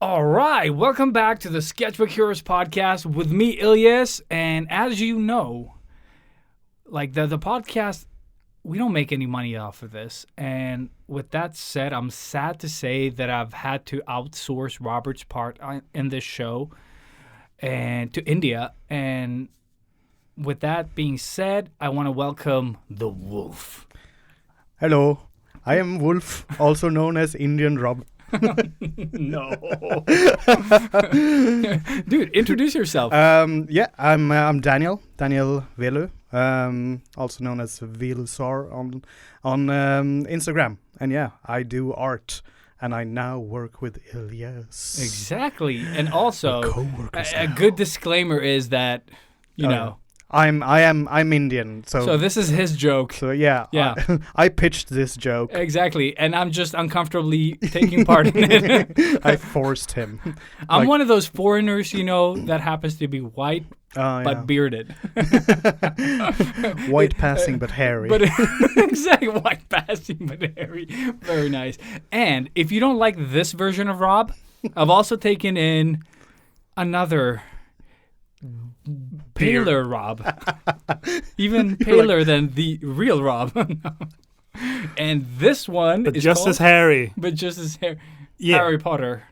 All right, welcome back to the Sketchbook Heroes podcast with me, Ilias. And as you know, like the podcast, we don't make any money off of this. And with that said, I'm sad to say that I've had to outsource Robert's part in this show and to India. And with that being said, I want to welcome the Wolf. Hello, I am Wolf, also known as Indian Rob. No. Dude, introduce yourself. I'm Daniel Velu, also known as Vilsar on Instagram. And yeah, I do art, and I now work with Ilias. Exactly. And also, co-workers a now. good disclaimer is that, you know. I'm Indian, So this is his joke. So yeah. I pitched this joke. Exactly. And I'm just uncomfortably taking part in it. I forced him. I'm one of those foreigners, that happens to be white, but bearded. White passing, but hairy. But exactly, white passing, but hairy. Very nice. And if you don't like this version of Rob, I've also taken in another paler Rob. Even paler than the real Rob. And this one is just called, as hairy. But just as hairy. Yeah. Harry Potter.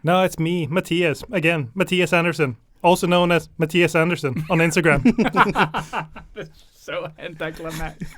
No, it's me, Matthias. Again, Matthias Anderson. Also known as Matthias Anderson on Instagram. So anticlimactic.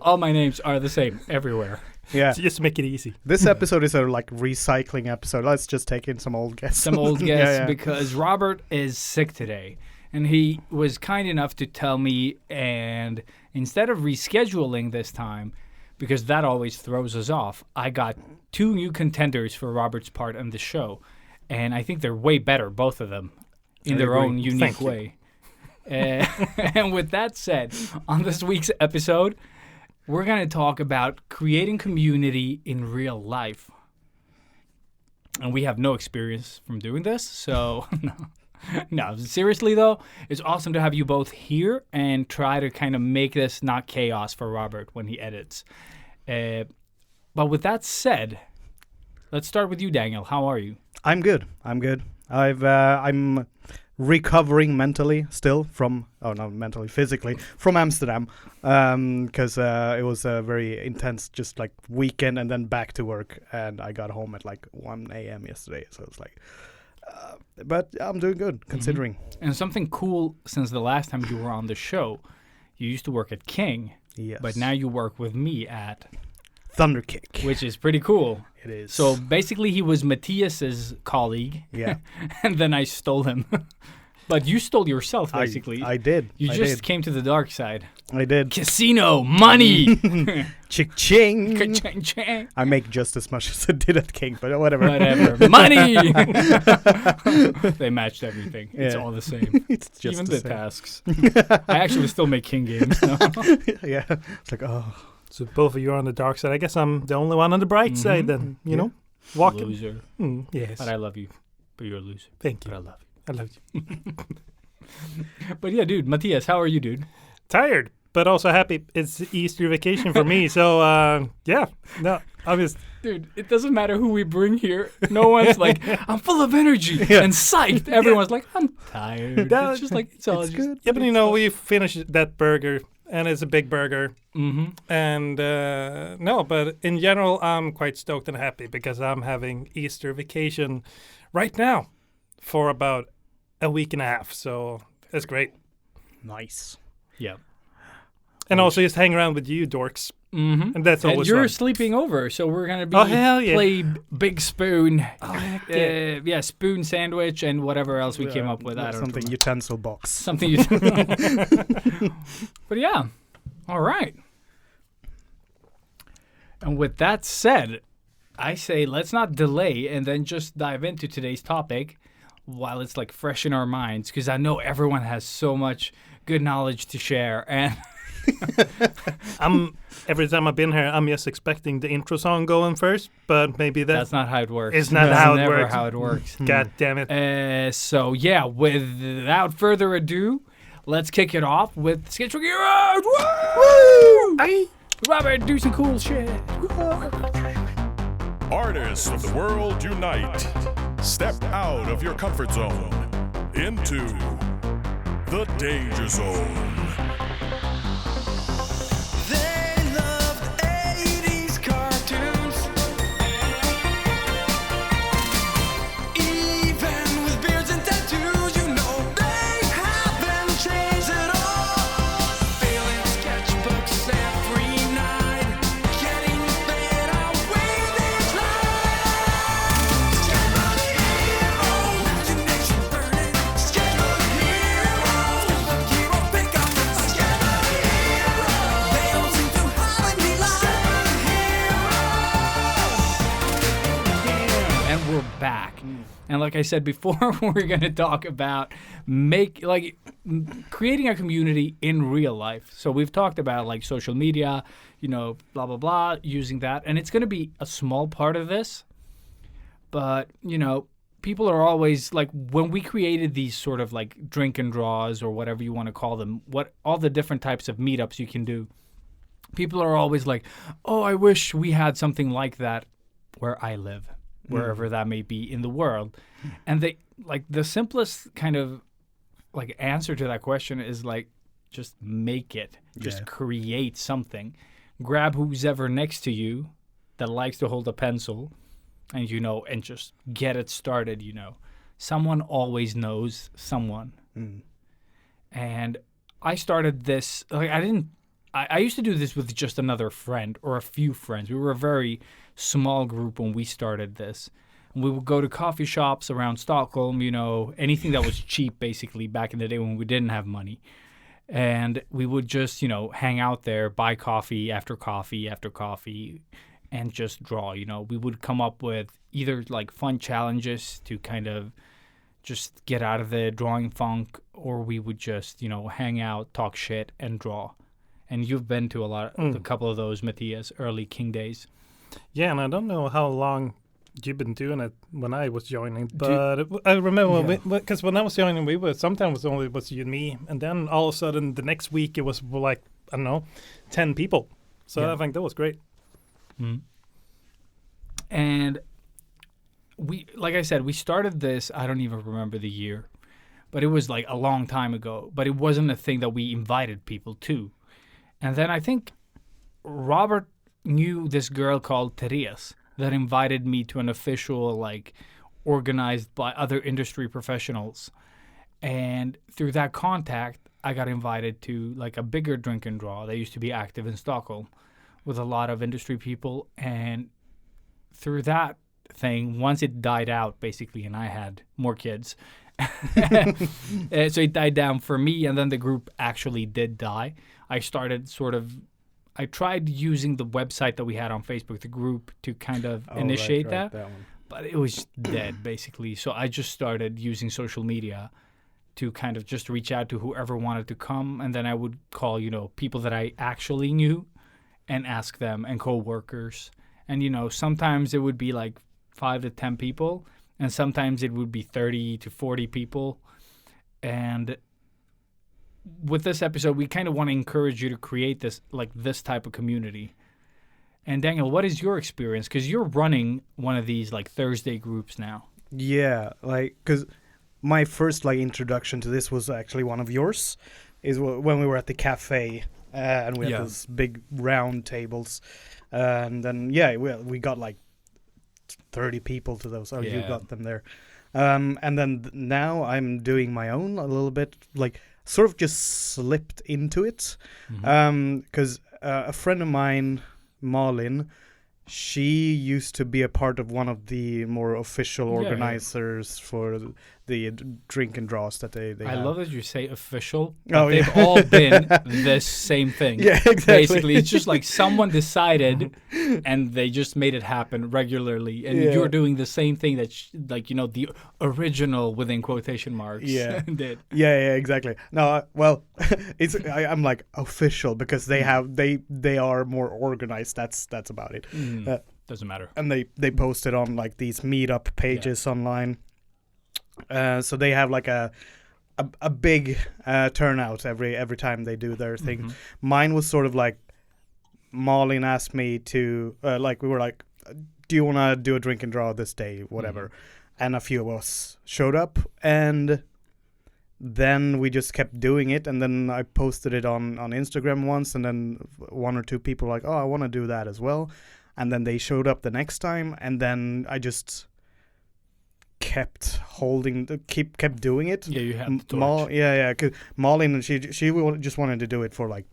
All my names are the same everywhere. Yeah. Just to make it easy. This episode is a recycling episode. Let's just take in some old guests. Because Robert is sick today. And he was kind enough to tell me, and instead of rescheduling this time, because that always throws us off, I got 2 new contenders for Robert's part on the show. And I think they're way better, both of them, in their own unique way. And with that said, on this week's episode, we're going to talk about creating community in real life. And we have no experience from doing this, so no, seriously though, it's awesome to have you both here and try to kind of make this not chaos for Robert when he edits. But with that said, let's start with you, Daniel. How are you? I'm good. I'm recovering mentally still physically from Amsterdam, because it was a very intense weekend and then back to work, and I got home at 1 a.m. yesterday, so it's but I'm doing good considering. Mm-hmm. And something cool, since the last time you were on the show, you used to work at King, yes, but now you work with me at Thunderkick, which is pretty cool. It is. So basically he was Matthias's colleague. Yeah. And then I stole him. But you stole yourself, basically. I did. You just came to the dark side. I did. Casino, money! Chick-ching! Ka-ching-ching. I make just as much as I did at King, but whatever. Money! They matched everything. Yeah. It's all the same. It's just even the the same. Tasks. I actually still make King games now. Yeah. It's So both of you are on the dark side. I guess I'm the only one on the bright side then, you know? Walking. Loser. Yes. But I love you. But you're a loser. Thank you. But I love you. I love you. But yeah, dude, Matthias, how are you, dude? Tired, but also happy. It's Easter vacation for me, so yeah. No, obviously. Dude, it doesn't matter who we bring here. No one's like, I'm full of energy and psyched. Everyone's like, I'm tired. No, it's just it's all just good. Yeah, but we finished that burger, and it's a big burger. Mm-hmm. And no, but in general, I'm quite stoked and happy because I'm having Easter vacation right now for about a week and a half. So it's great. Nice. Yeah. And also just hang around with you dorks. Mm-hmm. And that's always and you're fun. sleeping over, so we're going to play Big Spoon. Yeah. Spoon sandwich and whatever else we came up with. I don't something know. Utensil box. Something But yeah. All right. And with that said, I say let's not delay and then just dive into today's topic while it's fresh in our minds, because I know everyone has so much good knowledge to share. And every time I've been here, I'm just expecting the intro song going first, but maybe that's not how it works. It's not how it never works. how it works. God damn it. So yeah, without further ado, let's kick it off with Sketchbook Heroes. Woo! Woo! 哎 Robert, do some cool shit. Artists of the world unite. Step out of your comfort zone into the danger zone. They loved 80s cartoons. Even with beards and tattoos, you know they haven't changed at all. Filling sketchbooks every night, getting fed away their lives. Sketchbook heroes, imagination burning. Sketchbook heroes, sketchbook hero pick up. Sketchbook heroes, they don't seem to have any life. Sketchbook heroes. And we're back. And like I said before, we're going to talk about creating a community in real life. So we've talked about like social media, blah, blah, blah, using that. And it's going to be a small part of this. But, people are always like, when we created these sort of like drink and draws or whatever you want to call them, all the different types of meetups you can do, people are always like, oh, I wish we had something like that where I live, wherever that may be in the world. And they like the simplest kind of like answer to that question is like, just make it, just create something, grab who's ever next to you that likes to hold a pencil and, and just get it started, Someone always knows someone. And I started this, like I used to do this with just another friend or a few friends. We were a very small group when we started this. And we would go to coffee shops around Stockholm, anything that was cheap basically back in the day when we didn't have money. And we would just, hang out there, buy coffee after coffee after coffee, and just draw, We would come up with either like fun challenges to kind of just get out of the drawing funk, or we would just, hang out, talk shit, and draw. And you've been to a couple of those, Matthias, early King days. Yeah, and I don't know how long you've been doing it when I was joining, but I remember because when I was joining, sometimes only was you and me, and then all of a sudden the next week it was like, I don't know, 10 people. So I think that was great. And like I said, we started this, I don't even remember the year, but it was like a long time ago, but it wasn't a thing that we invited people to. And then I think Robert knew this girl called Ilias that invited me to an official, like, organized by other industry professionals. And through that contact, I got invited to, like, a bigger drink and draw that used to be active in Stockholm with a lot of industry people. And through that thing, once it died out, basically, and I had more kids, so it died down for me, and then the group actually did die. I tried using the website that we had on Facebook, the group, to kind of initiate that one. But it was dead, basically. So I just started using social media to kind of just reach out to whoever wanted to come, and then I would call, people that I actually knew and ask them, and co-workers. And, sometimes it would be like 5 to 10 people, and sometimes it would be 30 to 40 people. And with this episode, we kind of want to encourage you to create this type of community. And Daniel, what is your experience? Because you're running one of these like Thursday groups now. Yeah, because my first introduction to this was actually one of yours, is when we were at the cafe and we had those big round tables, and then we got like 30 people to those. Oh, you got them there. And then now I'm doing my own a little bit, sort of just slipped into it, because a friend of mine, Malin, she used to be a part of one of the more official organizers for the drink and draws that they I have. love that you say official. They've all been this same thing. Yeah, exactly. Basically, it's just like someone decided and they just made it happen regularly. And you're doing the same thing that, the original, within quotation marks, did. Yeah, exactly. No, well, I'm like official because they are more organized. That's about it. Doesn't matter. And they post it on these meetup pages online. So they have a big turnout every time they do their thing. Mine was sort of like Malin asked me to we were like, do you want to do a drink and draw this day, whatever. And a few of us showed up, and then we just kept doing it. And then I posted it on Instagram once, and then one or two people were like, oh, I want to do that as well. And then they showed up the next time, and then I just kept doing it. Yeah, you had the torch. Cause Malin, she just wanted to do it for like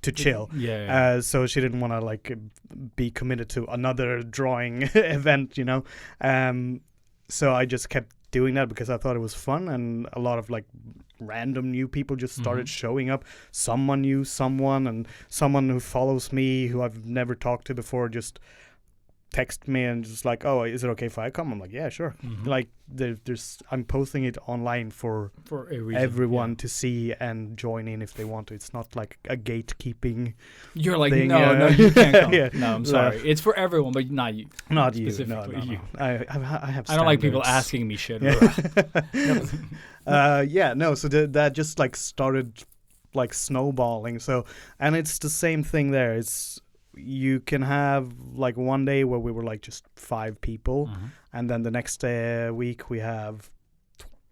to chill. Yeah. So she didn't want to like be committed to another drawing event, you know. So I just kept doing that because I thought it was fun, and a lot of like random new people just started showing up. Someone knew someone, and someone who follows me who I've never talked to before just text me and just like, oh, is it okay if I come? I'm like, yeah, sure. Like I'm posting it online for a reason, everyone to see and join in if they want to. It's not like a gatekeeping. You're like, thing. no, you can't come. Yeah. No, I'm sorry. It's for everyone, but not you. Not you. Specifically No. you. I have. I don't like people standards. asking me shit. So that just like started like snowballing. So, and it's the same thing there. It's you can have like one day where we were like just 5 people, and then the next week we have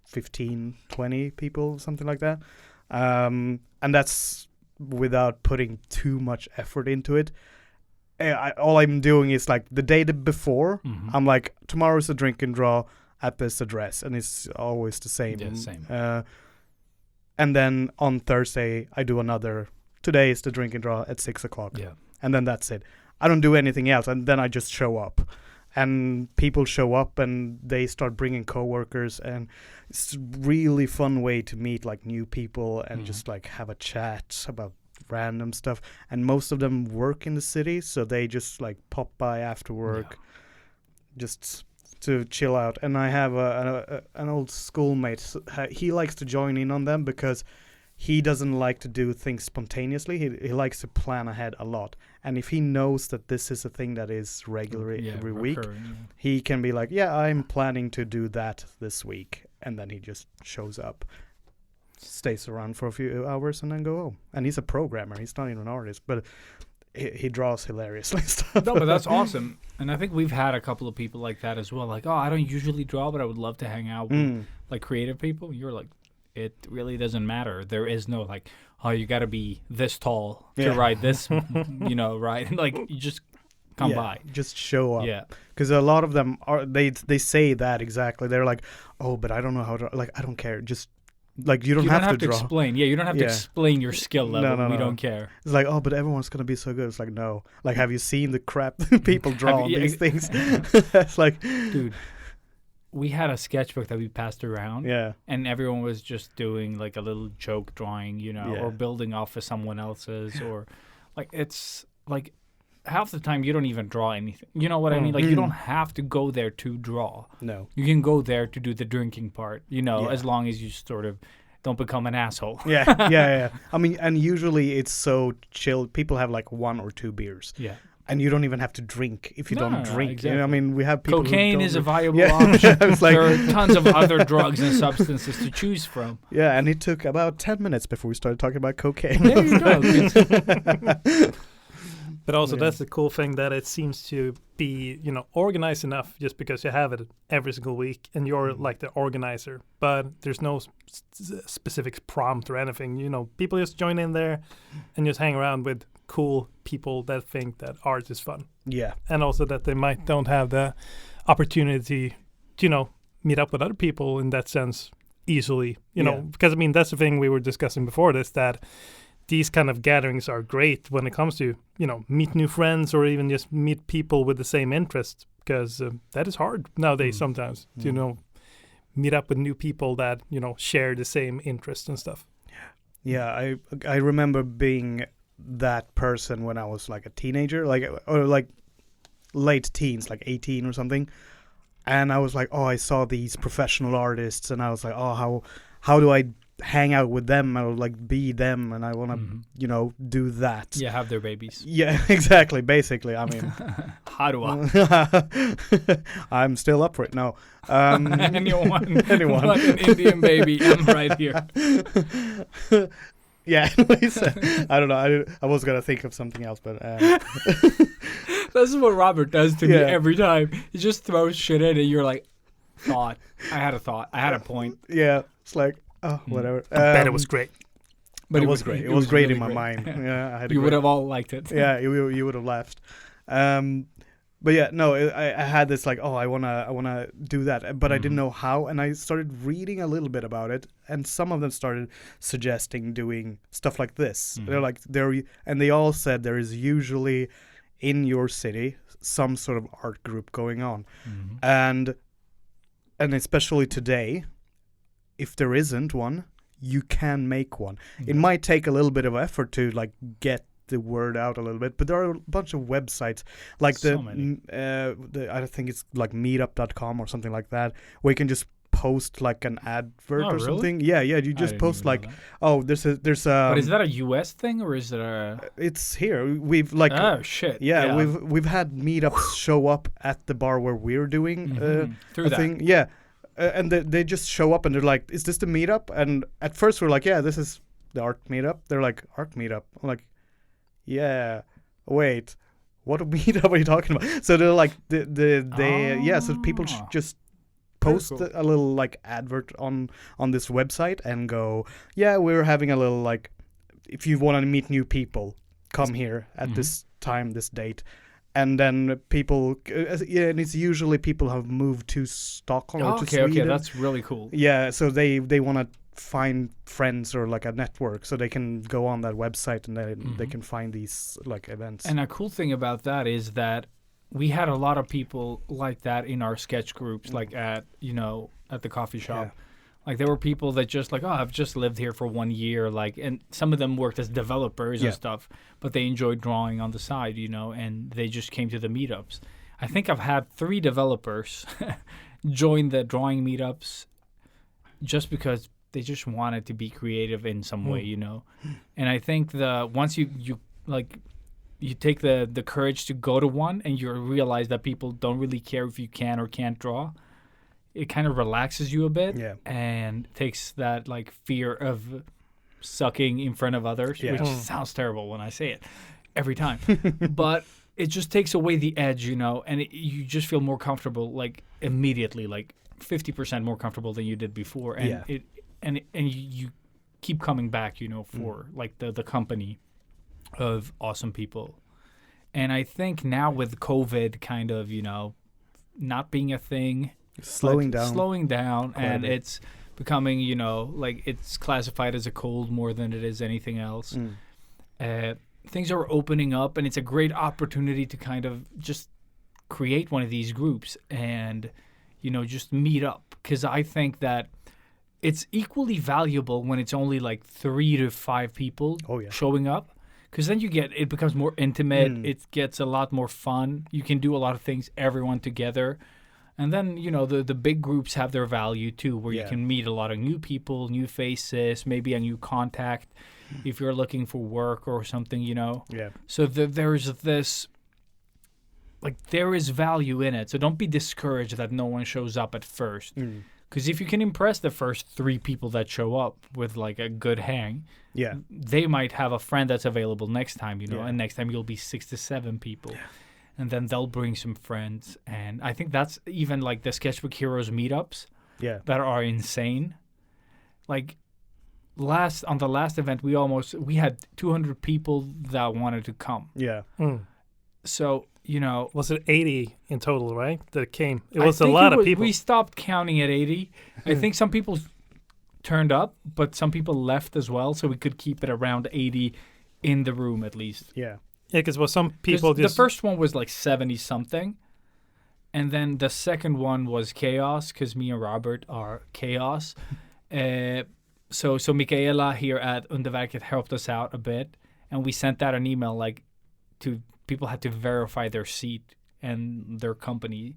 15, 20 people, something like that. And that's without putting too much effort into it. All I'm doing is like the day before, I'm like, tomorrow's a drink and draw at this address, and it's always the same. Yeah, same. And then on Thursday, I do another. Today is the drink and draw at 6 o'clock. Yeah. And then that's it. I don't do anything else, and then I just show up. And people show up, and they start bringing coworkers, and it's a really fun way to meet like new people and just like have a chat about random stuff. And most of them work in the city, so they just like pop by after work, just to chill out. And I have an old schoolmate. He likes to join in on them because he doesn't like to do things spontaneously. He likes to plan ahead a lot. And if he knows that this is a thing that is regular every week, he can be like, yeah, I'm planning to do that this week. And then he just shows up, stays around for a few hours, and then go home. And he's a programmer. He's not even an artist, but he draws hilariously stuff. No, but that's awesome. And I think we've had a couple of people like that as well. Like, oh, I don't usually draw, but I would love to hang out with like creative people. You're like, it really doesn't matter. There is no like, oh, you got to be this tall to ride this, right? Like, you just come by. Just show up. Yeah. Because a lot of them they say that exactly. They're like, oh, but I don't know how to, like, I don't care. Just, like, you don't have to draw. Explain. Yeah, you don't have to explain your skill level. No. We don't care. It's like, oh, but everyone's going to be so good. It's like, no. Like, have you seen the crap people draw on these things? It's like... Dude. We had a sketchbook that we passed around, and everyone was just doing like a little joke drawing, or building off of someone else's, or like it's like half the time you don't even draw anything. You know what I mean? Like you don't have to go there to draw. No, you can go there to do the drinking part. As long as you sort of don't become an asshole. Yeah. I mean, and usually it's so chill. People have like 1 or 2 beers. Yeah. And you don't even have to drink if you don't drink. Exactly. I mean, we have people. Cocaine is a viable option. There are tons of other drugs and substances to choose from. Yeah, and it took about 10 minutes before we started talking about cocaine. There you go. But also, that's the cool thing, that it seems to be, organized enough just because you have it every single week and you're like the organizer. But there's no specific prompt or anything. People just join in there and just hang around with cool people that think that art is fun. Yeah. And also that they don't have the opportunity to, meet up with other people in that sense easily, because that's the thing we were discussing before this, that these kind of gatherings are great when it comes to, meet new friends or even just meet people with the same interests, because that is hard nowadays sometimes to, meet up with new people that, share the same interests and stuff. Yeah, I remember being that person when I was like a teenager, or like late teens, like 18 or something. And I was like, oh, I saw these professional artists, and I was like, oh, how do I hang out with them? I would like be them, and I want to, do that. Yeah, have their babies. Yeah, exactly. Basically, I mean, how do I? I'm still up for it. No, anyone, want an Indian baby? I'm right here. Yeah, anyways, I don't know. I was gonna think of something else, but This is what Robert does to me Yeah. every time. He just throws shit in, and you're like, thought. I had a thought. I had a point. Yeah, it's like, oh, whatever. Bet it was great. But it was great. It was great really in my mind. Yeah, I had a You would great- have all liked it. Yeah, you would have laughed. But yeah, no, I had this like, oh, I wanna do that, but I didn't know how, and I started reading a little bit about it, and some of them started suggesting doing stuff like this. They're like, and they all said there is usually in your city some sort of art group going on, and especially today, if there isn't one, you can make one. It might take a little bit of effort to like get the word out a little bit, but there are a bunch of websites like So many. I think it's like meetup.com or something like that, where you can just post like an advert Oh, or really? something. Yeah, you just didn't post even know like, that. oh, there's But is that a U.S. thing or is it a? it's here. We've like Oh shit! yeah, we've had meetups show up at the bar where we're doing Through a that. thing. Yeah. And they just show up and they're like, is this the meetup? And at first we're like, yeah, this is the art meetup. They're like, art meetup. I'm like, yeah, wait, what meetup are you talking about? So they're like, so people just post cool. a little like advert on this website and go, yeah, we're having a little like, if you want to meet new people, come here at this time, this date. And then people, and it's usually people have moved to Stockholm or to Sweden. Okay, that's really cool. Yeah, so they want to find friends or like a network, so they can go on that website and then they can find these like events. And a cool thing about that is that we had a lot of people like that in our sketch groups, like at the coffee shop. Yeah. Like there were people that just like, oh, I've just lived here for 1 year, like, and some of them worked as developers and stuff, but they enjoyed drawing on the side, and they just came to the meetups. I think I've had 3 developers join the drawing meetups just because they just wanted to be creative in some way, And I think once you take the courage to go to one and you realize that people don't really care if you can or can't draw, it kind of relaxes you a bit and takes that like fear of sucking in front of others, which sounds terrible when I say it every time. But it just takes away the edge, and you just feel more comfortable, like immediately, like 50% more comfortable than you did before. And you keep coming back, for like the company of awesome people. And I think now with COVID kind of, not being a thing, slowing down and it's becoming, like it's classified as a cold more than it is anything else. Things are opening up, and it's a great opportunity to kind of just create one of these groups and, just meet up. Because I think that it's equally valuable when it's only like 3 to 5 people showing up. Because then it becomes more intimate. It gets a lot more fun. You can do a lot of things, everyone together. And then, the big groups have their value too, where you can meet a lot of new people, new faces, maybe a new contact if you're looking for work or something, Yeah. So there's this, like, there is value in it. So don't be discouraged that no one shows up at first. Because if you can impress the first 3 people that show up with, like, a good hang, they might have a friend that's available next time, and next time you'll be 6 to 7 people. Yeah. And then they'll bring some friends. And I think that's even, like, the Sketchbook Heroes meetups that are insane. Like, on the last event, we had 200 people that wanted to come. Yeah. So, Was it 80 in total, right? That came. It I was a think lot of people. We stopped counting at 80. I think some people turned up, but some people left as well, so we could keep it around 80 in the room at least. Yeah. Yeah, because some people the just... first one was like 70-something, and then the second one was chaos, because me and Robert are chaos. So Michaela here at Underverket helped us out a bit, and we sent out an email like to people had to verify their seat and their company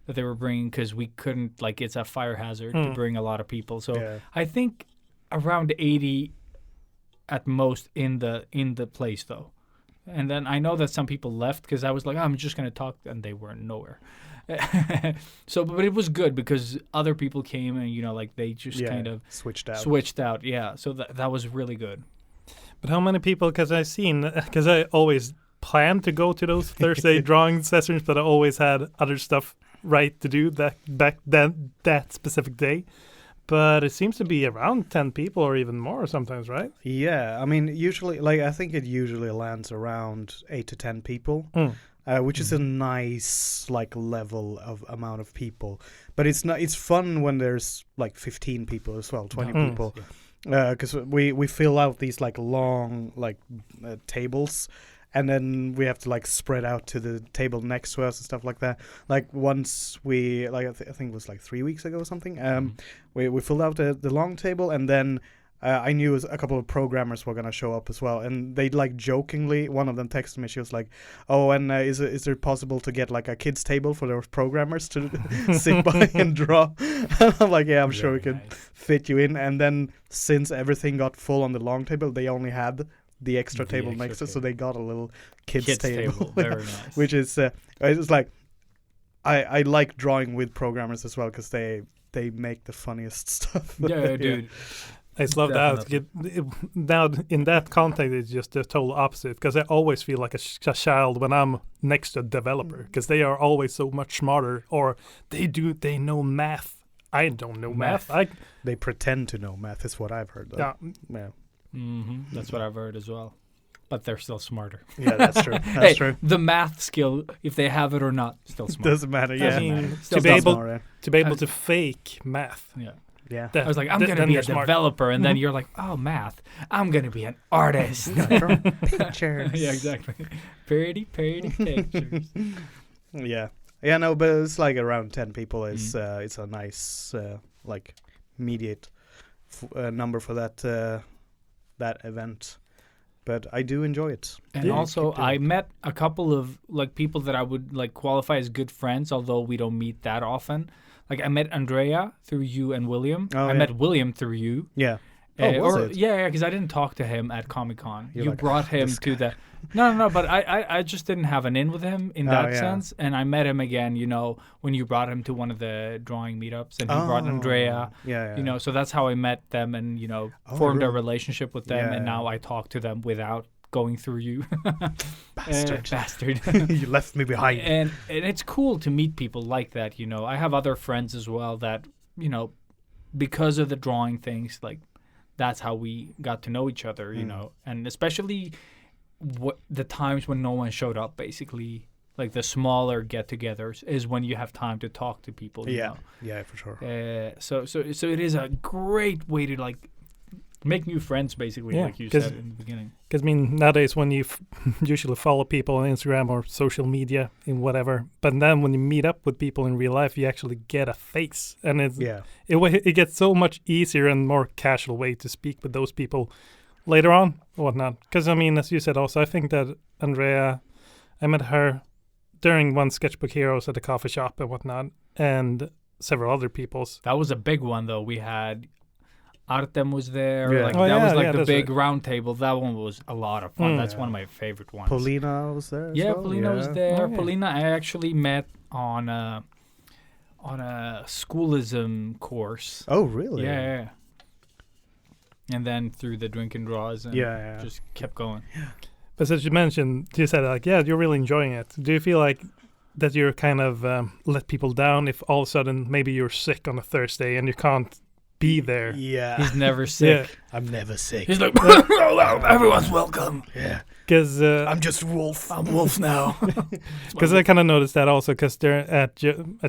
that they were bringing, because we couldn't, like, it's a fire hazard to bring a lot of people. So I think around 80 at most in the place though. And then I know that some people left because I was like, I'm just going to talk, and they weren't nowhere. So, but it was good because other people came and, like, they just kind of switched out. Yeah. So that was really good. But how many people, because I always planned to go to those Thursday drawing sessions, but I always had other stuff to do that specific day. But it seems to be around 10 people or even more sometimes, right? Yeah, I mean, usually, like, I think it usually lands around 8 to 10 people, which is a nice, like, level of amount of people. But it's fun when there's, like, 15 people as well, 20 people. Because we fill out these, like, long, like, tables, and then we have to, like, spread out to the table next to us and stuff like that. Like, once we, like, I think it was, like, 3 weeks ago or something, we filled out the long table, and then I knew a couple of programmers were going to show up as well. And they, like, jokingly, one of them texted me, she was like, oh, and is it possible to get, like, a kids table for those programmers to sit by and draw? And I'm like, yeah, I'm sure we can fit you in. And then, since everything got full on the long table, they only had the extra table next to us, so they got a little kids table. Very nice. Which is it's like I like drawing with programmers as well, because they make the funniest stuff. Yeah, dude. I just love that. Now, in that context, it's just the total opposite, because I always feel like a child when I'm next to a developer, because they are always so much smarter, or they know math. I don't know math. They pretend to know math, is what I've heard, though. Yeah. That's what I've heard as well. But they're still smarter. Yeah, that's true. That's true. The math skill, if they have it or not, still smart. Doesn't matter. Yeah, I mean, Still to be able to fake math. Yeah. Yeah. I was like, I'm going to be a developer. And then you're like, oh, math. I'm going to be an artist. From pictures. Yeah, exactly. Pretty pictures. Yeah. Yeah, no, but it's like around 10 people is it's a nice, like, immediate number for that event. But I do enjoy it. And also, I met a couple of, like, people that I would, like, qualify as good friends, although we don't meet that often. Like, I met Andrea through you and William. I met William through you. Yeah. Was it? Yeah, because I didn't talk to him at Comic-Con. You like, brought him to the... No, but I just didn't have an in with him in that sense. And I met him again, you know, when you brought him to one of the drawing meetups. And he brought Andrea. Yeah. You know, so that's how I met them and, you know, formed a relationship with them. And now I talk to them without going through you. Bastard. You left me behind. And it's cool to meet people like that, you know. I have other friends as well that, you know, because of the drawing things, like, that's how we got to know each other, you know. And especially the times when no one showed up, basically, like the smaller get-togethers is when you have time to talk to people, you know. Yeah, for sure. So it is a great way to, like, make new friends, basically, like you said in the beginning. Because, I mean, nowadays when you usually follow people on Instagram or social media in whatever, but then when you meet up with people in real life, you actually get a face. And it gets so much easier and more casual way to speak with those people later on or whatnot. Because, I mean, as you said also, I think that Andrea, I met her during one Sketchbook Heroes at the coffee shop and whatnot, and several other people's. That was a big one, though. We had... Artem was there. Yeah. Like, that was like the big right. round table. That one was a lot of fun. That's one of my favorite ones. Paulina was there as well? Paulina was there. Oh, yeah. Paulina I actually met on a schoolism course. Oh, really? Yeah. And then through the drink and draws and just kept going. But as you mentioned, you said, like, yeah, you're really enjoying it. Do you feel like that you're kind of let people down if all of a sudden maybe you're sick on a Thursday and you can't be there? Yeah. He's never sick. I'm never sick. He's like, everyone's welcome. Yeah. Because I'm just Wolf. I'm Wolf now. Because I kind of noticed that also because they're at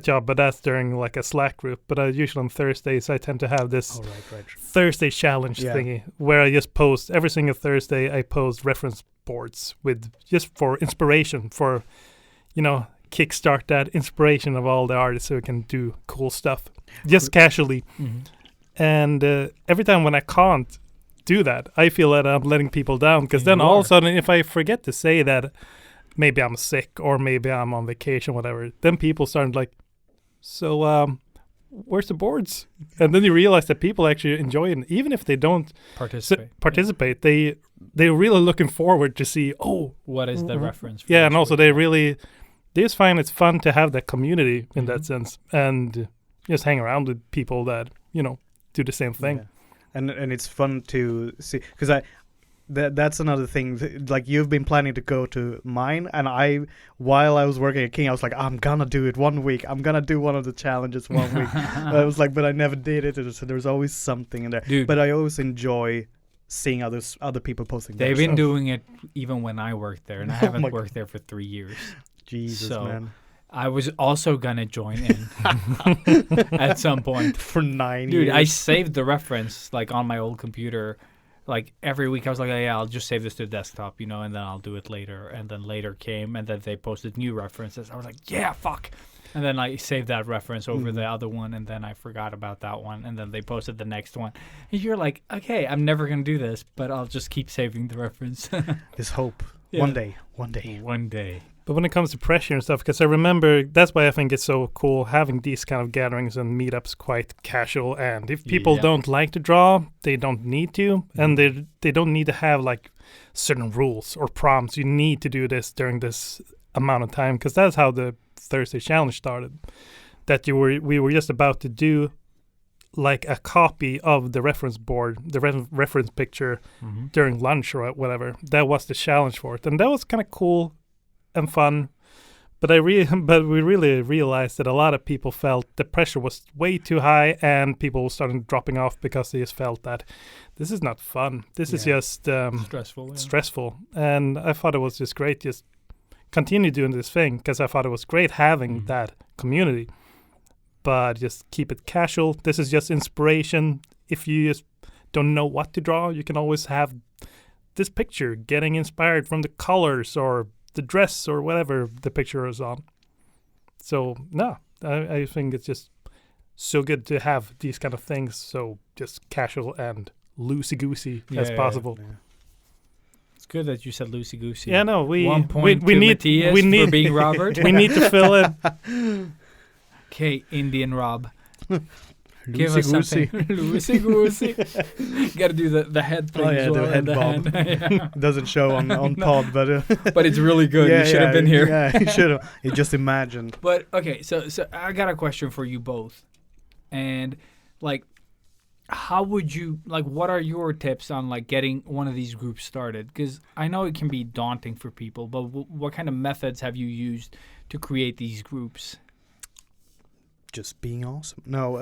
job, but that's during like a Slack group. But usually on Thursdays, I tend to have this Thursday challenge thingy where I just post every single Thursday. I post reference boards with just for inspiration for, you know, kickstart that inspiration of all the artists who can do cool stuff just casually. And every time when I can't do that, I feel that I'm letting people down, because then all of a sudden if I forget to say that maybe I'm sick or maybe I'm on vacation, whatever, then people start like, so where's the boards? And then you realize that people actually enjoy it, even if they don't participate. They're really looking forward to see, what is the reference for and also they just find it's fun to have that community in that sense, and just hang around with people that, you know, do the same thing. And it's fun to see, because that's another thing. Like, you've been planning to go to mine, and while I was working at King, I was like, I'm gonna do it 1 week. I'm gonna do one of the challenges 1 week. I was like, but I never did it. So there's always something in there. Dude. But I always enjoy seeing other people posting. They've their been stuff. doing it even when I worked there, and I Oh haven't my worked there for 3 years. Jesus, So- man. I was also gonna join in at some point. For 9 Dude, years. I saved the reference like on my old computer. Like every week I was like, oh, yeah, I'll just save this to desktop, and then I'll do it later. And then later came, and then they posted new references. I was like, yeah, fuck. And then I saved that reference over the other one, and then I forgot about that one. And then they posted the next one. And you're like, okay, I'm never going to do this, but I'll just keep saving the reference. There's hope. Yeah. One day. One day. But when it comes to pressure and stuff, because I remember that's why I think it's so cool having these kind of gatherings and meetups quite casual. And if people Yeah. don't like to draw, they don't need to, and they don't need to have like certain rules or prompts. You need to do this during this amount of time, because that's how the Thursday challenge started. That we were just about to do like a copy of the reference board, the reference picture during lunch or whatever. That was the challenge for it, and that was kind of cool and fun. But we really realized that a lot of people felt the pressure was way too high, and people started dropping off because they just felt that this is not fun. This is just Stressful. Yeah. stressful. And I thought it was just great, just continue doing this thing, because I thought it was great having that community. But just keep it casual. This is just inspiration. If you just don't know what to draw, you can always have this picture getting inspired from the colors or the dress or whatever the picture is on. So no, I think it's just so good to have these kind of things, so just casual and loosey-goosey as Yeah, possible. It's good that you said loosey goosey. Yeah, no, 1 point we to need Matthias we need for being Robert. we need to fill it. Okay, Indian Rob. Give us Loosey-goosey. something. Loosey goosey. Got to do the head thing. Oh, yeah, as well, the head and bob. hand. Doesn't show on pod, but But it's really good. yeah, You should have been here. Yeah, you should have. You just imagined. But okay, so I got a question for you both, and like, how would you like? What are your tips on like getting one of these groups started? Because I know it can be daunting for people, but what kind of methods have you used to create these groups? Just being awesome. No,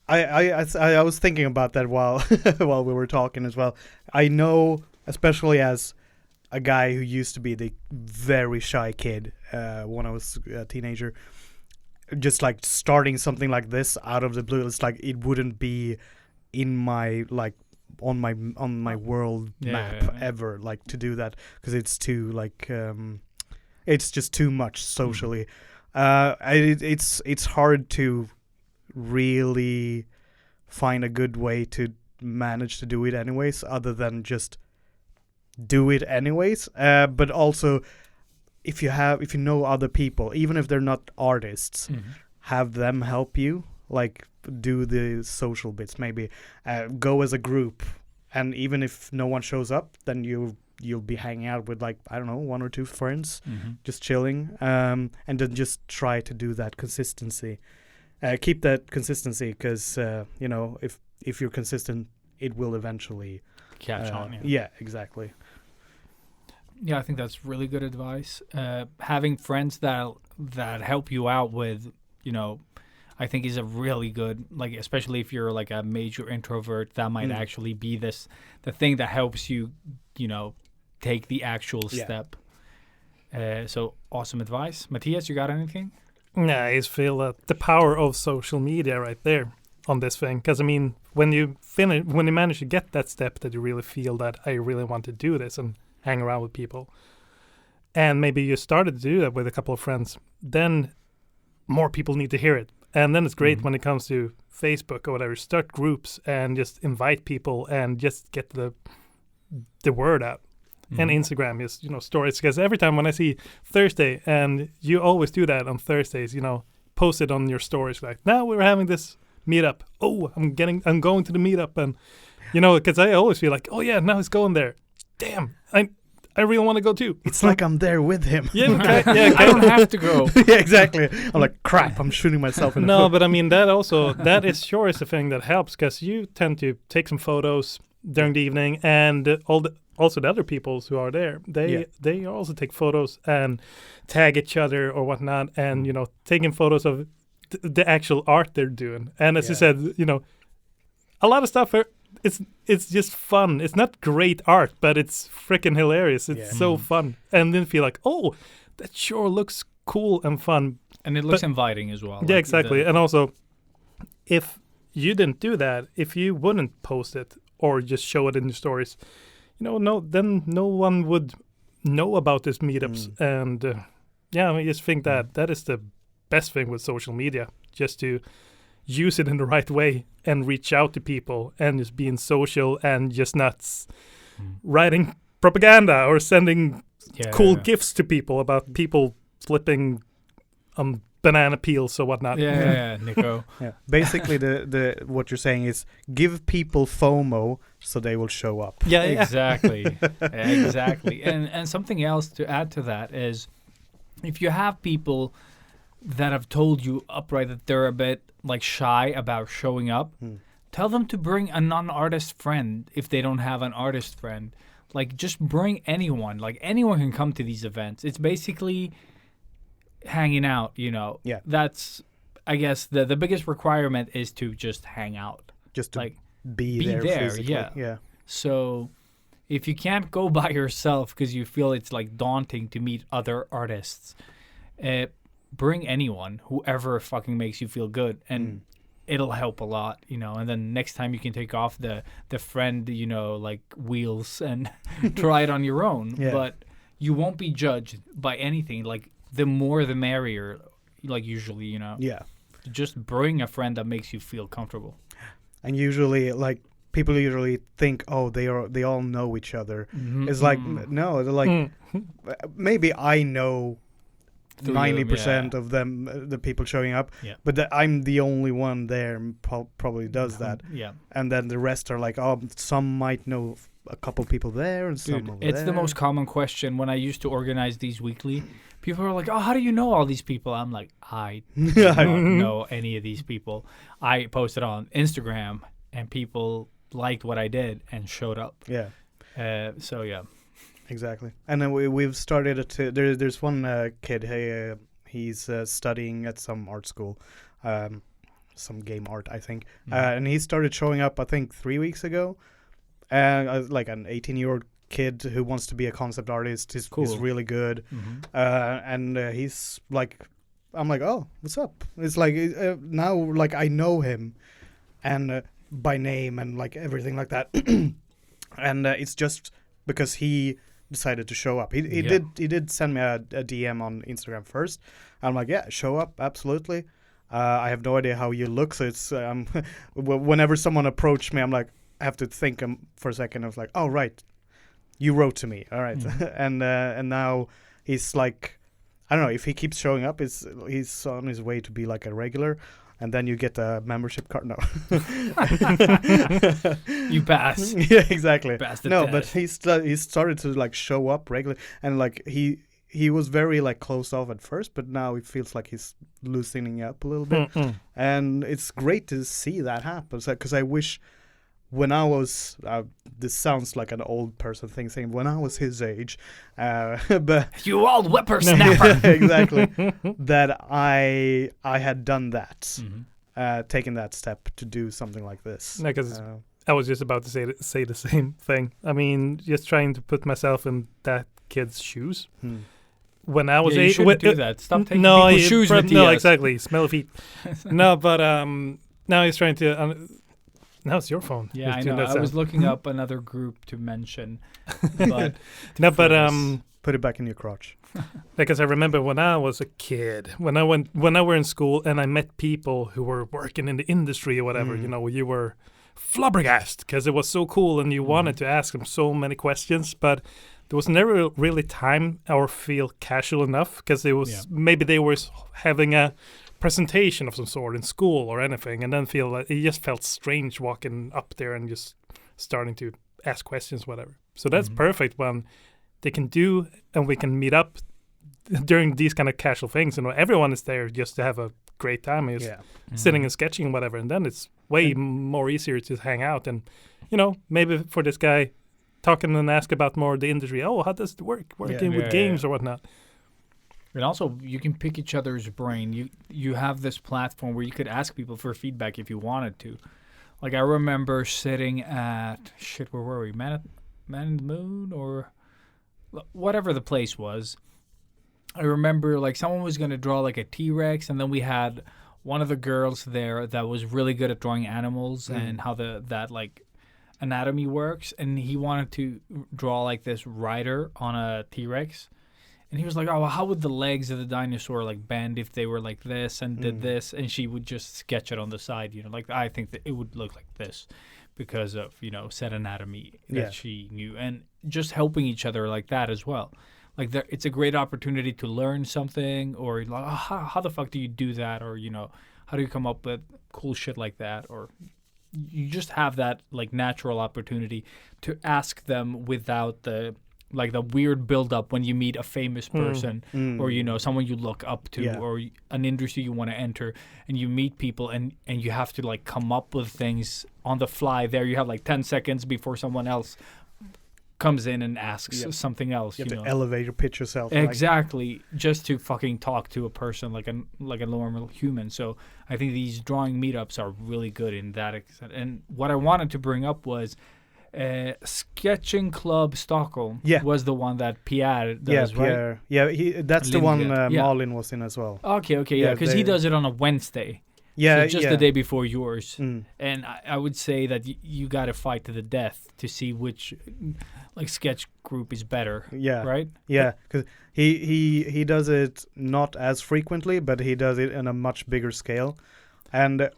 I was thinking about that while while we were talking as well. I know, especially as a guy who used to be the very shy kid when I was a teenager, just like starting something like this out of the blue, it's like it wouldn't be in my like on my world map ever, like to do that, because it's too like it's just too much socially. It's hard to really find a good way to manage to do it anyways, other than just do it anyways. But also, if you know other people, even if they're not artists, have them help you, like do the social bits, maybe go as a group, and even if no one shows up, then you'll be hanging out with like, I don't know, 1 or 2 friends, just chilling, and then just try to do that consistency. Keep that consistency, because if you're consistent, it will eventually Catch on. Yeah, exactly. Yeah, I think that's really good advice. Having friends that help you out with, I think is a really good, like, especially if you're like a major introvert, that might actually be the thing that helps you, take the actual step. So awesome advice. Matthias, you got anything? Yeah, I just feel the power of social media right there on this thing. Because, I mean, when you manage to get that step that you really feel that I really want to do this and hang around with people, and maybe you started to do that with a couple of friends, then more people need to hear it. And then it's great when it comes to Facebook or whatever. Start groups and just invite people and just get the word out. And Instagram is, stories. Because every time when I see Thursday, and you always do that on Thursdays, post it on your stories. Like, now we're having this meetup. Oh, I'm going to the meetup. And, because I always feel like, oh yeah, now he's going there. Damn, I really want to go too. It's like I'm there with him. Yeah, I don't have to go. Yeah, exactly. I'm like, crap, I'm shooting myself in the No, foot. but I mean, that is sure is the thing that helps, because you tend to take some photos, during the evening, and also the other peoples who are there, they also take photos and tag each other or whatnot, and taking photos of the actual art they're doing. And as you said, a lot of stuff it's just fun. It's not great art, but it's freaking hilarious. It's so fun, and then feel like, oh, that sure looks cool and fun, and it looks inviting as well. Yeah, exactly. And also, if you didn't do that, if you wouldn't post it or just show it in your stories, then no one would know about these meetups. And I just think that is the best thing with social media, just to use it in the right way and reach out to people and just being social and just not writing propaganda or sending cool gifts to people about people flipping banana peels or whatnot. Nico. Basically, the what you're saying is give people FOMO so they will show up. Exactly. And something else to add to that is, if you have people that have told you upright that they're a bit like shy about showing up, tell them to bring a non-artist friend if they don't have an artist friend. Like, just bring anyone. Like, anyone can come to these events. It's basically hanging out, Yeah. That's, I guess, the biggest requirement is to just hang out. Just to like be there physically. Yeah. So if you can't go by yourself because you feel it's like daunting to meet other artists, bring anyone, whoever fucking makes you feel good, and it'll help a lot, and then next time you can take off the friend, like wheels and try it on your own. But you won't be judged by anything. Like, the more the merrier, like, usually, just bring a friend that makes you feel comfortable. And usually, like, people usually think, oh, they all know each other. It's like, no, they're like, maybe I know 90% of them, the people showing up, but I'm the only one there and probably does that. And then the rest are like, oh, some might know a couple people there and some over it's there. the most common question when I used to organize these weekly. People are like, oh, how do you know all these people? I'm like, I don't know any of these people. I posted on Instagram and people liked what I did and showed up. Exactly. And then we've started there's one kid, he's studying at some art school, some game art, I think. And he started showing up, I think, 3 weeks ago. Like an 18-year-old kid who wants to be a concept artist. He's really good. And he's like, I'm like, oh, what's up? It's like, now, like, I know him and by name and like everything like that. And it's just because he decided to show up. He did send me a DM on Instagram first. I'm like, yeah, show up, absolutely. I have no idea how you look, so it's whenever someone approached me, I'm like, I have to think for a second. I was like, oh, right, you wrote to me, all right. And now he's like, I don't know, if he keeps showing up, he's on his way to be like a regular. And then you get a membership card. No. You pass. Yeah, exactly. No, but he started to like show up regularly, and like he was very like closed off at first, but now it feels like he's loosening up a little bit, and it's great to see that happen. Because I wish when I was this sounds like an old person thing saying when I was his age, but you old whippersnapper. Exactly. That I had done that, taken that step to do something like this. Because I was just about to say the same thing. I mean, just trying to put myself in that kid's shoes. When I was you shouldn't do that. Stop taking people's shoes, Matthias. No, exactly. Smell feet. No, but now he's trying to. Now it's your phone. Yeah, I know. I was looking up another group to mention, but put it back in your crotch. Because I remember when I was a kid, when I were in school and I met people who were working in the industry or whatever, you were flabbergasted because it was so cool and you wanted to ask them so many questions, but there was never really time or feel casual enough because it was maybe they were having a presentation of some sort in school or anything, and then feel like it just felt strange walking up there and just starting to ask questions, whatever. So that's perfect when they can do and we can meet up during these kind of casual things. Everyone is there just to have a great time, is sitting and sketching, whatever, and then it's way more easier to hang out and maybe for this guy, talking and ask about more the industry. Oh, how does it working with games or whatnot? And also, you can pick each other's brain. You have this platform where you could ask people for feedback if you wanted to. Like, I remember sitting at, where were we? Man in the Moon or whatever the place was. I remember, like, someone was going to draw, like, a T-Rex, and then we had one of the girls there that was really good at drawing animals and how that, like, anatomy works. And he wanted to draw, like, this rider on a T-Rex. And he was like, oh, well, how would the legs of the dinosaur, like, bend if they were like this and did this? And she would just sketch it on the side, like, I think that it would look like this because of, set anatomy that she knew. And just helping each other like that as well. Like, it's a great opportunity to learn something, or, like, oh, how the fuck do you do that? Or, how do you come up with cool shit like that? Or you just have that, like, natural opportunity to ask them without the weird build-up when you meet a famous person or, someone you look up to or an industry you want to enter, and you meet people and you have to, like, come up with things on the fly there. You have, like, 10 seconds before someone else comes in and asks something else. You have to elevator pitch yourself. Exactly, just to fucking talk to a person like a normal human. So I think these drawing meetups are really good in that extent. And what I wanted to bring up was Sketching Club Stockholm was the one that Pierre does, Pierre. right? Yeah, that's the one Malin was in as well. Okay, because he does it on a Wednesday. Yeah, so just the day before yours. And I would say that you got to fight to the death to see which, like, sketch group is better. Yeah. Right? Yeah, because he does it not as frequently, but he does it in a much bigger scale. And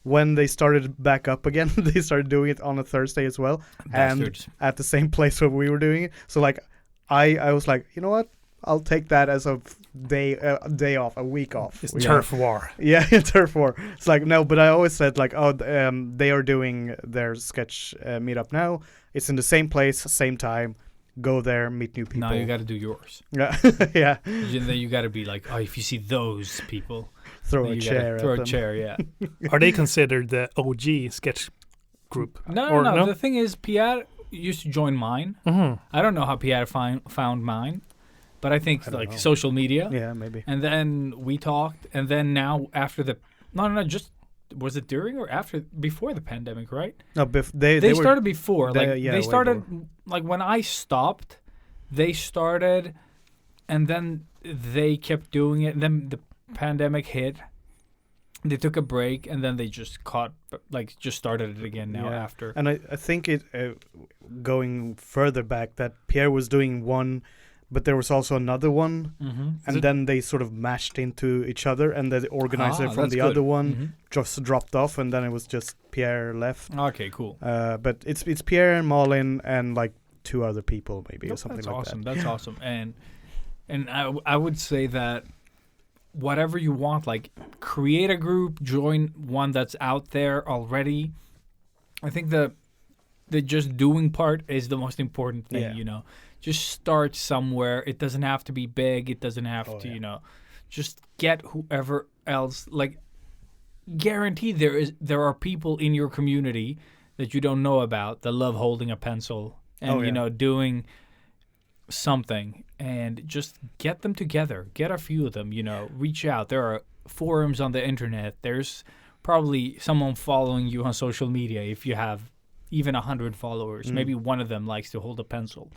when they started back up again, they started doing it on a Thursday as well. Bastards. And at the same place where we were doing it. So, like, I was like, you know what? I'll take that as a day off, a week off. It's turf war. Yeah, turf war. It's like, no, but I always said, like, they are doing their sketch meetup now. It's in the same place, same time. Go there, meet new people. Now you got to do yours. Yeah, yeah. And then you got to be like, oh, if you see those people, throw a chair. Throw a chair, yeah. Are they considered the OG sketch group? No. The thing is, Pierre used to join mine. I don't know how Pierre found mine. But I think, like, social media. Yeah, maybe. And then we talked. And then now after the... No, just... Was it during or after? Before the pandemic, right? No, they started before. They started... Before. Like, when I stopped, they started. And then they kept doing it. And then the pandemic hit. They took a break. And then they just just started it again now after. And I think it... going further back, that Pierre was doing one... But there was also another one, and then they sort of mashed into each other, and the organizer from the other one just dropped off, and then it was just Pierre left. Okay, cool. But it's Pierre and Malin and, like, 2 other people maybe or something like that. That's awesome. And I would say that whatever you want, like, create a group, join one that's out there already. I think the just doing part is the most important thing, Just start somewhere. It doesn't have to be big. It doesn't have to, just get whoever else. Like, guaranteed there are people in your community that you don't know about that love holding a pencil and, doing something. And just get them together. Get a few of them, reach out. There are forums on the internet. There's probably someone following you on social media if you have even 100 followers. Maybe one of them likes to hold a pencil.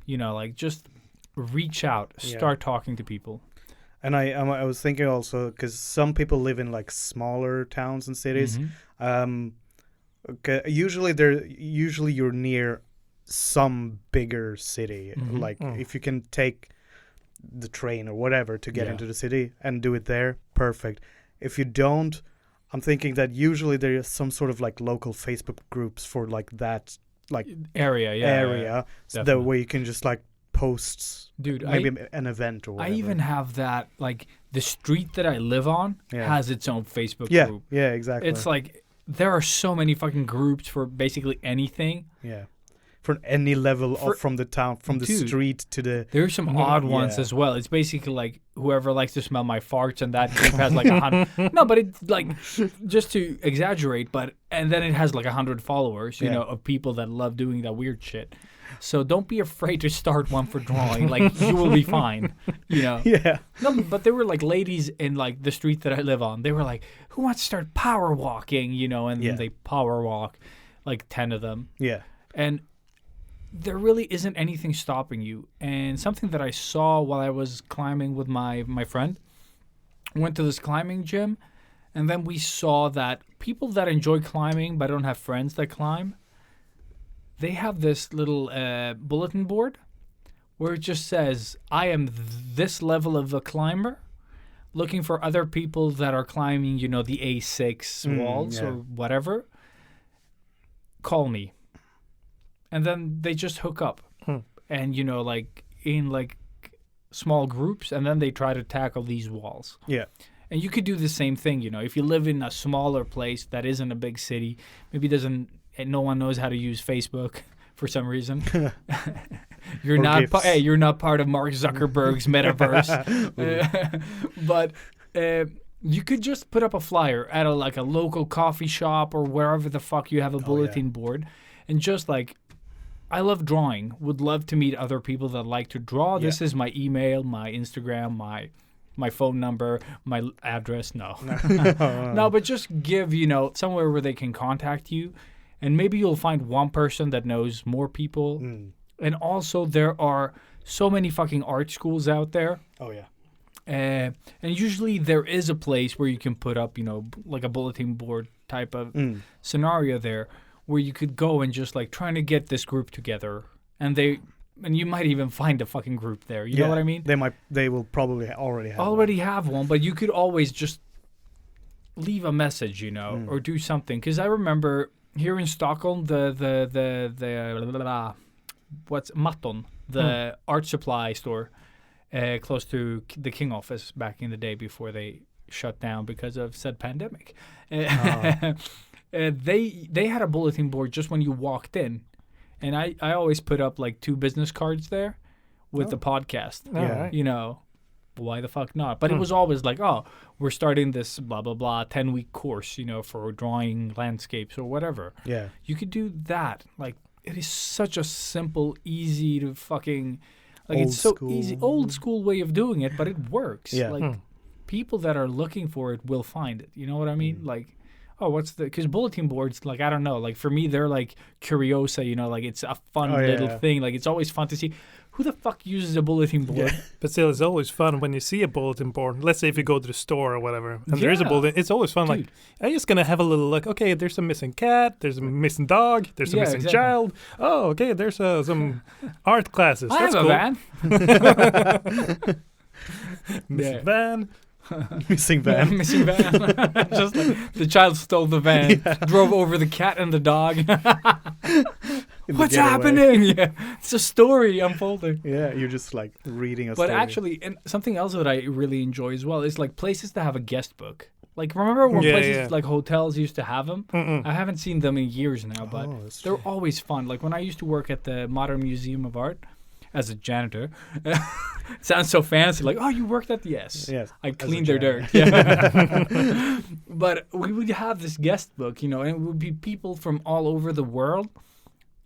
Like, just reach out, start talking to people. And I was thinking also, because some people live in, like, smaller towns and cities. Usually you're near some bigger city. Like, if you can take the train or whatever to get into the city and do it there, perfect. If you don't, I'm thinking that usually there is some sort of, like, local Facebook groups for, like, that, like, area, so that way you can just, like, post maybe an event or whatever. I even have that, like, the street that I live on has its own Facebook group. Yeah, exactly. It's like there are so many fucking groups for basically anything. Yeah. from any level For- from the town, from the Dude. street to the. There's some odd ones Yeah. as well. It's basically like whoever likes to smell my farts, and that group has like 100. No, but it's like just to exaggerate, and then it has like 100 followers, you Yeah. know, of people that love doing that weird shit. So don't be afraid to start one for drawing. Like you will be fine, you know. Yeah. No, but there were like ladies in like the street that I live on. They were like, "Who wants to start power walking?" You know, and Yeah. they power walk, like 10 of them, Yeah. and there really isn't anything stopping you. And something that I saw while I was climbing with my friend, went to this climbing gym, and then we saw that people that enjoy climbing but don't have friends that climb, they have this little bulletin board where it just says, "I am this level of a climber, looking for other people that are climbing, you know, the A6 walls yeah. or whatever. Call me." And then they just hook up, and you know, like in like small groups, and then they try to tackle these walls. Yeah. And you could do the same thing, you know, if you live in a smaller place that isn't a big city, maybe and no one knows how to use Facebook for some reason. You're Or not GIFs. hey, you're not part of Mark Zuckerberg's metaverse. But you could just put up a flyer at like a local coffee shop or wherever the fuck you have a bulletin board, and just like, I love drawing. Would love to meet other people that like to draw. This is my email, my Instagram, my phone number, my address. No. No, but just give, you know, somewhere where they can contact you. And maybe you'll find one person that knows more people. And also there are so many fucking art schools out there. Oh yeah. And usually there is a place where you can put up, you know, like a bulletin board type of scenario there, where you could go and just like trying to get this group together, and you might even find a fucking group there. You know what I mean? They will probably already have. Have one, but you could always just leave a message, you know, or do something. Because I remember here in Stockholm, what's Matton, the art supply store, close to the King office back in the day before they shut down because of said pandemic. They had a bulletin board just when you walked in, and I always put up like 2 business cards there with the podcast. Yeah. You know, why the fuck not? But it was always like, oh, we're starting this blah blah blah 10-week course, you know, for drawing landscapes or whatever. Yeah. You could do that. Like, it is such a simple, easy to fucking, like, Old it's so school. easy, old school way of doing it, but it works. Yeah. Like, people that are looking for it will find it. You know what I mean? Like, oh, because bulletin boards, like, I don't know, like, for me, they're like curiosa, you know, like, it's a fun little thing. Like, it's always fun to see who the fuck uses a bulletin board. But still, it's always fun when you see a bulletin board. Let's say if you go to the store or whatever, and there is a bulletin, it's always fun. Dude. Like, I'm just going to have a little look. Okay, there's a missing cat. There's a missing dog. There's a missing exactly. child. Oh, okay, there's some art classes. I That's have cool. a van. Missing Yeah. van. Missing Yeah, van. missing van. Just like the child stole the van, drove over the cat and the dog. In the What's getaway. happening? Yeah, it's a story unfolding. Yeah, you're just like reading a But story. actually, and something else that I really enjoy as well is like places that have a guest book. Like, remember when places like hotels used to have them? I haven't seen them in years now, but that's they're always fun. Like when I used to work at the Modern Museum of Art as a janitor. Sounds so fancy. Like, oh, you worked at Yes, I as a cleaned their janitor. dirt. Yeah. But we would have this guest book, you know, and it would be people from all over the world.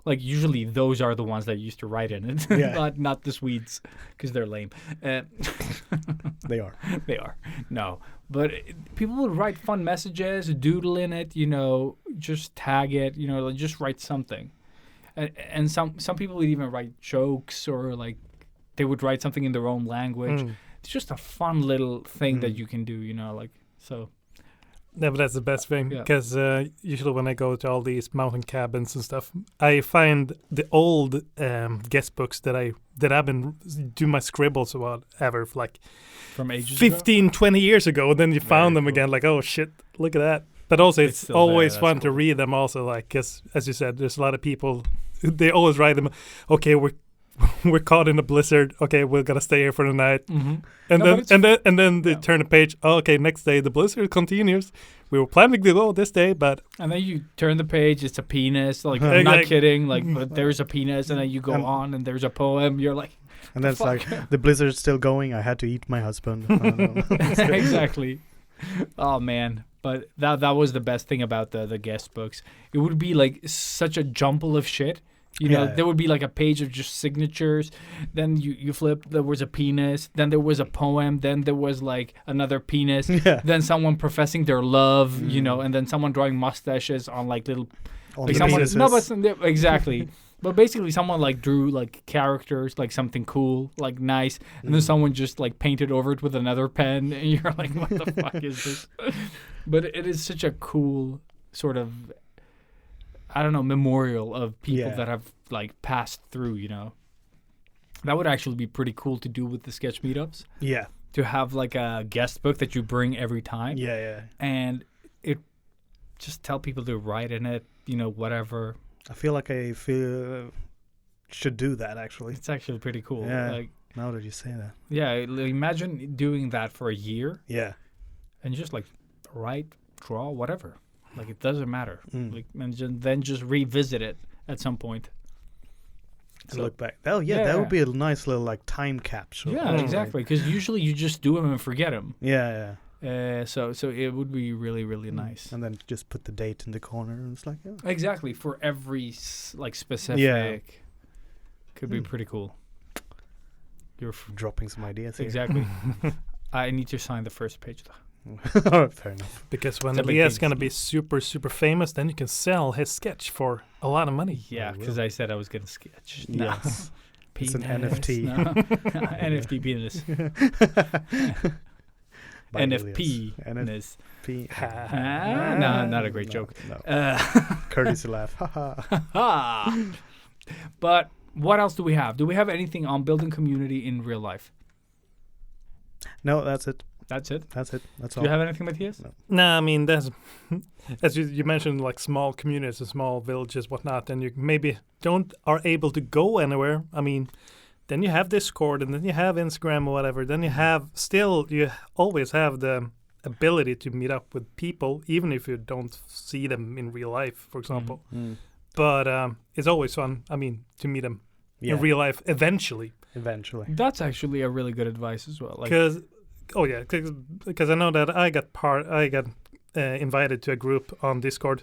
Like, usually those are the ones that used to write in it, Yeah. not the Swedes, because they're lame. They are. They are. No. But people would write fun messages, doodle in it, you know, just tag it, you know, like just write something. And some people would even write jokes, or like they would write something in their own language. It's just a fun little thing that you can do, you know, like, so. Yeah, but that's the best thing, Yeah. because usually when I go to all these mountain cabins and stuff, I find the old guest books that I've been doing my scribbles or whatever for like From ages ago? 15, 20 years ago, and then you found them cool. again, like, oh shit, look at that. But also It's it's still always there, fun that's to cool. read them also, like, because as you said, there's a lot of people, they always write them, okay, we're caught in a blizzard. Okay, we're gonna stay here for the night. Mm-hmm. And No, but then they yeah. turn the page. Oh, okay, next day the blizzard continues. We were planning to go this day, but And then you turn the page, it's a penis. Like, Huh. I'm not Like- kidding. Like, but there's a penis, and then you go And- on, and there's a poem. You're like, And then it's Fuck. like the blizzard's still going. I had to eat my husband. I don't know. exactly. Oh man, but that was the best thing about the guest books. It would be like such a jumble of shit. You know, Yeah. there would be like a page of just signatures. Then you flip. There was a penis. Then there was a poem. Then there was like another penis. Yeah. Then someone professing their love. You know, Mm. and then someone drawing mustaches on like little. On Like the someone, penises. no, but exactly. But basically, someone like drew like characters, like something cool, like nice, and then Mm. someone just like painted over it with another pen, and you're like, "What the fuck is this?" But it is such a cool sort of, I don't know, memorial of people Yeah. that have like passed through. You know, that would actually be pretty cool to do with the sketch meetups. Yeah. To have like a guest book that you bring every time, Yeah. Yeah. and it just tell people to write in it. You know, whatever. I feel like I should do that actually. It's actually pretty cool. Yeah. Like, Now that you say that. yeah, imagine doing that for a year Yeah. and just like write, draw, whatever. Like it doesn't matter. Mm. Like and then just revisit it at some point. And look back. Oh yeah, that would be a nice little like time capsule. Yeah, Like, exactly. Because usually you just do them and forget them. Yeah. So it would be really really nice. And then just put the date in the corner, and it's like, oh. Exactly for every like specific. Could be Mm. pretty cool. You're Dropping some ideas here. exactly. I need to sign the first page though. Fair enough. because when It's a big Ilias thing. gonna be super super famous, then you can sell his sketch for a lot of money. Yeah, I because will. I said I was gonna sketch. No. Yes. It's an Penis, NFT. no. NFT penis. By NFP. Ilias. penis. NFP. No, not a great No, joke. No. Courtesy laugh. Ah. But what else do we have? Do we have anything on building community in real life? No, that's it. That's it. That's it. That's Do all. you have anything, Matthias? No. No, I mean there's as you mentioned, like small communities and small villages, whatnot, and you maybe are able to go anywhere. I mean, then you have Discord, and then you have Instagram or whatever. Then you always have the ability to meet up with people, even if you don't see them in real life, for example. Mm. But it's always fun. I mean, to meet them Yeah. in real life eventually. Eventually. That's actually a really good advice as well. Like, Because I know that I got invited to a group on Discord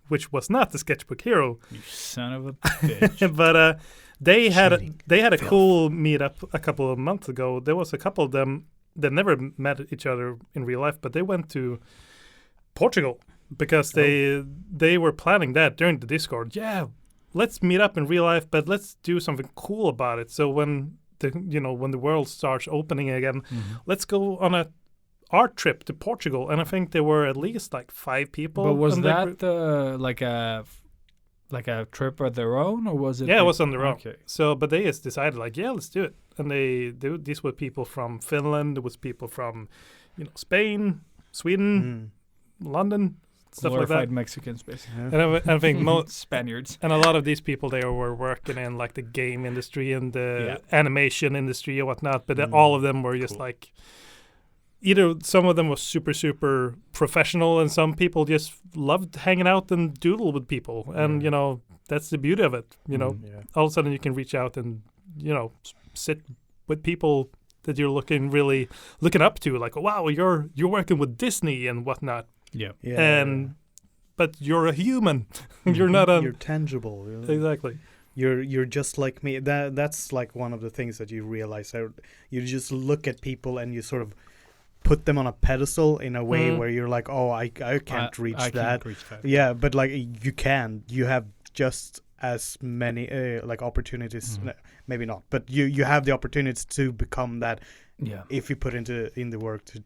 which was not the Sketchbook Hero, you son of a bitch. but they Cheating. had a Filth. cool meetup a couple of months ago. There was a couple of them that never met each other in real life, but they went to Portugal because they were planning that during the Discord. Yeah, let's meet up in real life, but let's do something cool about it. So when the world starts opening again, let's go on a art trip to Portugal. And I think there were at least like 5 people. But was in that like a trip of their own, or was it? Yeah, it was on their own. Okay. So, but they just decided like, yeah, let's do it. And these were people from Finland. There was people from, Spain, Sweden, London, stuff like Glorified that. Mexicans, basically. And I think Spaniards. and a lot of these people, they were working in like the game industry and the animation industry and whatnot. But all of them were just Cool. like, either some of them was super, super professional, and some people just loved hanging out and doodle with people. And, that's the beauty of it. Yeah. All of a sudden you can reach out and, sit with people that you're looking up to. Like, wow, you're working with Disney and whatnot. Yeah. And but you're a human. You're not a You're tangible. exactly. You're just like me. That's like one of the things that you realize. You just look at people and you sort of put them on a pedestal in a way where you're like, oh, I can't reach I that. Can't reach that. Yeah, but like you can. You have just as many like opportunities. Maybe not, but you have the opportunities to become that Yeah. if you put in the work to.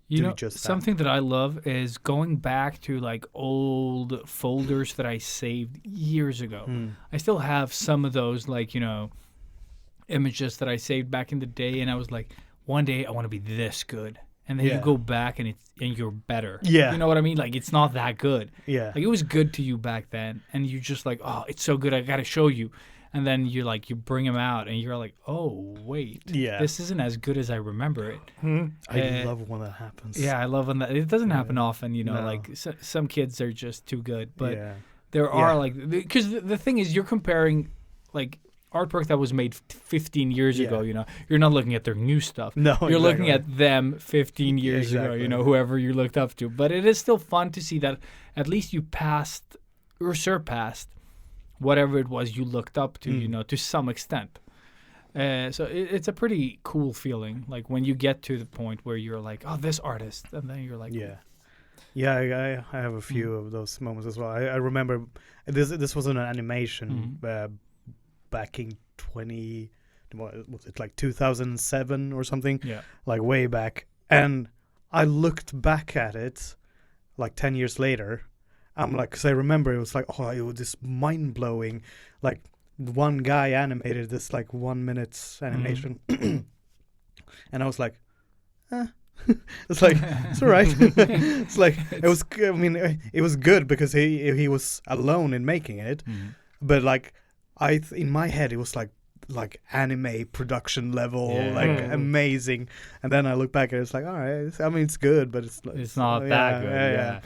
You do know, just that. something that I love is going back to like old folders that I saved years ago. I still have some of those, like, images that I saved back in the day, and I was like, one day I want to be this good. And then you go back and you're better. Yeah. You know what I mean? Like, it's not that good. Yeah. Like, it was good to you back then, and you just like, oh, it's so good, I got to show you. and then you bring them out, and you're like, oh wait, Yeah. this isn't as good as I remember it. I love when that happens. Yeah, I love when that. It doesn't happen Yeah. often, No. like some kids are just too good, but yeah. there Yeah. are because the thing is, you're comparing like artwork that was made 15 years Yeah. ago. You're not looking at their new stuff. No, You're looking exactly. at them 15 years ago. Exactly. Whoever you looked up to. But it is still fun to see that at least you passed or surpassed whatever it was you looked up to. To some extent. So it's a pretty cool feeling, like when you get to the point where you're like, oh, this artist, and then you're like, Yeah. Yeah, I have a few of those moments as well. I remember this was an animation back in was it like 2007 or something? yeah, Like way back. And I looked back at it like 10 years later. I'm like, because I remember it was like, oh, it was this mind-blowing, like one guy animated this like 1 minute animation. And I was like, it's like, it's all right. It's like, it was, I mean, it was good because he was alone in making it. But like, in my head, it was like anime production level, Yeah. like amazing. And then I look back and it's like, all right, I mean, it's good, but it's not that good. Yeah.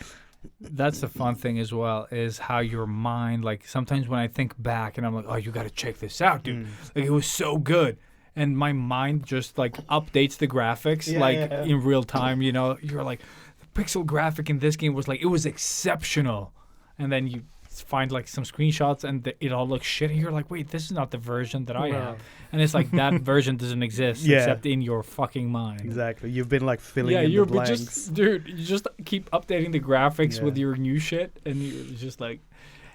That's the fun thing as well, is how your mind, like sometimes when I think back and I'm like, oh, you got to check this out, dude. Like it was so good. And my mind just like updates the graphics in real time. You're like, the pixel graphic in this game was like, it was exceptional. And then you find like some screenshots and it all looks shit. And you're like, wait, this is not the version that I have. And it's like that version doesn't exist except in your fucking mind. Exactly. You've been like filling in the you're blanks. you just keep updating the graphics with your new shit, and you're just like,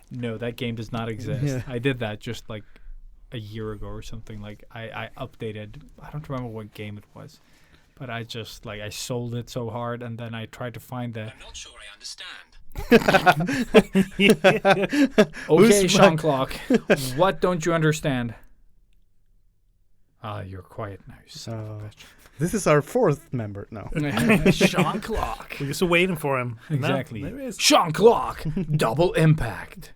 no, that game does not exist. Yeah. I did that just like a year ago or something. Like I updated, I don't remember what game it was, but I just like I sold it so hard, and then I tried to find the. I'm not sure I understand. Okay, Sean Clock, what don't you understand? You're quiet now, you son of a bitch. This is our fourth member. No. Sean Clock. We're just waiting for him. Exactly. No, there he is. Sean Clock, double impact.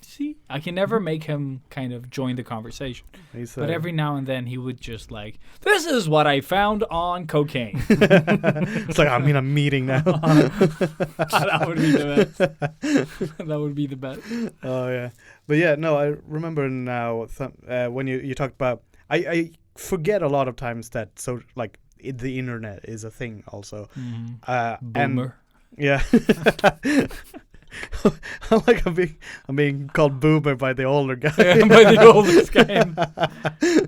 See, I can never make him kind of join the conversation. But every now and then he would just like, this is what I found on cocaine. It's like, I'm in a meeting now. That would be the best. That would be the best. Oh, yeah. But yeah, no, I remember now when you talked about, I forget a lot of times that the internet is a thing also. Boomer. Yeah. I'm being called boomer by the older guy. By the oldest guy.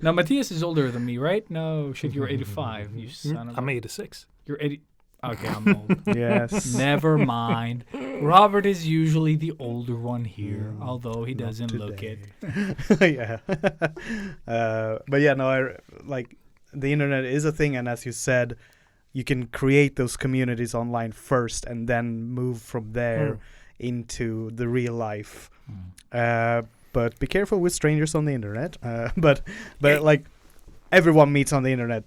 Now, Matthias is older than me, right? No, shit, you're 85. You son of a... I'm 86. You're 80... Okay, I'm old. Yes. Never mind. Robert is usually the older one here, although he doesn't look it. Yeah. But yeah, no, the internet is a thing, and as you said, you can create those communities online first and then move from there into the real life. But be careful with strangers on the internet. But like everyone meets on the internet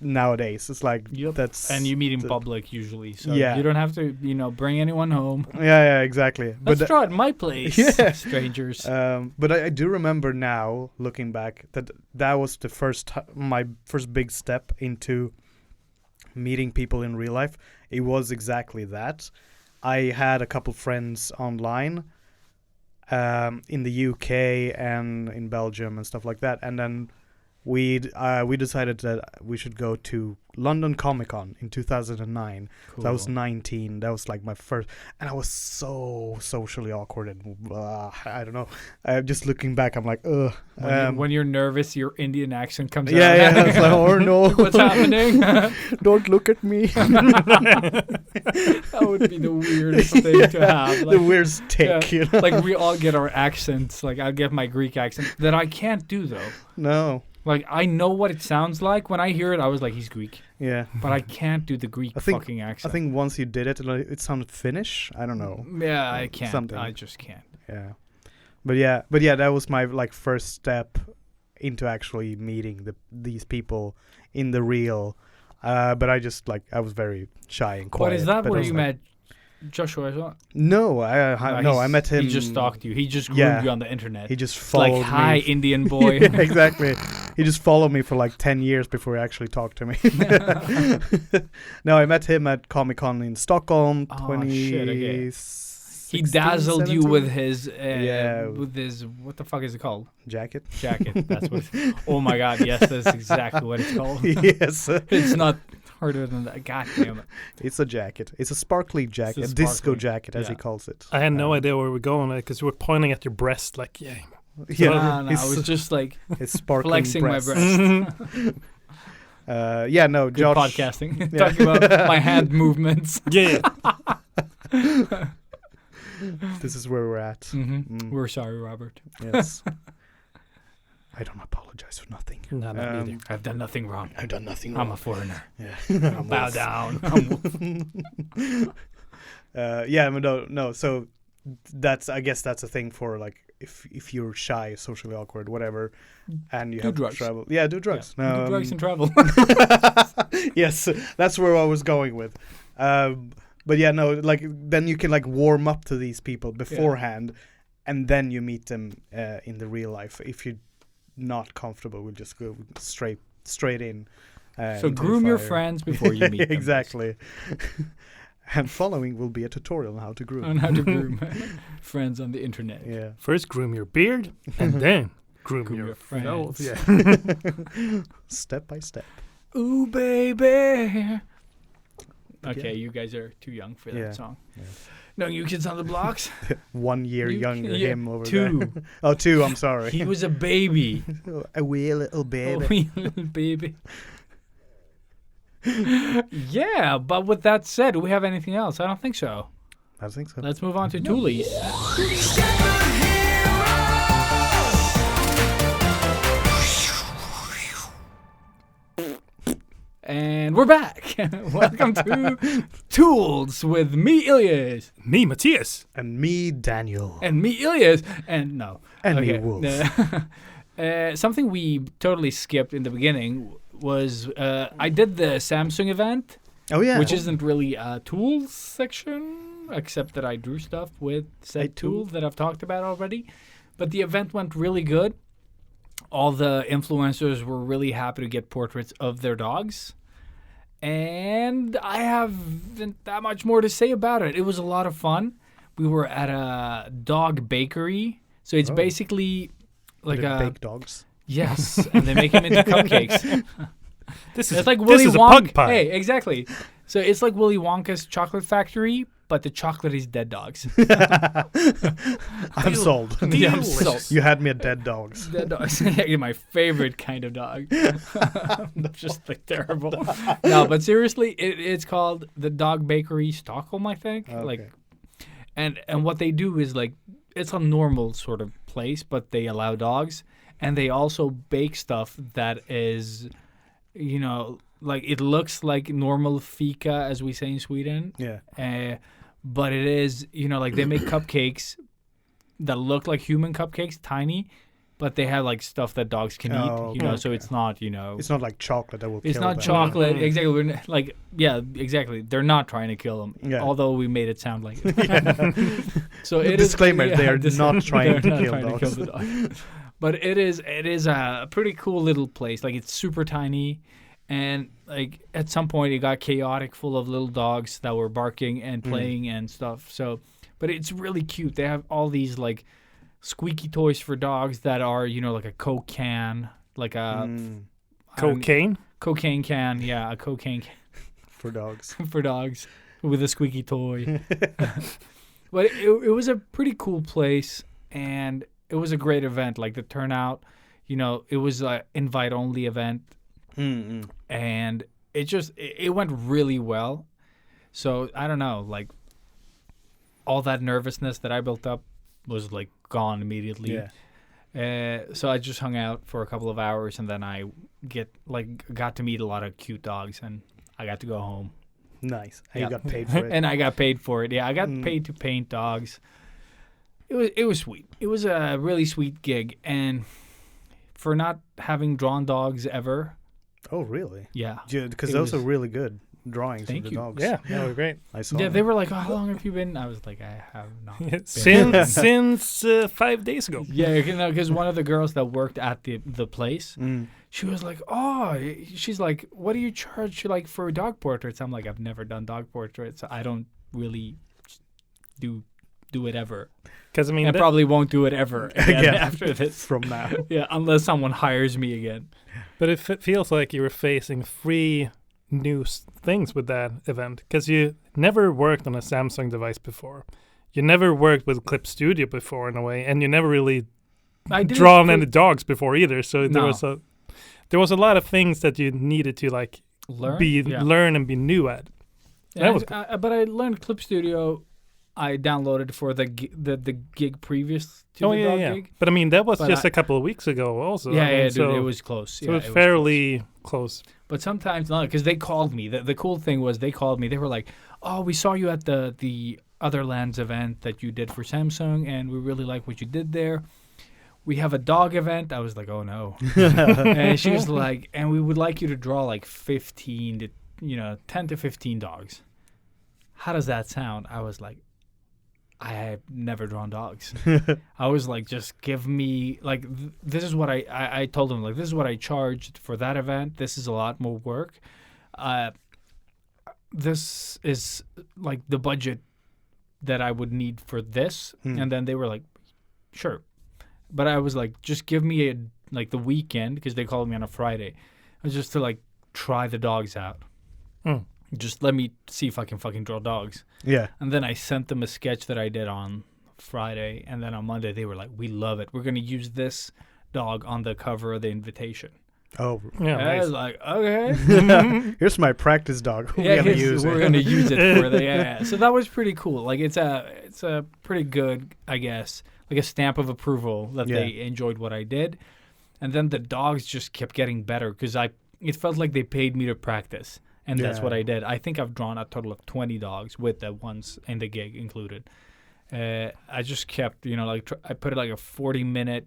nowadays. It's like that's, and you meet in public usually, so Yeah. you don't have to bring anyone home. yeah, exactly. Let's But try at my place. Yeah. Strangers. but I do remember now, looking back, that was the my first big step into meeting people in real life. It was exactly that. I had a couple friends online in the UK and in Belgium and stuff like that, and then we decided that we should go to London Comic Con in 2009. Cool. So I was 19. That was like my first, and I was so socially awkward and I don't know. Just looking back, I'm like, ugh. When you're nervous, your Indian accent comes out. Yeah. I was like, oh no, What's happening? don't look at me. That would be the weirdest thing to have. The weirdest tick, yeah, you know? like we all get our accents. Like I'll get my Greek accent that I can't do though. No. Like I know what it sounds like when I hear it. I was like, he's Greek, Yeah. but I can't do the Greek fucking I accent. think once you did it, it sounded Finnish. I don't know. Yeah, I can't. Something. I just can't. Yeah. But yeah, that was my first step into actually meeting these people in the real. But I just I was very shy and quiet. But is that but where I was you like, met Joshua as well? No, I met him. He just stalked you. He just groomed Yeah. you on the internet. He just It's followed like, hi, me. Indian boy. Yeah, exactly. He just followed me for like 10 years before he actually talked to me. No, I met him at Comic-Con in Stockholm. Oh, shit, okay. 2016, He dazzled you 17? with his, Yeah. with his, what the fuck is it called? Jacket. Jacket. That's what. Oh my god, yes, that's exactly what it's called. Yes. It's not harder than that. God damn it. It's a jacket. It's a sparkly jacket. It's A a disco sparkly, jacket, as he yeah. calls it. I had no idea where we're going because you were pointing at your breast like, yeah. Yeah, No, I was just like it's sparkling flexing my breasts. breast. Yeah, no, Good Josh. podcasting. Yeah. Talking about my hand movements. Yeah. This is where we're at. Mm-hmm. We're sorry, Robert. Yes. I don't apologize for nothing. No, not either. I've done nothing wrong. I've done nothing I'm wrong. a foreigner. Yeah. Bow down. Yeah, but no. So I guess that's a thing for like if you're shy, socially awkward, whatever, and you Do have drugs. trouble. Yeah, do drugs. Do drugs and travel. Yes, that's where I was going with. But yeah, no, like then you can like warm up to these people beforehand, and then you meet them in the real life. If you're not comfortable, we'll just go straight in. So into the groom your fire. friends before you meet them. Exactly. And following will be a tutorial on how to groom. On how to groom friends on the internet. Yeah. First groom your beard and then groom Groom your your friends. nose. Yeah. Step by step. Ooh, baby. Okay, Yeah. you guys are too young for that Yeah. song. Yeah. No, you kids on the blocks. 1 year You- younger yeah, him over 2. there. Oh, 2, I'm sorry. He was a baby. A wee little Oh, baby. wee little baby. Yeah, but with that said, do we have anything else? I don't think so. I think so. Let's move on to Toolies. And we're back. Welcome to Tools with me, Ilias. Me, Matthias. And me, Daniel. And me, Ilias. And no. And me, Wolf. Something we totally skipped in the beginning was I did the Samsung event, Oh, yeah. which isn't really a tools section, except that I drew stuff with said A tool. tool that I've talked about already. But the event went really good. All the influencers were really happy to get portraits of their dogs. And I haven't that much more to say about it. It was a lot of fun. We were at a dog bakery. So it's Oh. basically like Did it a... bake dogs. Yes, and they make them into cupcakes. This is It's like this Willy is a Wonka. pug pie. Hey, exactly. So it's like Willy Wonka's chocolate factory, but the chocolate is dead dogs. I'm sold. Yeah, I'm sold. You had me at dead dogs. Dead dogs. Yeah, my favorite kind of dog. Just like terrible. No, but seriously, it's called the Dog Bakery Stockholm, I think. Okay. Like, and what they do is like it's a normal sort of place, but they allow dogs, and they also bake stuff that is, you know, like it looks like normal fika, as we say in Sweden. Yeah. But it is, you know, like they make cupcakes that look like human cupcakes, tiny, but they have like stuff that dogs can Oh, eat, you know, so okay. it's not, you know, It's not like chocolate that will it's kill not them. chocolate. Mhm. Exactly. Like, yeah, exactly. They're not trying to kill them, Yeah. although we made it sound like it. So it is Disclaimer, they are not trying to they're kill not trying to kill the dog. But it is a pretty cool little place. Like it's super tiny. And like at some point it got chaotic, full of little dogs that were barking and playing and stuff. So, but it's really cute. They have all these like squeaky toys for dogs that are, you know, like a Coke can, like a Cocaine. cocaine can. Yeah, a cocaine can For dogs. for dogs with a squeaky toy. But it was a pretty cool place, and it was a great event. Like the turnout, you know, it was an invite only event. And it went really well. So I don't know, like all that nervousness that I built up was like gone immediately. Yeah. So I just hung out for a couple of hours, and then I got to meet a lot of cute dogs, and I got to go home. Nice. And Yeah. you got paid for it. And I got paid for it. Yeah, I got paid to paint dogs. It was sweet. It was a really sweet gig, and for not having drawn dogs ever. Oh, really? Yeah. Because It those was- are really good. drawings Thank of the you. dogs. Yeah, that was great. I saw. Yeah, they them. were like, oh, "How long have you been?" I was like, "I have not." been." Since 5 days ago. Yeah, because one of the girls that worked at the place, she was like, "Oh," she's like, "What do you charge like for dog portraits?" I'm like, "I've never done dog portraits. I don't really do it ever. Because I mean, I probably won't do it ever again Again. after this. from now. Yeah, unless someone hires me again." but it feels like you were facing 3 new things with that event. Because you never worked on a Samsung device before. You never worked with Clip Studio before in a way, and you never really I did it drawn for- any dogs before either. So No. there was a lot of things that you needed to like learn. learn and be new at. Yeah, That was but I learned Clip Studio. I downloaded for the gig previous to the dog gig. But I mean, that was But just a couple of weeks ago also. Yeah, I mean, yeah, dude, so, it was close. So yeah, it was fairly close. But sometimes not, because they called me. The cool thing was they called me. They were like, "Oh, we saw you at the Other Lands event that you did for Samsung, and we really like what you did there. We have a dog event." I was like, "Oh no!" And she was like, "And we would like you to draw like 15 to 10 to 15 dogs." How does that sound? I was like, I have never drawn dogs. I was like, just give me like this is what I told them, like, this is what I charged for that event. This is a lot more work. This is like the budget that I would need for this. And then they were like, sure. But I was like, just give me the weekend, because they called me on a Friday. It was just to like try the dogs out. Just let me see if I can fucking draw dogs. Yeah. And then I sent them a sketch that I did on Friday. And then on Monday, they were like, we love it. We're going to use this dog on the cover of the invitation. Oh. Yeah, And I nice. was like, okay. Here's my practice dog. Yeah, We're gonna use we're it. going to use it for the, yeah. So that was pretty cool. Like, it's a pretty good, I guess, like a stamp of approval that they enjoyed what I did. And then the dogs just kept getting better, because it felt like they paid me to practice. And that's what I did. I think I've drawn a total of 20 dogs with the ones in the gig included. I just kept, I put it like a 40-minute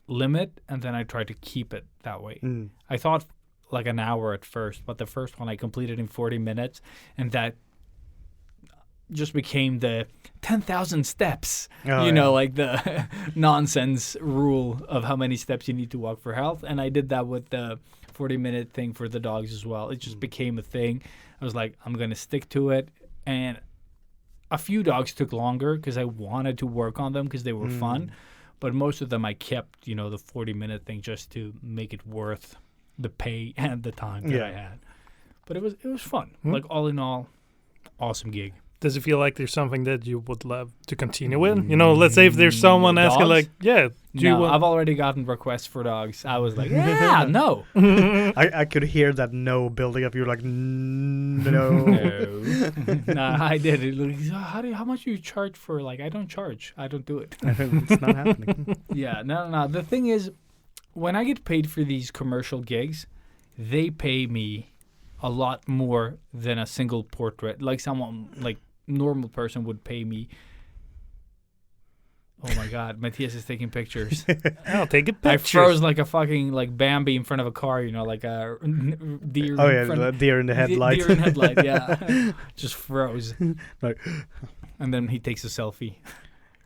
limit, and then I tried to keep it that way. I thought like an hour at first, but the first one I completed in 40 minutes, and that just became the 10,000 steps, like the nonsense rule of how many steps you need to walk for health. And I did that with the 40-minute thing for the dogs as well. It just became a thing. I was like, I'm going to stick to it. And a few dogs took longer because I wanted to work on them because they were fun. But most of them I kept, the 40-minute thing just to make it worth the pay and the time that I had. But it was fun. Like, all in all, awesome gig. Does it feel like there's something that you would love to continue with? Let's say if there's someone asking, Dogs? like, No, I've already gotten requests for dogs. I was like, yeah, no. I could hear that no building up. You're like, no. Nah, I did it. Like, how much do you charge for, like, I don't charge. I don't do it. It's not happening. Yeah, no. The thing is, when I get paid for these commercial gigs, they pay me a lot more than a single portrait. Like someone, like, normal person would pay me. Oh my God, Matthias is taking pictures. I'll take a picture. I froze like a fucking like Bambi in front of a car, like a deer. Oh in yeah, front the deer in the headlight. Deer in headlight, yeah. Just froze. Like, And then he takes a selfie.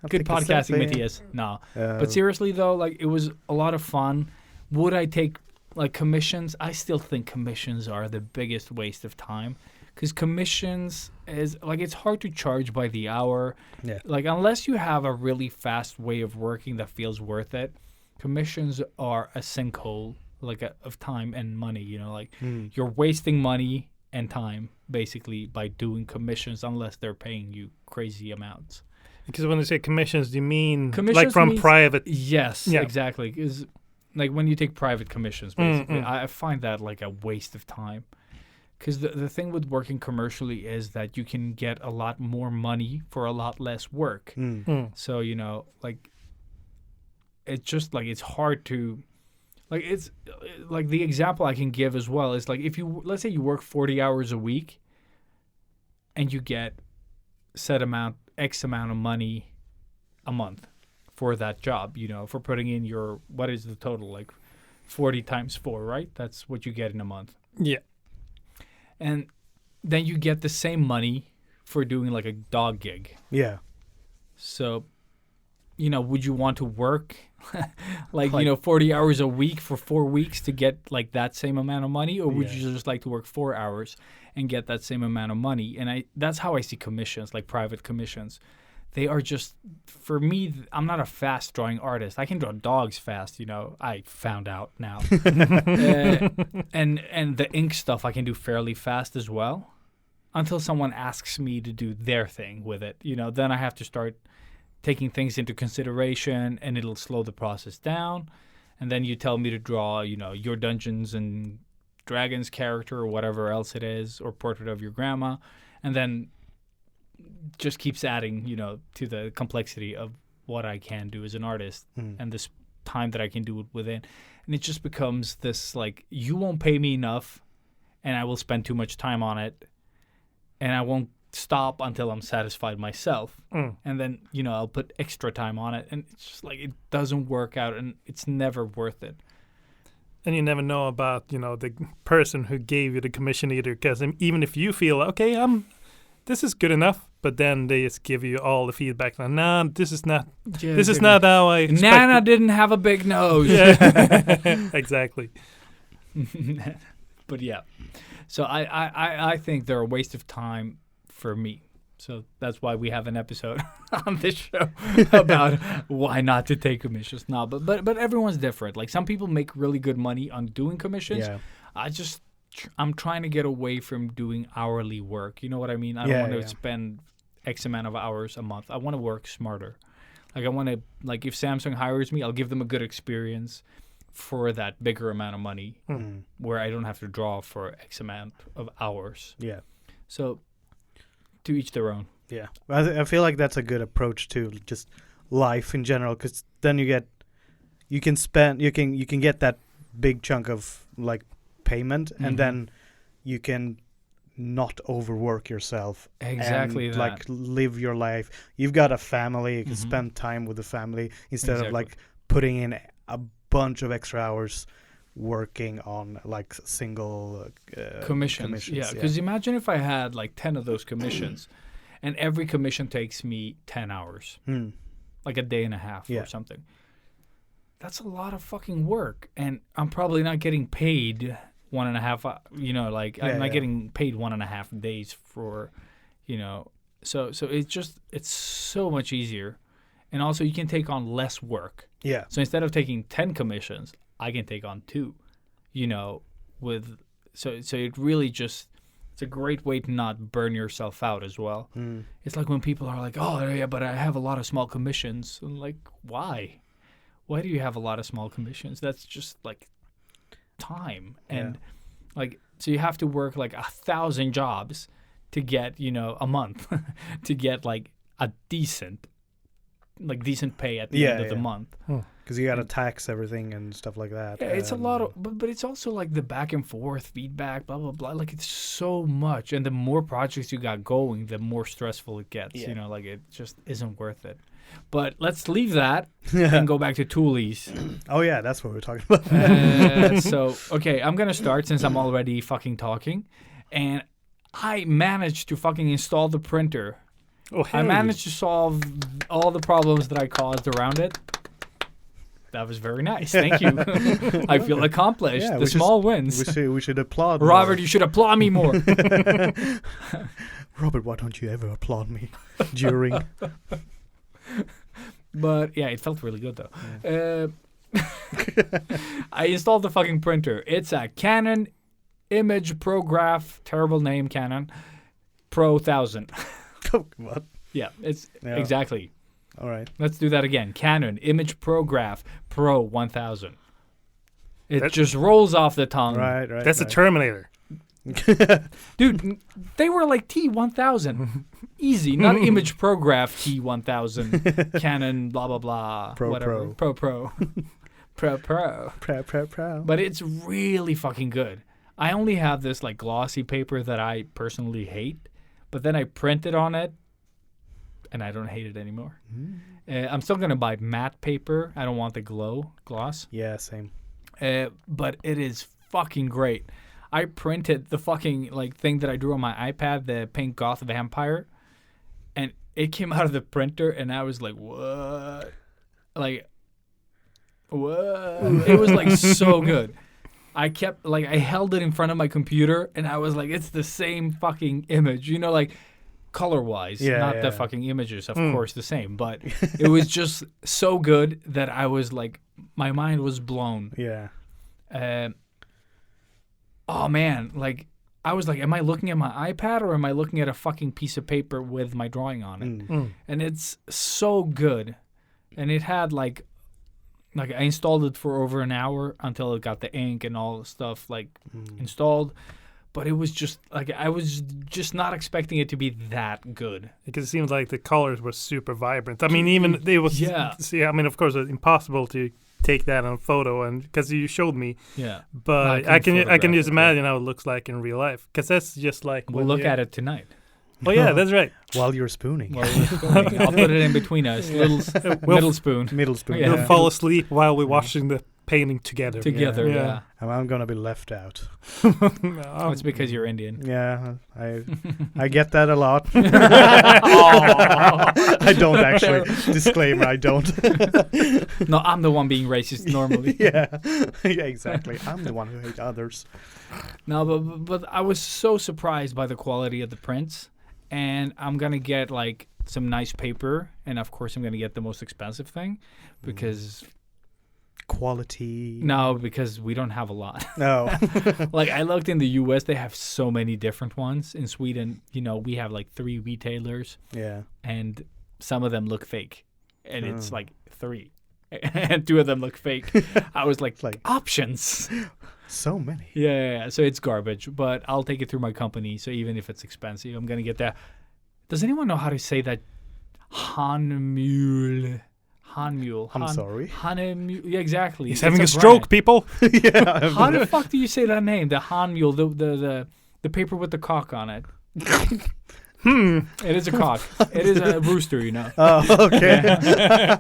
I'll Good take a podcasting, selfie. Matthias. No, Uh, but seriously though, like, it was a lot of fun. Would I take like commissions? I still think commissions are the biggest waste of time. Because commissions is, like, it's hard to charge by the hour. Yeah. Like, unless you have a really fast way of working that feels worth it, commissions are a sinkhole, like, of time and money, You're wasting money and time, basically, by doing commissions, unless they're paying you crazy amounts. Because when they say commissions, do you mean Commissions like from means- private? Yes, Yeah. exactly. 'Cause, like, when you take private commissions, basically, Mm. I find that, like, a waste of time. Because the thing with working commercially is that you can get a lot more money for a lot less work. So, like, it's just, like, it's hard to, like, it's, like, the example I can give as well is, like, if you, let's say you work 40 hours a week and you get X amount of money a month for that job, for putting in your, what is the total? Like 40 times 4, right? That's what you get in a month. Yeah. And then you get the same money for doing like a dog gig. Yeah. So, would you want to work like 40 hours a week for 4 weeks to get like that same amount of money, or would you just like to work 4 hours and get that same amount of money? And that's how I see commissions, like private commissions. They are just, for me, I'm not a fast drawing artist. I can draw dogs fast, I found out now. And the ink stuff I can do fairly fast as well, until someone asks me to do their thing with it. Then I have to start taking things into consideration, and it'll slow the process down. And then you tell me to draw, your Dungeons and Dragons character or whatever else it is, or portrait of your grandma, and then just keeps adding, to the complexity of what I can do as an artist and this time that I can do it within. And it just becomes this, like, you won't pay me enough, and I will spend too much time on it, and I won't stop until I'm satisfied myself. And then, I'll put extra time on it, and it's just like, it doesn't work out, and it's never worth it. And you never know about, the person who gave you the commission either, because even if you feel, okay, this is good enough, but then they just give you all the feedback. Like, nah, this is not how I expected. Nana didn't have a big nose. Yeah, exactly. But yeah, so I think they're a waste of time for me. So that's why we have an episode on this show about why not to take commissions. No, but everyone's different. Like, some people make really good money on doing commissions. Yeah. I'm trying to get away from doing hourly work. You know what I mean? I don't want to spend X amount of hours a month. I want to work smarter. Like, I want to, like, if Samsung hires me, I'll give them a good experience for that bigger amount of money where I don't have to draw for X amount of hours. Yeah. So, to each their own. Yeah. I feel like that's a good approach to just life in general, because then you can get that big chunk of, like, payment, and then you can not overwork yourself. Exactly. And that. like, live your life. You've got a family. You can spend time with the family instead of like putting in a bunch of extra hours working on like single commissions. Yeah, because imagine if I had like 10 of those commissions, and every commission takes me 10 hours, like a day and a half or something. That's a lot of fucking work, and I'm probably not getting paid 1.5. I'm not getting paid 1.5 days for, So it's so much easier, and also you can take on less work. Yeah. So instead of taking 10 commissions, I can take on 2. So it really just, it's a great way to not burn yourself out as well. It's like when people are like, oh yeah, but I have a lot of small commissions. I'm like, why? Why do you have a lot of small commissions? That's just like time. And like, so you have to work like 1,000 jobs to get, a month to get like a decent pay at the end of the month. Because you got to tax everything and stuff like that. Yeah, it's a lot of, but it's also like the back and forth feedback, blah, blah, blah. Like, it's so much. And the more projects you got going, the more stressful it gets. Yeah. Like, it just isn't worth it. But let's leave that and go back to Toolies. Oh, yeah, that's what we're talking about. So, okay, I'm going to start since I'm already fucking talking. And I managed to fucking install the printer. Oh, I managed to solve all the problems that I caused around it. That was very nice. Thank you. I feel accomplished. Yeah, the small wins. We should applaud Robert, more. you should applaud me more. Robert, why don't you ever applaud me during? But yeah, it felt really good though. I installed the fucking printer. It's a Canon Image Prograph, terrible name, Canon Pro 1000. Oh, what? Yeah, it's exactly. All right. Let's do that again. Canon Image Prograph Pro 1000. It just rolls off the tongue. Right. That's a Terminator. Dude, they were like T1000. Easy. Not Image Prograph T1000. Canon, blah, blah, blah. Whatever. Pro. But it's really fucking good. I only have this like glossy paper that I personally hate, but then I printed on it, and I don't hate it anymore. I'm still going to buy matte paper. I don't want the gloss. Yeah, same. But it is fucking great. I printed the fucking like thing that I drew on my iPad, the pink goth vampire, and it came out of the printer, and I was like, what? Like, what? It was like so good. I held it in front of my computer, and I was like, it's the same fucking image, you know, like color-wise, not the fucking images, of course, the same, but it was just so good that I was like, my mind was blown. Yeah. Oh man, like I was like, am I looking at my iPad or am I looking at a fucking piece of paper with my drawing on it? And it's so good. And it had like I installed it for over an hour until it got the ink and all the stuff installed. But it was just like I was just not expecting it to be that good. Because it seemed like the colors were super vibrant. I mean, even it was. Yeah. See, I mean, of course, it's impossible to take that on a photo, and because you showed me. Yeah. But I can just imagine how it looks like in real life. Because that's just like. We'll look at it tonight. Oh yeah, that's right. While you're spooning. I'll put it in between us. Middle spoon. Middle spoon. Yeah. We'll fall asleep while we're watching the painting together. Yeah. And I'm gonna be left out. Oh, it's because you're Indian. Yeah, I get that a lot. I don't actually. Disclaimer, I don't. No, I'm the one being racist normally. yeah, exactly. I'm the one who hates others. No, but I was so surprised by the quality of the prints, and I'm gonna get like some nice paper, and of course I'm gonna get the most expensive thing because. Quality. No, because we don't have a lot. No. Like I looked in the US, they have so many different ones. In Sweden, you know, we have like 3 retailers. Yeah. And some of them look fake. And it's like 3. And 2 of them look fake. I was like options. So many. Yeah. So it's garbage, but I'll take it through my company. So even if it's expensive, I'm going to get that. Does anyone know how to say that? Hanmule. I'm sorry. Yeah, exactly. He's having a stroke, people. Yeah. How the fuck do you say that name? The Hanmule, the paper with the cock on it. It is a cock. It is a rooster, you know. Oh, okay.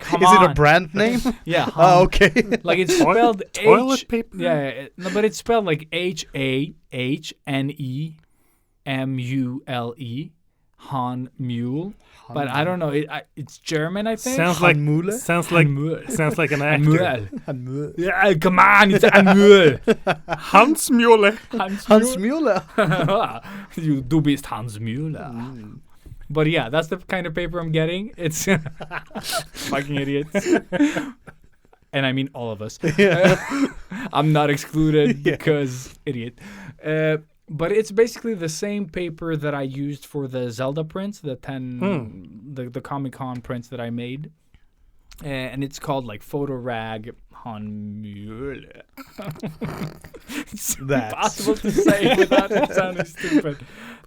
Come Is on. it a brand name? Yeah. Oh, okay. Like it's spelled toilet paper? Yeah, no, but it's spelled like HAHNEMULE. Hanmule. But I don't know. It's German, I think. Sounds like Hanmule? sounds like an actor. Hanmule. Yeah, come on, it's Hanmule. Hans Müller. Hans Müller. Du bist Hans Müller. But yeah, that's the kind of paper I'm getting. It's fucking idiots. And I mean all of us. I'm not excluded because idiot. But it's basically the same paper that I used for the Zelda prints, the Comic-Con prints that I made. And it's called like Photorag Hanmule. It's impossible to say without it sounding stupid.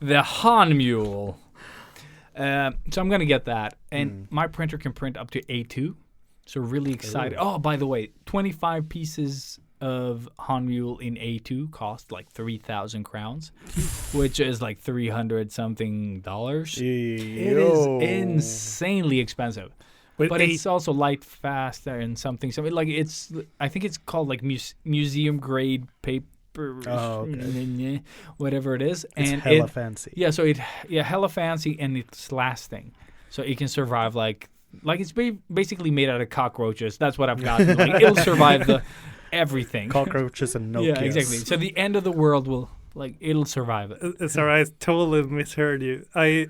The Hanmule. So I'm going to get that. And my printer can print up to A2. So really excited. Oh, by the way, 25 pieces of Hanmule in A2 cost like 3,000 crowns, which is like $300-something. It is insanely expensive. But it's also light, fast, and something. Like it's, I think it's called like museum grade paper, whatever it is. It's and hella fancy. Yeah, so hella fancy, and it's lasting, so it can survive like it's basically made out of cockroaches. That's what I've got. Like it'll survive everything. Cockroaches and Nokias. Yeah, exactly. So the end of the world it'll survive it. It's alright. I totally misheard you. I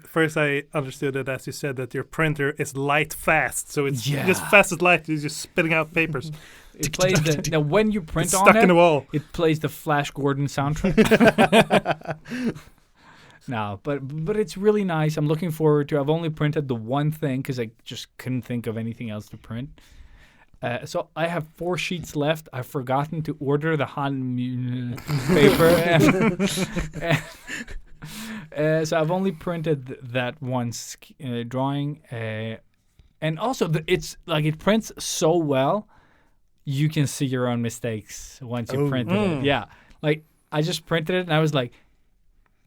understood it as you said that your printer is light fast, so it's just fast as light. It's just spitting out papers. It plays now when you print it's on stuck it, in the wall. It plays the Flash Gordon soundtrack. No, but it's really nice. I'm looking forward to. I've only printed the one thing because I just couldn't think of anything else to print. So I have 4 sheets left. I've forgotten to order the Hanmule paper. So I've only printed that one drawing. And also, it prints so well, you can see your own mistakes once you printed it. Yeah. Like, I just printed it, and I was like,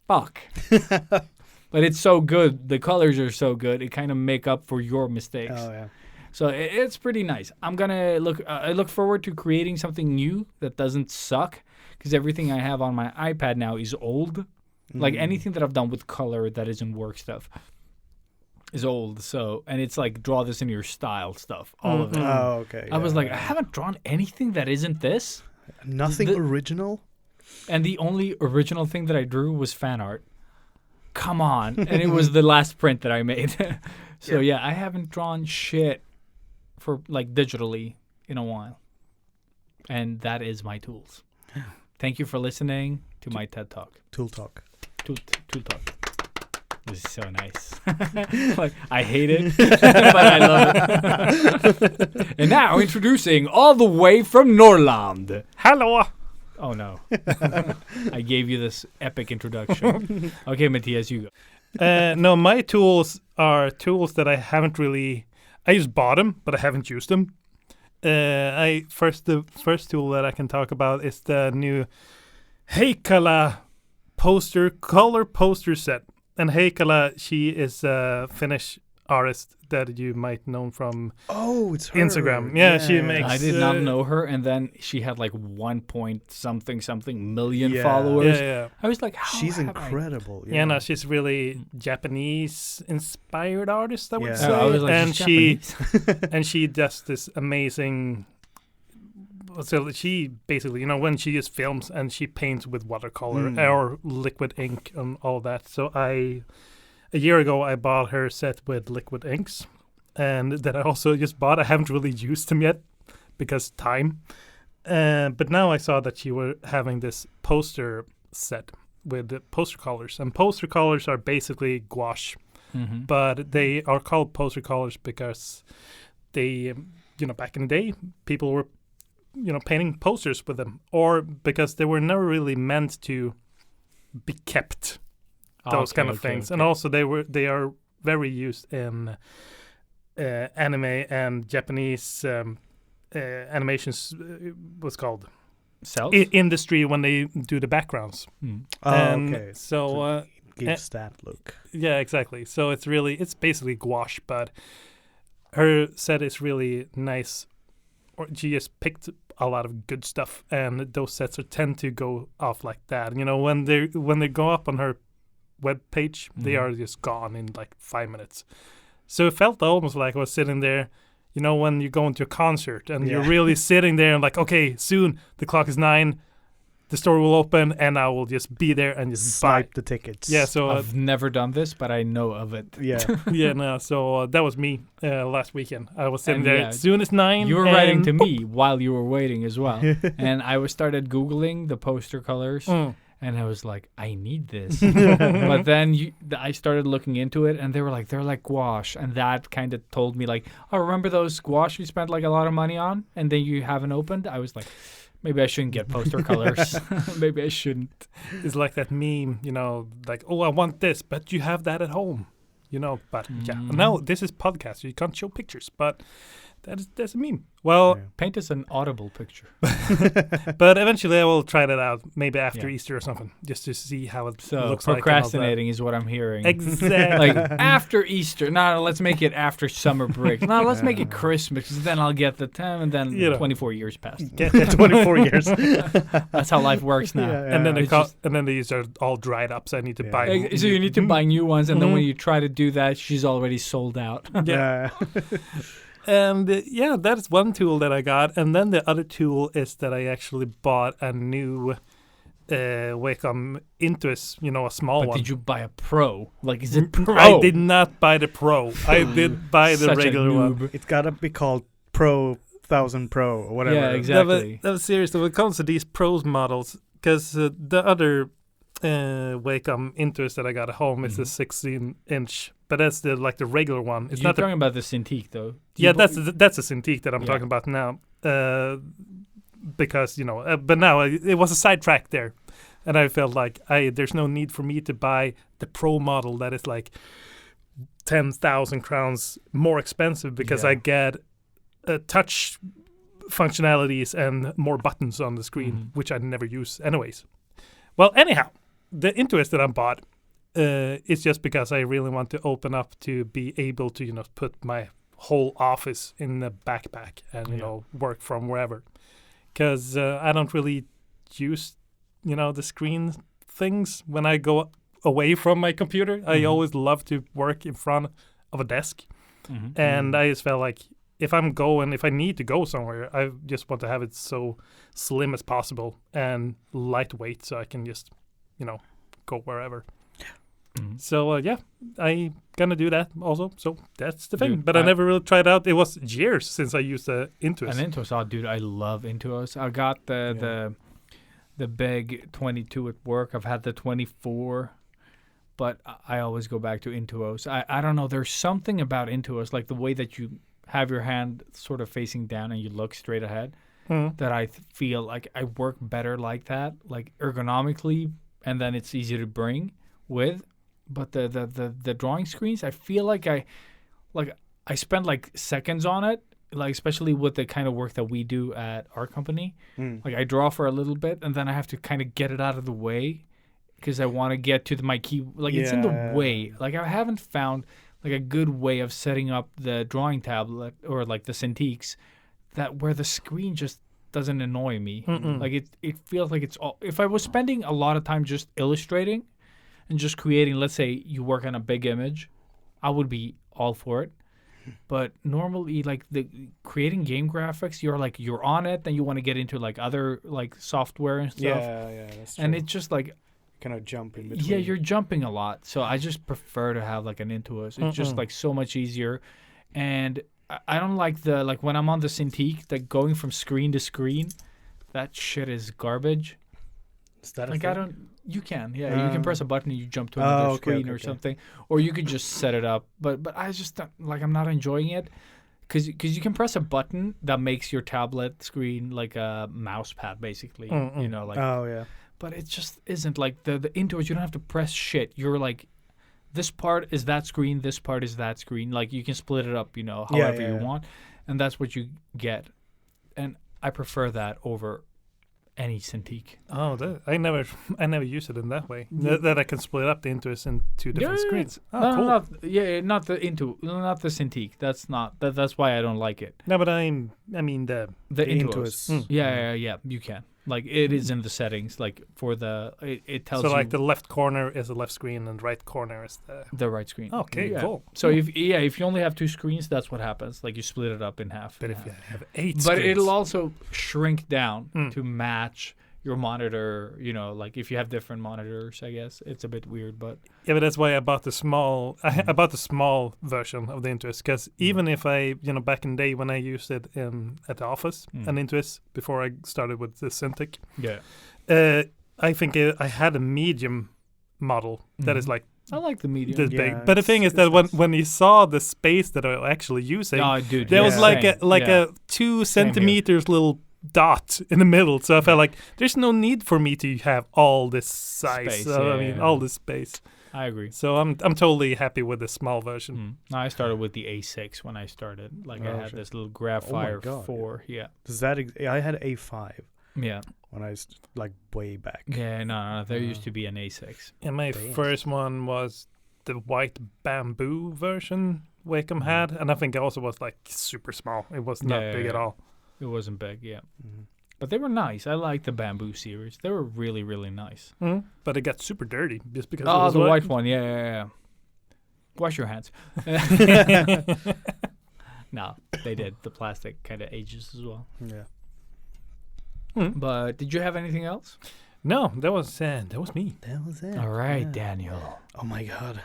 fuck. But it's so good. The colors are so good. It kind of make up for your mistakes. Oh, yeah. So it's pretty nice. I'm gonna I look forward to creating something new that doesn't suck, because everything I have on my iPad now is old. Like anything that I've done with color that isn't work stuff is old. So, and it's like draw this in your style stuff, all of it. Oh, okay. I was yeah, like, I yeah. haven't drawn anything that isn't this. Nothing the- original. And the only original thing that I drew was fan art. Come on. And it was the last print that I made. So yeah, I haven't drawn shit for like digitally in a while. And that is my tools. Thank you for listening to my TED Talk. Tool talk. Tool Talk. This is so nice. Like, I hate it, but I love it. And now introducing all the way from Norrland. Hello. Oh no. I gave you this epic introduction. Okay, Matthias, you go. No, my tools are tools that I haven't really. I just bought them, but I haven't used them. The first tool that I can talk about is the new Heikkala color poster set. And Heikkala, she is a Finnish artist that you might know from Oh, it's her. Instagram. Yeah, she makes. I did not know her, and then she had like 1 point something million Yeah. followers. Yeah. I was like, how She's have incredible. Yeah, no, she's really Japanese-inspired artist, I would Yeah. say. I was like, and she's she Japanese. and she does this amazing. So she basically, when she just films and she paints with watercolor or liquid ink and all that. So a year ago, I bought her set with liquid inks, and that I also just bought. I haven't really used them yet because time. But now I saw that you were having this poster set with the poster colors, and poster colors are basically gouache, but they are called poster colors because they, back in the day, people were, painting posters with them, or because they were never really meant to be kept. Those kind of things, and also they are very used in anime and Japanese animations. What's called Cells? industry when they do the backgrounds. Oh, And okay. So Gives that look. yeah, exactly. So it's basically gouache, but her set is really nice. Or she just picked a lot of good stuff, and those sets tend to go off like that. When they go up on her web page, they are just gone in like 5 minutes. So it felt almost like I was sitting there, when you go into a concert and you're really sitting there and like, okay, soon the clock is 9, the store will open, and I will just be there and just buy. Snipe the tickets. Yeah, so I've never done this, but I know of it. Yeah. yeah, no. So that was me last weekend. I was sitting And there. yeah, Soon as 9. You were and writing to me while you were waiting as well. And I started Googling the poster colors. And I was like, I need this. But then I started looking into it, and they're like gouache. And that kind of told me, like, oh, remember those gouache you spent like a lot of money on, and then you haven't opened? I was like, maybe I shouldn't get poster colors. Maybe I shouldn't. It's like that meme, like, oh, I want this, but you have that at home, But yeah, no, this is podcast, so you can't show pictures, but that's a meme. Well, Paint us an audible picture. but eventually I will try that out, maybe after Easter or something, just to see how it So looks like. procrastinating is what I'm hearing. Exactly. Like after Easter. No, let's make it after summer break. No, let's make it Christmas. Then I'll get the time, and then 24 years pass. Get that. 24 years. That's how life works now. And then It's and then these are all dried up, so I need to buy. So you need to buy new ones, and then when you try to do that, she's already sold out. Yeah. And that is one tool that I got. And then the other tool is that I actually bought a new Wacom Intuos, a small But one. did you buy a Pro? Like, is it Pro? I did not buy the Pro. I did buy the Such a regular one. noob. It's gotta be called Pro 1000 Pro or whatever. Yeah, exactly. That was serious. When it comes to these Pros models, because the other Wacom Intuos that I got at home is a 16-inch, but that's the regular one. It's You're not the talking about the Cintiq, though. Yeah, that's a Cintiq that I'm talking about now. Because but now it was a sidetrack there, and I felt like there's no need for me to buy the Pro model that is like 10,000 crowns more expensive because I get touch functionalities and more buttons on the screen, which I never use anyways. Well, anyhow, the Intuos that I bought is just because I really want to open up to be able to put my whole office in the backpack and work from wherever, because I don't really use the screen things when I go away from my computer. I always love to work in front of a desk, and I just felt like if I need to go somewhere, I just want to have it so slim as possible and lightweight, so I can just go wherever. So I gonna do that also. So that's the thing. Dude, but I never really tried out. It was years since I used the Intuos. An Intuos, oh dude, I love Intuos. I got the big 22 at work. I've had the 24, but I always go back to Intuos. I don't know. There's something about Intuos, like the way that you have your hand sort of facing down and you look straight ahead, that I feel like I work better like that, like ergonomically, and then it's easy to bring with. But the drawing screens, I feel like I spend like seconds on it, like especially with the kind of work that we do at our company. Like I draw for a little bit and then I have to kind of get it out of the way because I want to get to my key. Like it's in the way. Like I haven't found like a good way of setting up the drawing tablet or like the Cintiqs that where the screen just doesn't annoy me. Like it feels like it's all. If I was spending a lot of time just illustrating and just creating, let's say you work on a big image, I would be all for it. But normally, like the creating game graphics, you're on it, then you want to get into like other like software and stuff. Yeah, that's true. And it's just like kind of jump in between. yeah, you're jumping a lot. So I just prefer to have like an Intuos. It's just like so much easier, and I don't like when I'm on the Cintiq, like going from screen to screen, that shit is garbage. Is that a Like thing? you can you can press a button and you jump to another screen or something, or you could just set it up. But I just don't, like I'm not enjoying it because you can press a button that makes your tablet screen like a mouse pad basically, like. Oh yeah. But it just isn't like the Intuos. You don't have to press shit. You're like, this part is that screen, this part is that screen. Like you can split it up, however you want, and that's what you get. And I prefer that over any Cintiq. Oh, I never use it in that way. That I can split up the Intuos in two different screens. Oh, no, cool. not the Cintiq. That's why I don't like it. No, but I mean the Intuos. Yeah, you can. Like it is in the settings, like for it tells you. So like the left corner is the left screen and right corner is the right screen. Okay, cool. So if you only have two screens, that's what happens. Like you split it up in half. But if you have 8 but screens. it'll also shrink down to match your monitor. Like if you have different monitors, I guess it's a bit weird, but yeah, but that's why I bought the small. I bought the small version of the Intuos because even if I, back in the day when I used it at the office, an Intuos before I started with the Cintiq, I think I had a medium model that is like. I like the medium. This big. But the thing is that when you saw the space that I was actually using, there was like a 2 centimeters little dot in the middle, so I felt like there's no need for me to have all this size. Space, all this space. I agree. So I'm totally happy with the small version. I started with the A6 when I started. Like I had this little Graphire 4. Yeah. Does that? I had A5. Yeah. When I was like way back. Yeah, no. There used to be an A6. And my first one was the white bamboo version Wacom had, and I think it also was like super small. It was not big at all. It wasn't big, yeah. But they were nice. I like the bamboo series. They were really, really nice. But it got super dirty just because. Oh, the white one, yeah. Wash your hands. No, they did. The plastic kind of ages as well. Yeah. But did you have anything else? No, that was me. That was it. All right, Daniel. Oh my god,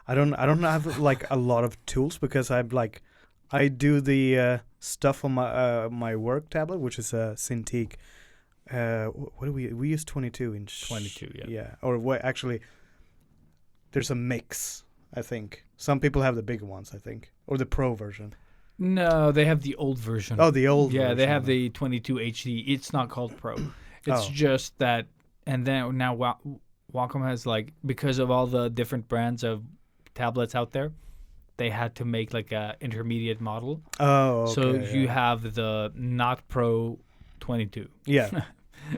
I don't have like a lot of tools because I do the stuff on my work tablet, which is a Cintiq. What do we use 22 inch? 22, yeah. Yeah, or what? Actually, there's a mix. I think some people have the bigger ones. I think, or the Pro version. No, they have the old version. Oh, the old version. Yeah, they have the 22 HD. It's not called Pro. It's just that. And then now Wacom has because of all the different brands of tablets out there, they had to make like a intermediate model. Oh, okay. So you have the not Pro 22. Yeah.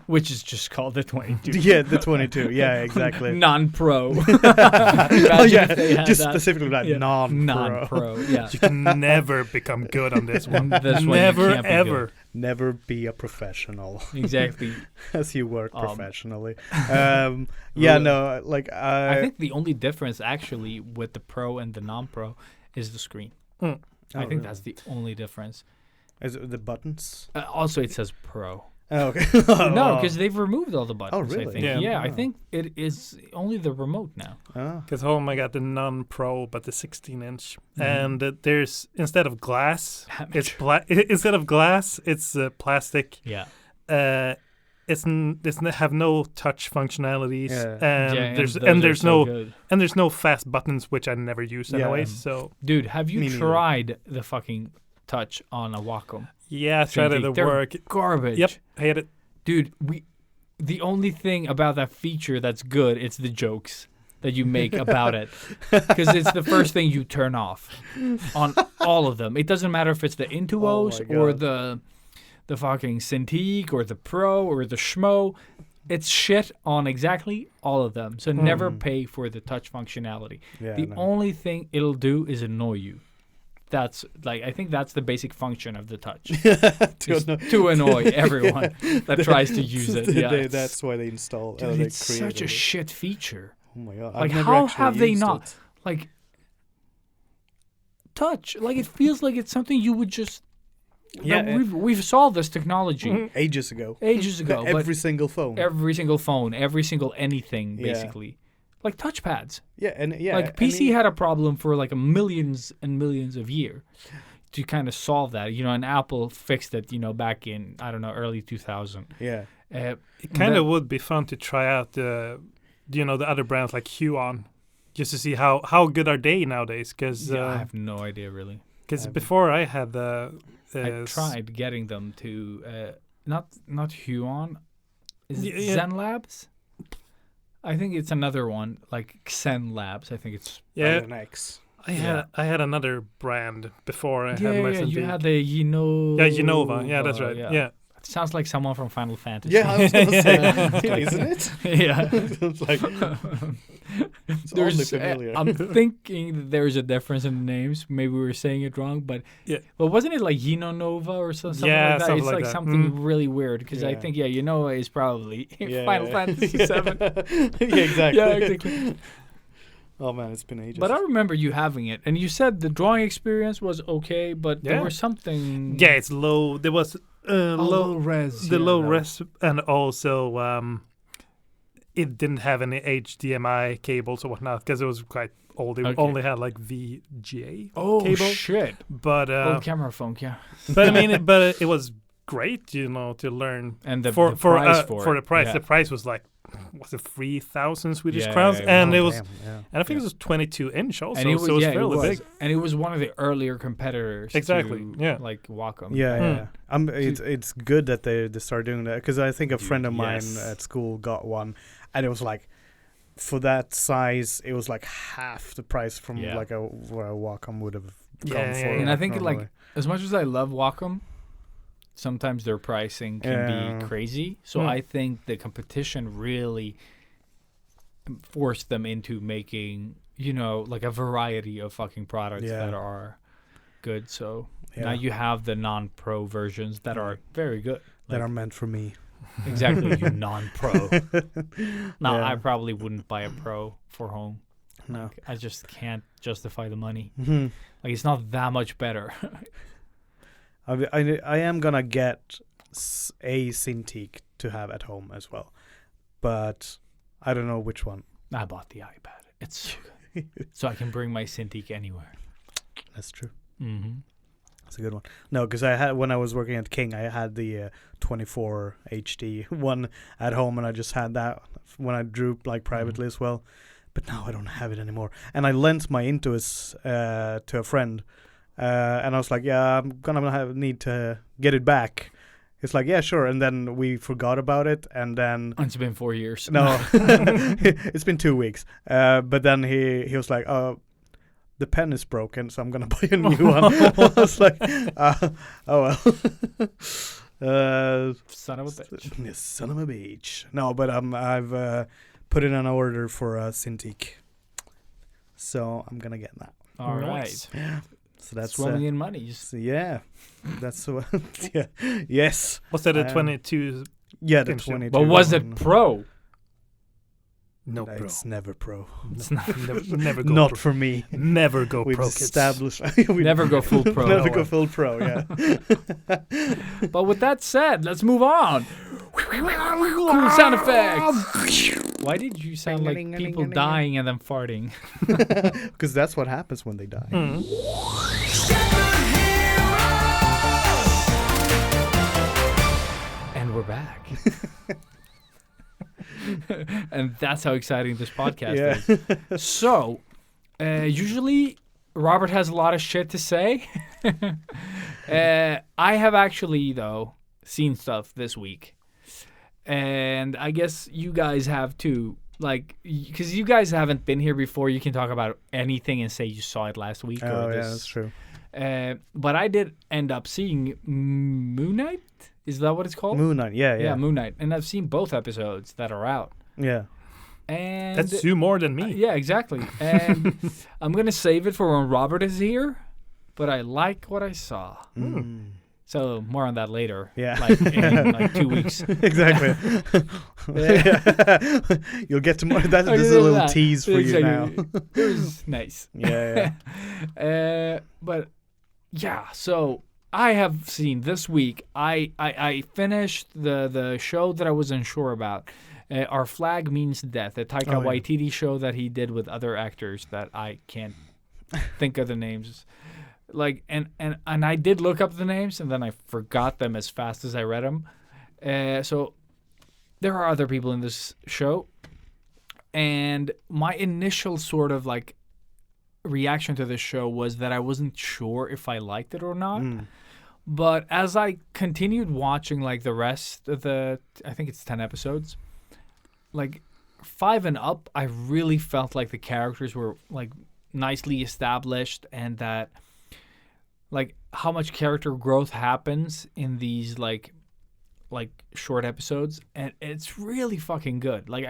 which is just called the 22. Yeah, the 22. Yeah, exactly. Non-pro. Oh Imagine yeah, if they had just that. specifically that Yeah. non-pro. Non-pro. Yeah. You can never become good on this one. This one you Never, can't be ever. Never be a professional Exactly. as you work Um, professionally. Yeah, no, like I think the only difference actually with the pro and the non-pro is the screen. Mm. I think that's the only difference. Is it the buttons? Also, it says pro. Oh, okay. No, because they've removed all the buttons. I really? think. Yeah. Yeah, I Oh. think it is only the remote now. Oh. Because home I got the non-pro, but the 16-inch, and there's instead of glass, it's instead of glass, it's plastic. Yeah. Have no touch functionalities, Yeah. and those there's are so no good. and there's no fast buttons, which I never use Yeah. anyways. So Dude, have you Me neither. tried the fucking touch on a Wacom? yeah, I tried it at They're work. Garbage. Yep, hate it. Dude, the only thing about that feature that's good, it's the jokes that you make about it. Because it's the first thing you turn off on all of them. It doesn't matter if it's the Intuos my or God. the fucking Cintiq or the Pro or the Schmo. It's shit on exactly all of them. So never pay for the touch functionality. Yeah, The no. only thing it'll do is annoy you. That's I think that's the basic function of the touch. Is to annoy everyone that tries to use it. Yeah, That's why they install. dude, they it's such created a it. shit feature. Oh my god! Like, I've never how actually have they used not? it. Like, touch. Like, it feels like it's something you would just. Yeah, we've solved this technology ages ago? ages ago. but Every single phone. every single phone, every single anything, Yeah. basically. Like touchpads. Yeah, and yeah, Like PC had a problem for like millions and millions of years to kind of solve that, and Apple fixed it, back in, I don't know, early 2000. Yeah, It kind of would be fun to try out the other brands like Huon, just to see how good are they nowadays. Because I have no idea really. before I had the I tried getting them to not Huon, is it Yeah. Zen Labs? I think it's another one like Xen Labs. I think it's yeah. an X. I had another brand before I had my you Cintiq. had the Unova. Yeah, that's right. Yeah. It sounds like someone from Final Fantasy. Yeah, I was gonna say, isn't it? Yeah. It's like it's oddly familiar. I'm thinking that there's a difference in the names. Maybe we were saying it wrong, but Yeah. But wasn't it like Unova or something Yeah, like that? something It's like like that. something really weird because I Yeah. think Unova is probably Yeah, Final yeah. Fantasy VII. Yeah, exactly. Yeah, exactly. Oh man, it's been ages. But I remember you having it, and you said the drawing experience was okay, but there Yeah. was something. Yeah, it's low. There was low res. the low res, and also it didn't have any HDMI cables or whatnot because it was quite old. It Okay. only had like VGA Oh cable. shit! But Old camera phone, yeah. but I mean, it was great, to learn. And the for price for the price. Yeah. The price was like, was it 3,000 Swedish Yeah, crowns? yeah, And yeah. it was, Damn, yeah. and I think it was 22-inch also, And it was, so it was yeah, fairly it was. big. And it was one of the earlier competitors. Exactly, To, yeah. Like Wacom. Yeah, Mm. yeah. It's good that they start doing that because I think a friend of mine yes. at school got one, and it was like, for that size, it was like half the price from Yeah. like where a Wacom would have Yeah, gone yeah, for. yeah. And I think normally. like as much as I love Wacom, sometimes their pricing can Yeah. be crazy. So Mm. I think the competition really forced them into making, like a variety of fucking products Yeah. that are good. So Yeah. now you have the non-pro versions that are very good. that Like, are meant for me. exactly, you non-pro. Now Yeah. I probably wouldn't buy a pro for home. No. Like, I just can't justify the money. Mhm. Like it's not that much better. I am gonna get a Cintiq to have at home as well, but I don't know which one. I bought the iPad. It's so good. So I can bring my Cintiq anywhere. That's true. Mm-hmm. That's a good one. No, because I had when I was working at King, I had the 24 HD one at home, and I just had that when I drew like privately as well. But now I don't have it anymore. And I lent my Intuos to a friend, and I was like, "Yeah, I'm gonna need to get it back." It's like, "Yeah, sure." And then we forgot about it, and then It's been 4 years. no, it's been 2 weeks. But then he was like, "Oh, the pen is broken, so I'm gonna buy a new one." I was like, "Oh well." Son of a bitch. Yes, son of a bitch. No, but I've put in an order for Cintiq, so I'm gonna get that. All Nice. right. So that's Swimming in monies. so yeah, that's what. Yeah, yes, Was that a Um, 22? yeah, the Inch. 22. But was it one. pro? No, bro. It's never pro. It's not, never go Not pro. for me. Never go We've pro, kids. established. we Never go full pro. Never No go way. full pro. Yeah. But with that said, let's move on. Cool sound effects. Why did you sound like people dying and then farting? Because that's what happens when they die. And we're back. And that's how exciting this podcast is. So, usually Robert has a lot of shit to say. I have actually, though, seen stuff this week. And I guess you guys have too. Like, because you guys haven't been here before, you can talk about anything and say you saw it last week. Oh or yeah, this. that's true. But I did end up seeing Moon Knight. Is that what it's called? Moon Knight. Yeah, Yeah, yeah, Moon Knight. And I've seen both episodes that are out. yeah. And That's two more than me. yeah, exactly. And I'm going to save it for when Robert is here. But I like what I saw. So more on that later. Yeah. Like in like 2 weeks. Exactly. You'll get to more. This is a little tease for you now. It was nice. Yeah, But yeah, so I have seen this week. I finished the show that I was unsure about. Our Flag Means Death, a Taika Oh, yeah. Waititi show that he did with other actors that I can't think of the names. Like and I did look up the names and then I forgot them as fast as I read them. So there are other people in this show, and my initial sort of like reaction to this show was that I wasn't sure if I liked it or not. But as I continued watching like the rest of I think it's 10 episodes, like 5 and up, I really felt like the characters were like nicely established, and that like how much character growth happens in these like short episodes, and it's really fucking good. Like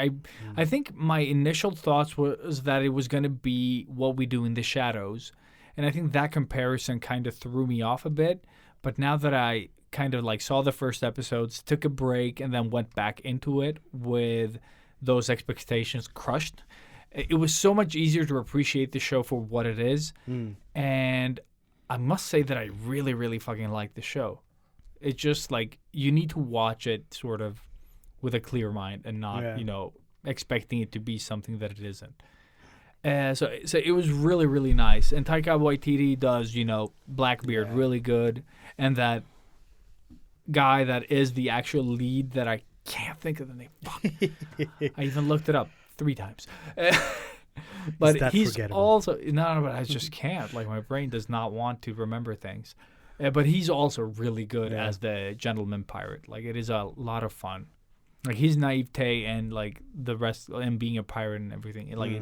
I think my initial thoughts was that it was going to be What We Do in the Shadows, and I think that comparison kind of threw me off a bit. But now that I kind of like saw the first episodes, took a break, and then went back into it with those expectations crushed, it was so much easier to appreciate the show for what it is. And I must say that I really, really fucking like the show. It's just like you need to watch it sort of with a clear mind and not, expecting it to be something that it isn't. So it was really, really nice. And Taika Waititi does, Blackbeard really good. And that guy that is the actual lead that I can't think of the name. Fuck. I even looked it up 3 times. But that he's forgettable? also but I just can't. Like my brain does not want to remember things. But he's also really good as the gentleman pirate. Like it is a lot of fun. Like his naivete and like the rest and being a pirate and everything. Like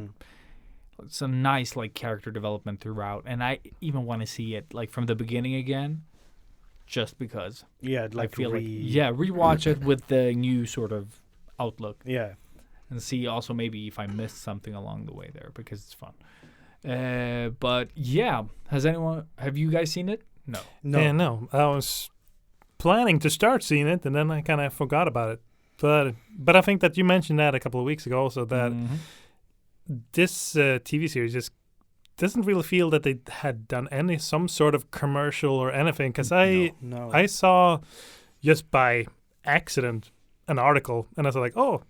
it's a nice like character development throughout. And I even want to see it like from the beginning again, just because. Yeah, like I feel rewatch it with the new sort of outlook. Yeah. And see also maybe if I missed something along the way there, because it's fun. But yeah, have you guys seen it? No. Yeah, no. I was planning to start seeing it, and then I kind of forgot about it. But I think that you mentioned that a couple of weeks ago also, that this TV series just doesn't really feel that they had done some sort of commercial or anything. Because I saw just by accident an article, and I was like, oh,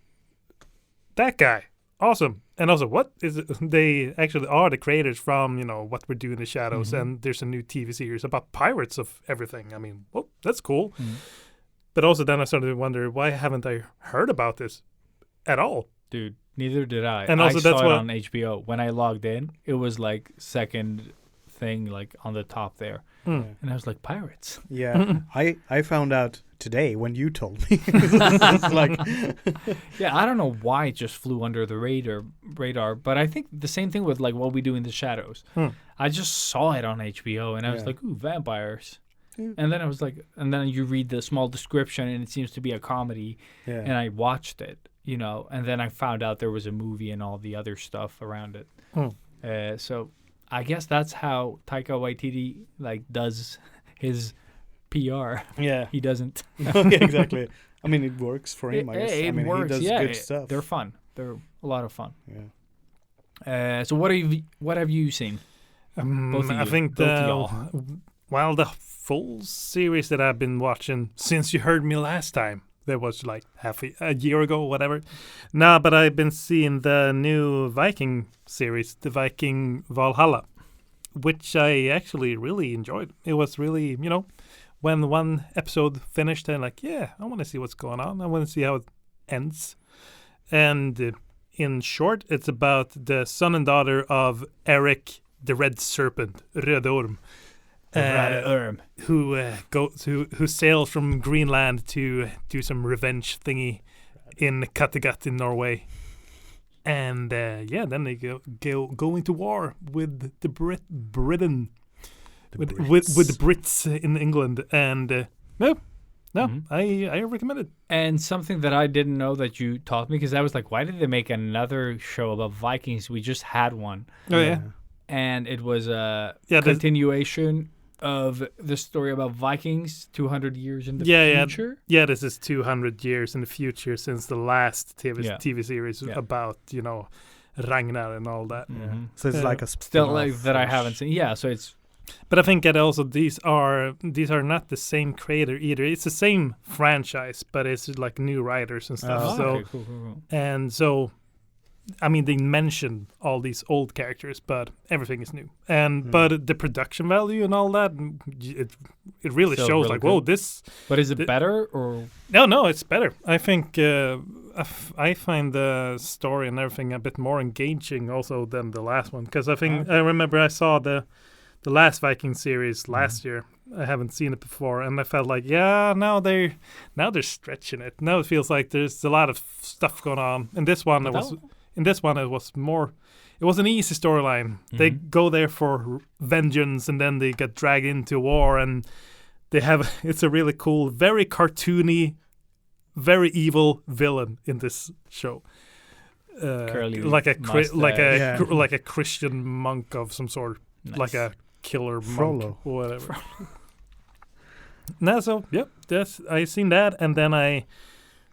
that guy, awesome. And also, what is it? They actually are the creators from, What We Do in the Shadows, and there's a new TV series about pirates of everything. I mean, well, that's cool. But also then I started to wonder, why haven't I heard about this at all? Dude, neither did I. And also I that's saw it what- on HBO. When I logged in, it was like second thing like on the top there. And I was like, pirates. Yeah. I found out today when you told me. It's like Yeah, I don't know why it just flew under the radar, but I think the same thing with like What We Do in the Shadows. I just saw it on HBO and I was like, ooh, vampires. And then I was like, and then you read the small description, and it seems to be a comedy, Yeah. and I watched it, and then I found out there was a movie and all the other stuff around it. So I guess that's how Taika Waititi does his PR. Yeah. He doesn't. Yeah, exactly. I mean, it works for him. I guess. It I mean, works. he does good stuff. They're fun. They're a lot of fun. Yeah. So what have you seen? Both of I you. think Both of y'all. the full series that I've been watching since you heard me last time, that was like half a year ago, whatever. No, but I've been seeing the new Viking series, the Viking Valhalla, which I actually really enjoyed. It was really, when one episode finished, I'm like, yeah, I want to see what's going on. I want to see how it ends. And in short, it's about the son and daughter of Eric the Red Serpent, Rödorm, who sails from Greenland to do some revenge thingy in Kattegat in Norway. And then they go into war with the Britain, with the Brits in England. And I recommend it. And something that I didn't know that you taught me, because I was like, why did they make another show about Vikings? We just had one. Oh yeah. And it was a continuation of the story about Vikings 200 years in the future. Yeah, this is 200 years in the future since the last TV series about, Ragnar and all that. Yeah. So it's like a still like that I haven't seen. Yeah, so it's. But I think that also these are not the same creator either. It's the same franchise, but it's like new writers and stuff. Okay, cool. And so, I mean, they mention all these old characters, but everything is new. And but the production value and all that, it really Still shows really like, good. whoa, this. But is it better or? No, it's better. I think I find the story and everything a bit more engaging also than the last one, because I think I remember I saw the last Viking series last year. I haven't seen it before, and I felt like, now they're stretching it. Now it feels like there's a lot of stuff going on. In this one, it was more. It was an easy storyline. They go there for vengeance, and then they get dragged into war, and they have. It's a really cool, very cartoony, very evil villain in this show. Like a Christian monk of some sort, like a killer monk or whatever. I seen that, and then I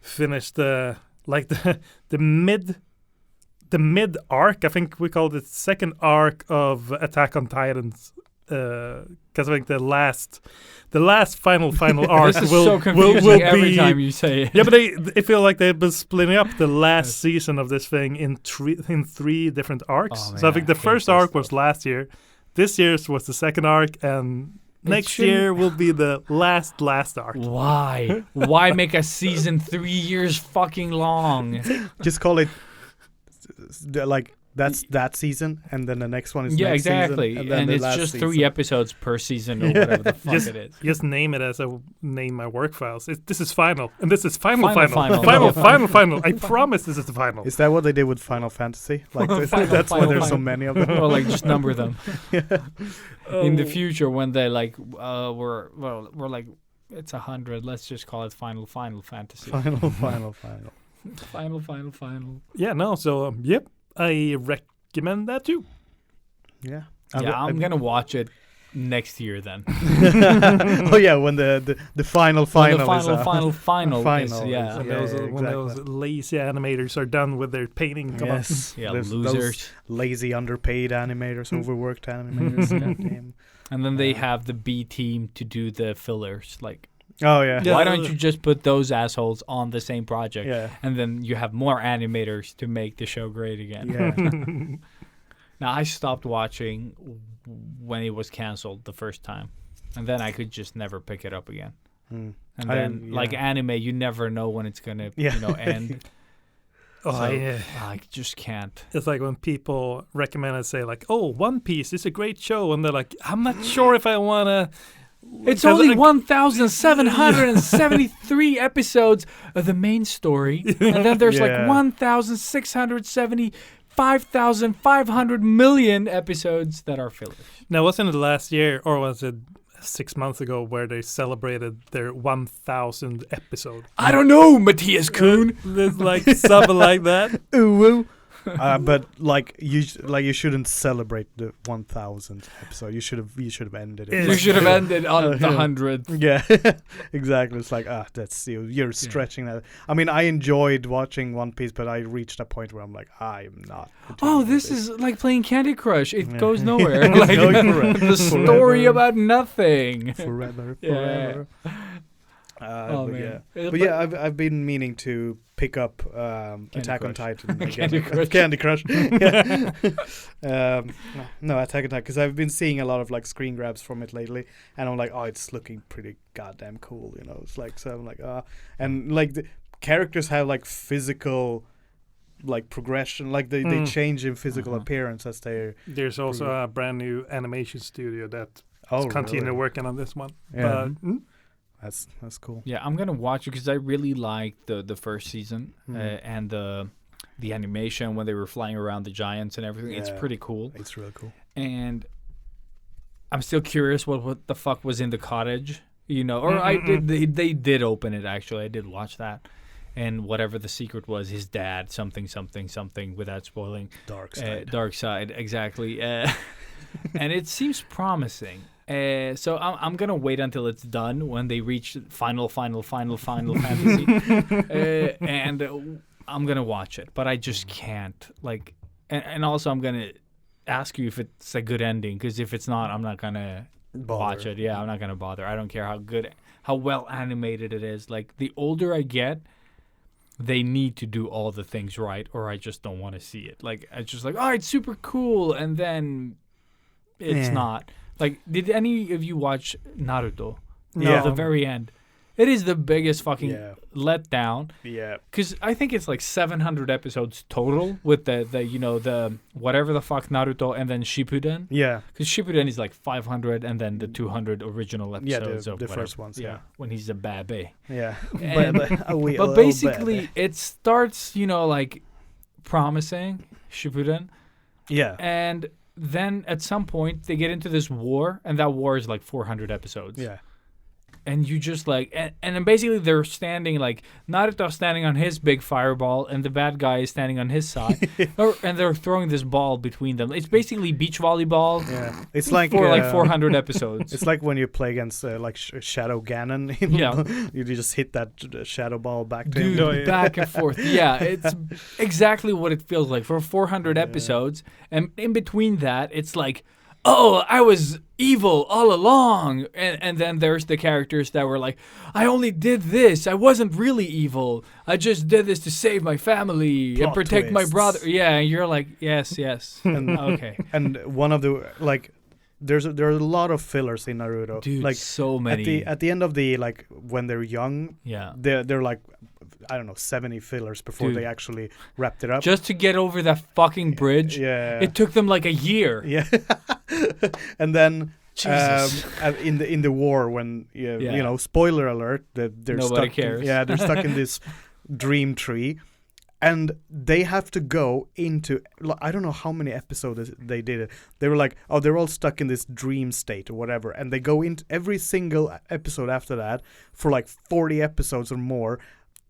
finished the mid arc. I think we called it second arc of Attack on Titans, because I think the last final arc this is will so confusing will every be time you say it. Yeah, but I feel like they've been splitting up the last season of this thing in three different arcs. Oh, man, so I think the I hate first this arc stuff. was last year. This year's was the second arc, and next year will be the last arc. Why? Why make a season 3 years fucking long? Just call it that's that season, and then the next one is Yeah, next exactly. season, and then And the it's last just season. 3 episodes per season or whatever the fuck it is. Just name it as I name my work files. This is final, and this is final. Final. I promise this is the final. Is that what they did with Final Fantasy? Like that's why Final. there's so many of them. Or like just number them. In the future, when they we're like, it's 100. Let's just call it Final Fantasy. Final. Final. Yeah, no. So I recommend that too. Yeah. I'm gonna watch it next year then. Oh yeah, when the final When is the final final is, is- yeah. When those lazy animators are done with their painting. Come Yes. Yeah, Those losers. lazy, underpaid animators, overworked animators. Goddamn. And then they have the B team to do the fillers. Like, Oh yeah. Yeah. why don't you just put those assholes on the same project? Yeah. And then you have more animators to make the show great again. Yeah. Now, I stopped watching when it was canceled the first time. And then I could just never pick it up again. Mm. And then, like anime, you never know when it's going to end. Oh, So, yeah. I just can't. It's like when people recommend and say like, "Oh, One Piece is a great show," and they're like, "I'm not sure if I want to." It's only 1,773 episodes of the main story. And then there's like Yeah. 1,675,500 million episodes that are fillers. Now, wasn't it last year, or was it 6 months ago where they celebrated their 1,000th episode. I don't know, Matthias Kuhn. It's like something like that. Ooh. But like you shouldn't celebrate the 1,000th episode. You should have ended it. You should have ended on the 100th. Yeah, exactly. It's like that's you're stretching that. I mean, I enjoyed watching One Piece, but I reached a point where I'm like, I'm not. Oh, this is like playing Candy Crush. It goes nowhere. It's Like going forever. the story Forever. about nothing. forever. Yeah. But man. yeah, but yeah, I've been meaning to pick up Attack on Crush. Titan again. Candy Crush. Candy Crush. Yeah. No, Attack on Titan, because I've been seeing a lot of like screen grabs from it lately, and I'm like, oh, it's looking pretty goddamn cool, you know. It's like, so I'm like, and like the characters have like physical like progression, like they change in physical appearance as they're. There's also a brand new animation studio that continue really? working on this one. Yeah. But That's cool. Yeah, I'm gonna watch it because I really liked the first season and the animation when they were flying around the giants and everything. It's Yeah. pretty cool. It's really cool. And I'm still curious what the fuck was in the cottage, you know? Or they did open it actually. I did watch that, and whatever the secret was, his dad something without spoiling. Dark side. Dark side, exactly. And it seems promising. So I'm gonna wait until it's done when they reach final fantasy, and I'm gonna watch it. But I just can't like, and also I'm gonna ask you if it's a good ending, because if it's not, I'm not gonna watch it. Yeah, I'm not gonna bother. I don't care how well animated it is. Like the older I get, they need to do all the things right, or I just don't want to see it. Like it's just like, oh, it's super cool, and then it's not. Like, did any of you watch Naruto? No. Yeah. The very end. It is the biggest fucking Yeah. letdown. Yeah. Because I think it's like 700 episodes total with the whatever the fuck Naruto and then Shippuden. Yeah. Because Shippuden is like 500 and then the 200 original Yeah, episodes the of whatever. first ones, yeah. When he's a baby. Yeah. And- But basically, it starts, like promising Shippuden. Yeah. And then at some point they get into this war, and that war is like 400 episodes. Yeah. And you just like, and then basically they're standing like Naruto standing on his big fireball, and the bad guy is standing on his side, and they're throwing this ball between them. It's basically beach volleyball. Yeah. It's like for like 400 episodes. It's like when you play against Shadow Ganon. Yeah. You just hit that shadow ball back to Dude, him. back and forth. Yeah, it's exactly what it feels like for 400 episodes. And in between that, it's like, oh, I was evil all along. And then there's the characters that were like, I only did this. I wasn't really evil. I just did this to save my family and Plot protect my twists. brother. Yeah, and you're like, yes. And, Okay. and one of the like there are a lot of fillers in Naruto. Dude, like so many. at the end of the like when they're young, Yeah. they're like I don't know 70 fillers before Dude. they actually wrapped it up. Just to get over that fucking bridge, yeah. it took them like a year. Yeah. And then Jesus. in the war when Yeah. spoiler alert, they're Nobody stuck cares. they're stuck in this dream tree, and they have to go into I don't know how many episodes they did it. They were like, oh, they're all stuck in this dream state or whatever, and they go into every single episode after that for like 40 episodes or more.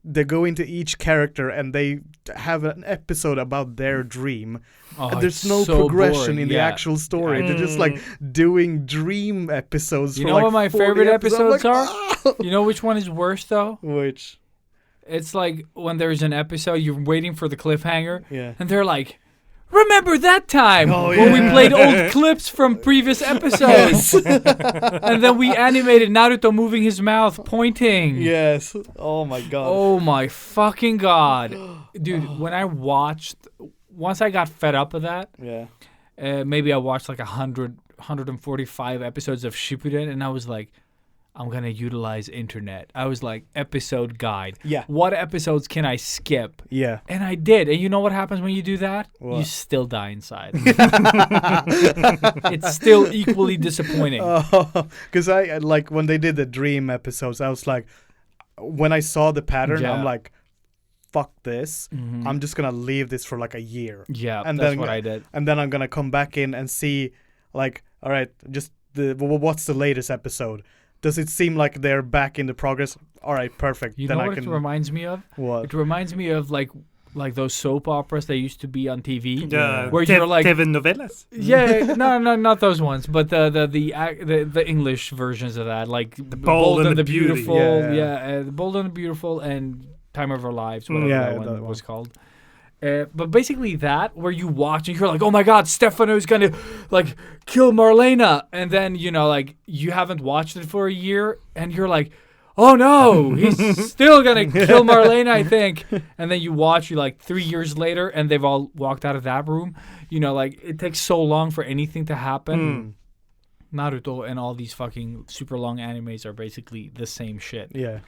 They go into each character and they have an episode about their dream. Oh, And there's it's no so progression boring. in the Yeah. actual story. They're just like doing dream episodes. You for know like what my 40 favorite episodes I'm are? like, You know which one is worse though? Which? It's like when there's an episode, you're waiting for the cliffhanger, Yeah. and they're like, remember that time Oh, when we yeah. played old clips from previous episodes? And then we animated Naruto moving his mouth, pointing. Yes. Oh my god. Oh my fucking god. Dude, when I watched, once I got fed up of that, Yeah. maybe I watched like 145 episodes of Shippuden, and I was like, I'm going to utilize internet. I was like, episode guide. Yeah. What episodes can I skip? Yeah. And I did. And you know what happens when you do that? You What? still die inside. It's still equally disappointing. Because I like when they did the dream episodes, I was like, when I saw the pattern, Yeah. I'm like, fuck this. I'm just gonna leave this for like a year. Yeah, And that's then what I did. And then I'm gonna come back in and see, like, all right, just what's the latest episode? Does it seem like they're back in the progress? All right, perfect. You then know I what can. it reminds me of? What? It reminds me of like those soap operas that used to be on TV. Yeah, Where you're like- telenovelas. Yeah, no, not those ones, but the English versions of that, like Bold and the Beauty. Beautiful, Yeah. The Bold and the Beautiful, and Time of Our Lives, whatever Yeah, that one that was one. called. But basically that, where you watch and you're like, oh my God, Stefano's gonna like kill Marlena, and then like you haven't watched it for a year, and you're like, oh no, he's still gonna kill Marlena, I think. And then you watch, like 3 years later, and they've all walked out of that room. Like it takes so long for anything to happen. Naruto and all these fucking super long animes are basically the same shit. Yeah.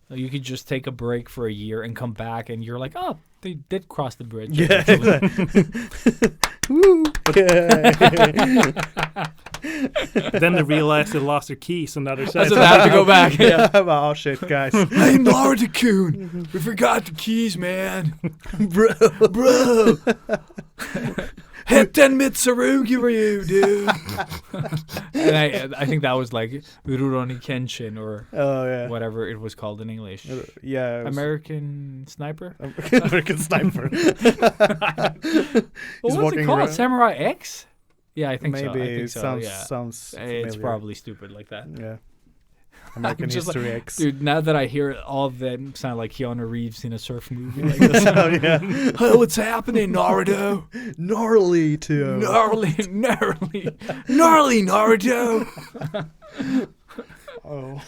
You could just take a break for a year and come back, and you're like, oh, they did cross the bridge. Yeah. eventually. Woo. Then they realized they lost their keys on the other side. So they have to go back. Yeah. Oh shit, guys. Hey, Naruto-kun, we forgot the keys, man. Bro. Hitten Mitsurugi Ryu, dude. And I think that was like Rurouni Kenshin or Oh yeah. whatever it was called in English. Yeah. it was- American Sniper? American Sniper. What was it walking called? around. Samurai X? Yeah, I think so. I Maybe think it so, sounds yeah. sounds. It's familiar. probably stupid like that. Yeah. American just like- History X. Dude, now that I hear it, all of them sound like Keanu Reeves in a surf movie like this. Oh yeah. Oh, what's happening, Naruto? Gnarly too. Gnarly Naruto. Oh.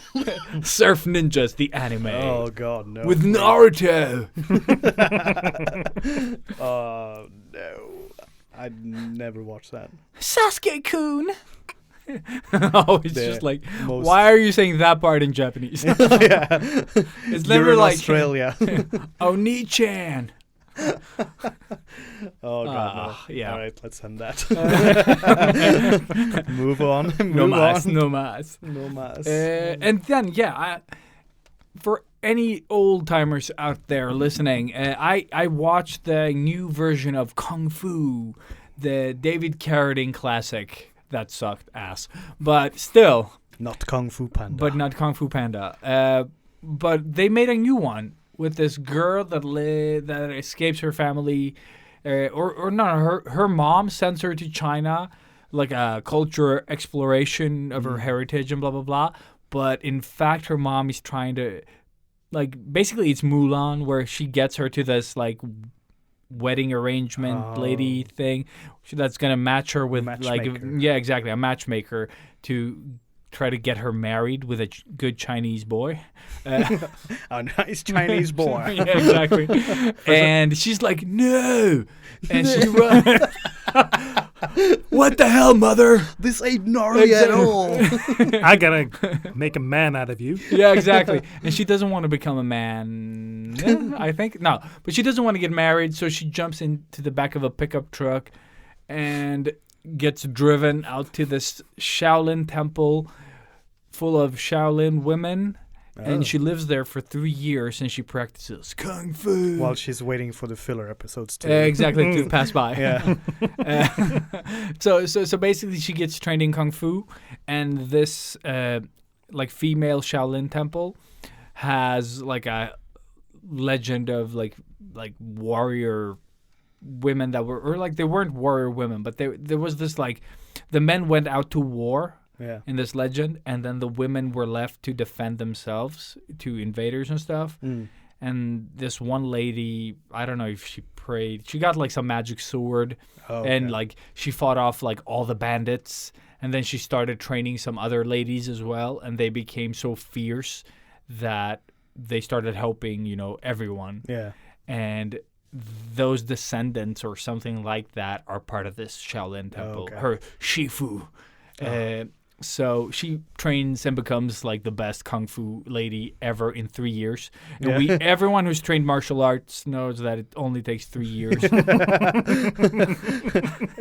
Surf Ninjas, the anime. Oh god, no. With Naruto. Oh no. I'd never watch that. Sasuke-kun. Oh, it's The just like, most- why are you saying that part in Japanese? Yeah. It's You're never in like Australia. Oni-chan. Oh god, Ah, no. yeah. All right, let's end that. Move on. No Move mas, on. no mas. No mas. And then, for any old timers out there listening, I watched the new version of Kung Fu, the David Carradine classic. That sucked ass, but still, Not Kung Fu Panda. but not Kung Fu Panda. But they made a new one with this girl that escapes her family, or no, her mom sends her to China, like a culture exploration of her heritage and blah blah blah. But in fact, her mom is trying to, like, basically it's Mulan, where she gets her to this like wedding arrangement lady thing that's gonna match her with Matchmaker. exactly, a matchmaker to try to get her married with a good Chinese boy. A nice Chinese boy. Yeah, exactly. And she's like, no, and she runs. What the hell, mother? This ain't gnarly at all. I gotta make a man out of you. Yeah, exactly. And she doesn't want to become a man, I think. No, but she doesn't want to get married, so she jumps into the back of a pickup truck and gets driven out to this Shaolin temple full of Shaolin women. And she lives there for 3 years, and she practices kung fu. While she's waiting for the filler episodes too. Exactly, to pass by. Yeah. So basically, she gets trained in kung fu, and this like female Shaolin temple has like a legend of like warrior women that were, or like they weren't warrior women, but there was this like the men went out to war. Yeah. In this legend, and then the women were left to defend themselves to invaders and stuff. And this one lady, I don't know if she prayed, she got like some magic sword, and like she fought off like all the bandits, and then she started training some other ladies as well, and they became so fierce that they started helping, everyone. Yeah. And those descendants or something like that are part of this Shaolin temple, her Shifu. So she trains and becomes like the best kung fu lady ever in 3 years. And everyone who's trained martial arts knows that it only takes 3 years.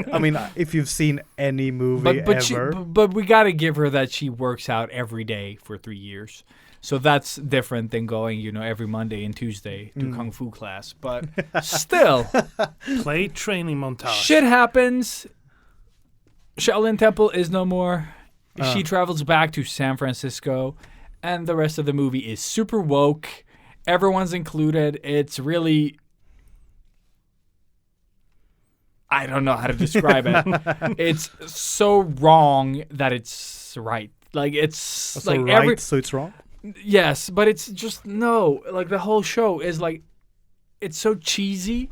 I mean, if you've seen any movie ever. But we got to give her that she works out every day for 3 years. So that's different than going, every Monday and Tuesday to kung fu class. But still, Play training montage. shit happens. Shaolin Temple is no more. She travels back to San Francisco, and the rest of the movie is super woke. Everyone's included. It's really... I don't know how to describe it. It's so wrong that it's right. Like, it's... So like right, so it's wrong? Yes, but it's just... No. Like, the whole show is like... It's so cheesy,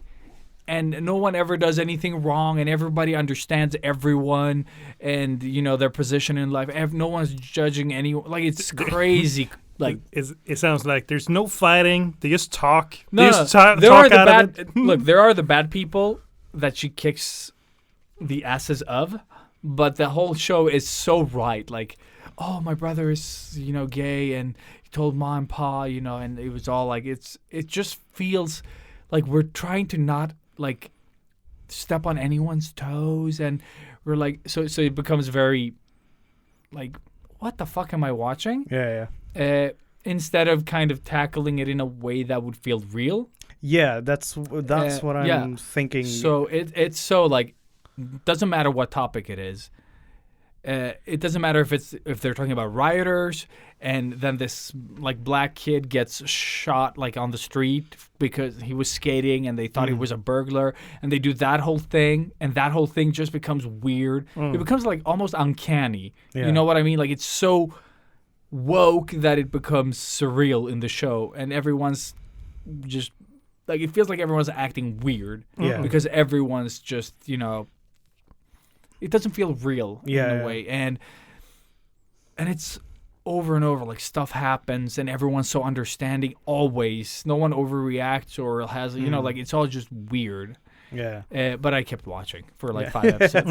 and no one ever does anything wrong, and everybody understands everyone and, you know, their position in life. No one's judging anyone. Like, it's crazy. Like, it sounds like there's no fighting. They just talk. no, They no, just talk there are the out of it. bad. Look, there are the bad people that she kicks the asses of, but the whole show is so right. Like, oh, my brother is, you know, gay, and he told mom and pa, you know, and it was all like, it just feels like we're trying to not, like, step on anyone's toes, and we're like, so it becomes very, like, what the fuck am I watching? Yeah. Instead of kind of tackling it in a way that would feel real. Yeah, that's what I'm thinking. So it's so, like, doesn't matter what topic it is. It doesn't matter if they're talking about rioters, and then this, like, black kid gets shot, like, on the street because he was skating and they thought he was a burglar, and they do that whole thing, and that whole thing just becomes weird. It becomes, like, almost uncanny. Yeah. You know what I mean? Like, it's so woke that it becomes surreal in the show, and everyone's just, like, it feels like everyone's acting weird. Yeah. Because everyone's just, you know, it doesn't feel real in a way, and it's over and over. Like, stuff happens, and everyone's so understanding always. No one overreacts or has, you know, like, it's all just weird. Yeah. But I kept watching for like 5 episodes,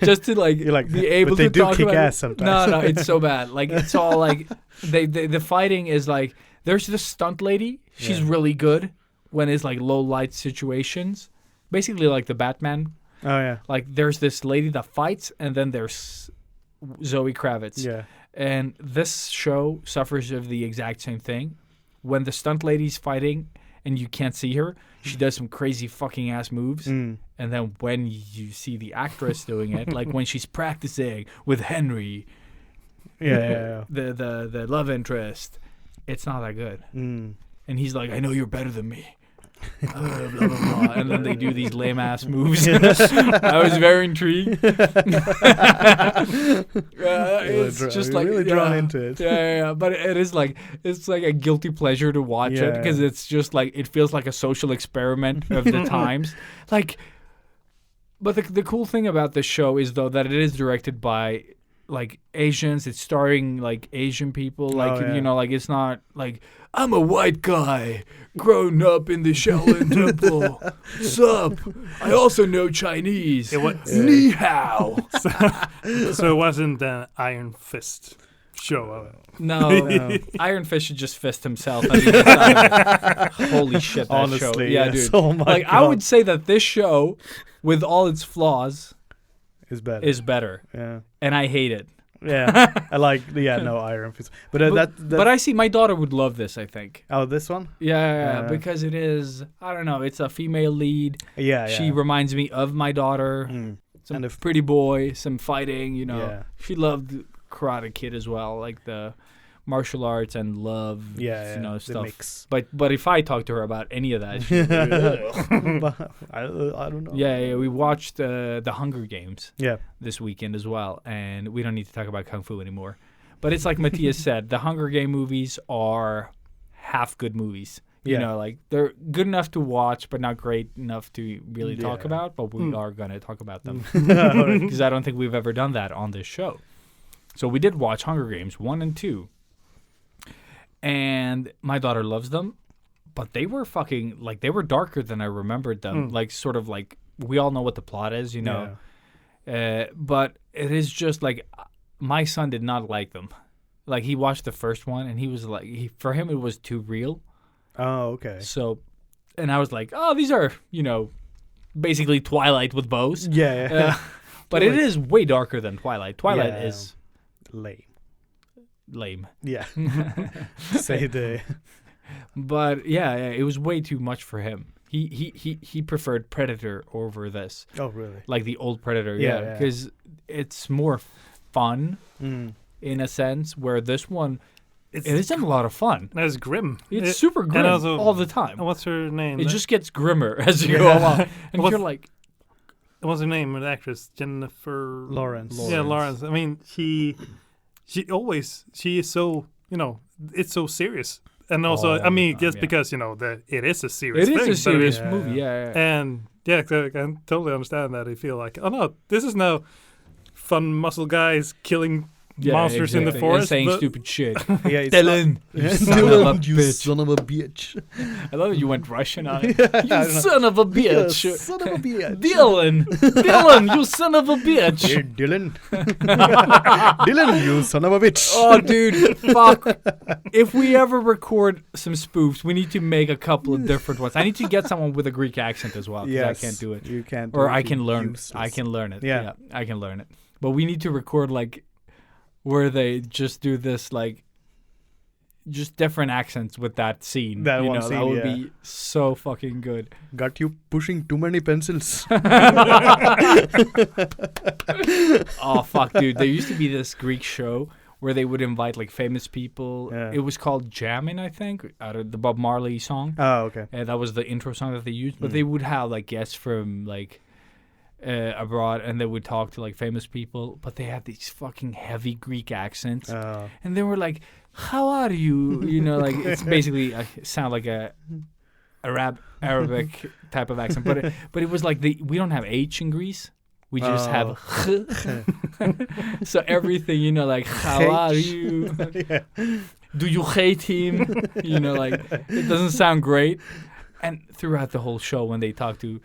just to, like, You're like, be able but they to do talk kick about ass it. sometimes. No, it's so bad. Like, it's all like the fighting is like, there's this stunt lady. She's really good when it's like low light situations, basically like the Batman. Oh yeah. Like, there's this lady that fights, and then there's Zoe Kravitz. Yeah. And this show suffers of the exact same thing. When the stunt lady's fighting and you can't see her, she does some crazy fucking ass moves. And then when you see the actress doing it, like when she's practicing with Henry, Yeah. the love interest, it's not that good. And he's like, I know you're better than me. Blah, blah, blah. And then they do these lame ass moves. I was very intrigued. It's just like really drawn into it. Yeah. But it is like, it's like a guilty pleasure to watch it, because it's just like, it feels like a social experiment of the times. Like, but the cool thing about this show is, though, that it is directed by, like, Asians. It's starring, like, Asian people. Like, you know, like, it's not like, I'm a white guy grown up in the Shaolin Temple. Sup? I also know Chinese. Ni hao. So it wasn't an Iron Fist show. No. Iron Fist should just fist himself. At the end of it. Holy shit, that show. Honestly, Yeah, yes. dude. Oh my like, God. I would say that this show, with all its flaws, It's better. is better. Yeah. And I hate it. Yeah. I like. Yeah. No Iron Fist. But But I see my daughter would love this, I think. Oh, this one. Yeah, because it is, I don't know, it's a female lead. Yeah. She reminds me of my daughter. Some And if- pretty boy, some fighting, you know. Yeah. She loved Karate Kid as well, like the martial arts and love, you know, the stuff. mix. But if I talk to her about any of that, she But I don't know. yeah, we watched the Hunger Games Yeah. this weekend as well, and we don't need to talk about Kung Fu anymore. But it's like Matthias said, the Hunger Game movies are half good movies. You know, like, they're good enough to watch, but not great enough to really talk about. But we are going to talk about them, because I don't think we've ever done that on this show. So we did watch Hunger Games 1 and 2. And my daughter loves them, but they were fucking, like, they were darker than I remembered them. Like, sort of like, we all know what the plot is, you know. But it is just like, my son did not like them. Like, he watched the first one, and he was like, for him it was too real. Oh, okay. So, and I was like, oh, these are, you know, basically Twilight with bows. Yeah. But it is way darker than Twilight. Twilight is lame. Yeah. Say the. But yeah, it was way too much for him. He preferred Predator over this. Oh, really? Like the old Predator, Yeah. because it's more fun Mm. in a sense, where this one It's it isn't a lot of fun. It's grim. It's super grim also- all the time. What's her name? It just gets grimmer as you go along, and What's- you're like, What's her name? The actress Jennifer Lawrence. Yeah, Lawrence. I mean, she is so, it's so serious. And also, All I mean, the time, just yeah. because it is a serious it thing. is a serious Yeah. movie. Yeah. And yeah, I can totally understand that. I feel like, oh no, this is no fun muscle guys killing monsters in the exactly. forest. and saying but- stupid shit. Yeah, it's Dylan, you son of a bitch. son of a bitch. I love that you went Russian on it. I You don't know. son of a bitch. Yeah, son of a bitch. Dylan, you son of a bitch. Here, Dylan. Dylan, you son of a bitch. Oh, dude, fuck. If we ever record some spoofs, we need to make a couple of different ones. I need to get someone with a Greek accent as well, because Yes, I can't do it. You can't. Or do it, I you can learn. useless. I can learn it. Yeah. I can learn it. But we need to record, like, where they just do this, like, just different accents with that scene. That one That scene, would yeah. be so fucking good. Got you pushing too many pencils. Oh, fuck, dude. There used to be this Greek show where they would invite, like, famous people. Yeah. It was called Jammin', I think, out of the Bob Marley song. Oh, okay. That was the intro song that they used. But they would have, like, guests from, like, abroad, and they would talk to, like, famous people. But they had these fucking heavy Greek accents. And they were like, how are you? Like, it's basically sound like a Arabic type of accent. But it was like, we don't have H in Greece. We just have so everything, like, how are you? Yeah. Do you hate him? Like, it doesn't sound great. And throughout the whole show, when they talk to,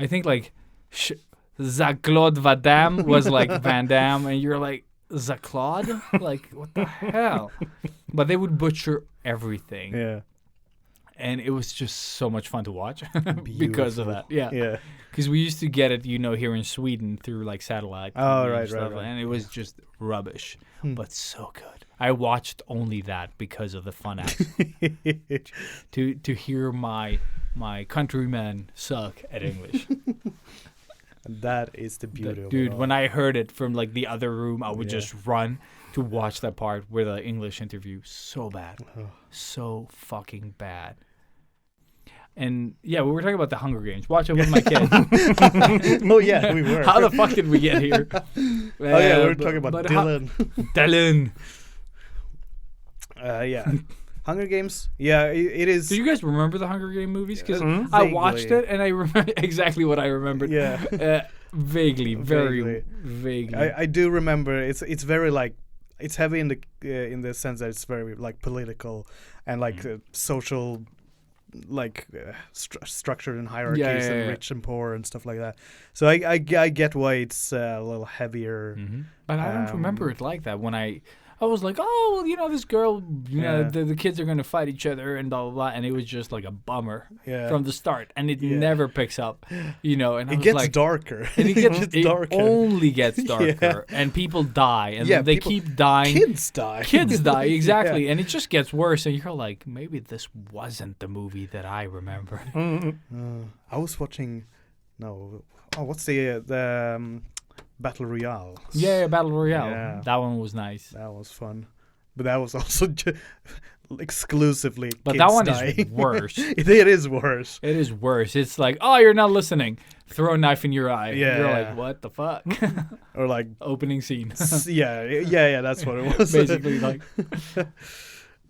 I think, like, Jean-Claude Van Damme was like Van Damme, and you're like, Jean-Claude? Like, what the hell? But they would butcher everything. Yeah. And it was just so much fun to watch because of that. Yeah. Yeah. Because we used to get it, here in Sweden through, like, satellite. Oh, TV and right, stuff, right. And it was just rubbish, but so good. I watched only that because of the fun act. to hear my countrymen suck at English. That is the beauty of it. Dude, all. when I heard it from, like, the other room, I would Yeah. just run to watch that part where the English interview. So bad. So fucking bad. And, yeah, we were talking about the Hunger Games. Watch it with my kids. Oh, yeah, we were. How the fuck did we get here? Oh, yeah, we were talking about Dylan. Dylan. Yeah. Hunger Games. Yeah, it is. Do you guys remember the Hunger Game movies? Because Mhm. I watched Vaguely. it and I remember exactly what I remembered. Yeah. Vaguely, very Vaguely. vaguely. I do remember. It's very, like, it's heavy in the sense that it's very, like, political and, like, social, like, structured in hierarchies and yeah. rich and poor and stuff like that. So I get why it's a little heavier. But I don't remember it like that. When I was like, oh, well, this girl, Yeah. the kids are going to fight each other and blah, blah, blah. And it was just like a bummer Yeah. from the start. And it Yeah. never picks up, And I It was gets like, darker. And it darker. only gets darker. And people die. And Yeah, they people- keep dying. Kids die. Kids die, exactly. And it just gets worse. And you're like, maybe this wasn't the movie that I remember. I was watching. No. Oh, what's the Battle Royale? Yeah, Battle Royale. Yeah. That one was nice. That was fun, but that was also exclusively. But kids that one dying. is worse. It is worse. It is worse. It's like, oh, you're not listening. Throw a knife in your eye. Yeah. You're like, what the fuck? Or like, Opening scene. yeah. That's what it was. Basically, like,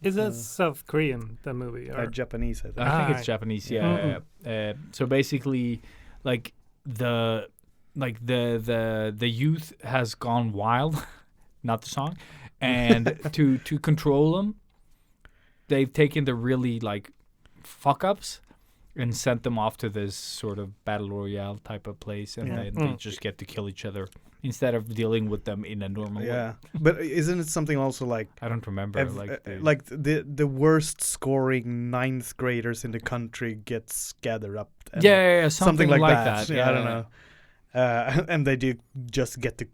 Is that South Korean, that movie? Or? Japanese. I think. I think Ah. it's Japanese. Yeah. So basically, like the youth has gone wild, not the song, and to control them, they've taken the really, like, fuck ups and sent them off to this sort of battle royale type of place, and then they just get to kill each other instead of dealing with them in a normal way. Yeah, but isn't it something also like? I don't remember. The worst scoring ninth graders in the country gets gathered up. And Yeah, something like that. Yeah, I don't know. And they do just get to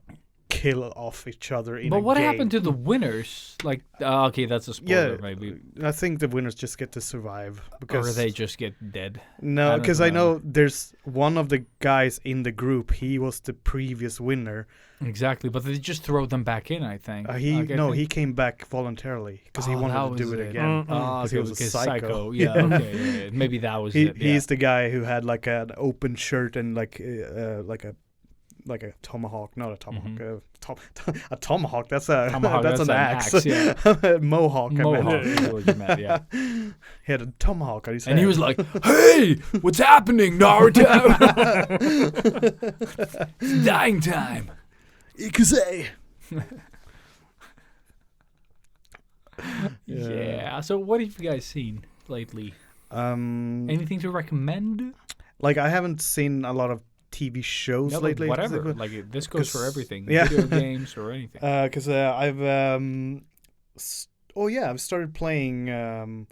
kill off each other in But a what game. happened to the winners? Like, okay, that's a spoiler, maybe. I think the winners just get to survive because Or they just get dead. no, don't because I know remember. there's one of the guys in the group. He was the previous winner. Exactly, but they just throw them back in, I think. He Like, I think- he came back voluntarily because he Oh, wanted that to do was it it. again. Mm. Oh, 'Cause he okay, was a because psycho. Yeah, Yeah. okay, yeah. Maybe that was it. He's the guy who had like an open shirt and like a tomahawk, not a tomahawk, a tomahawk. That's a Tomahawk, that's an axe. yeah. Mohawk. I meant. Mohawk is what you meant, yeah. He had a tomahawk on his head. And he was like, "Hey, what's happening, Naruto? It's dying time." Ikuse. Yeah. So, what have you guys seen lately? Anything to recommend? Like I haven't seen a lot of TV shows No, but lately. whatever. Like this goes for 'cause- everything. yeah. Video games or anything. Because I've I've started playing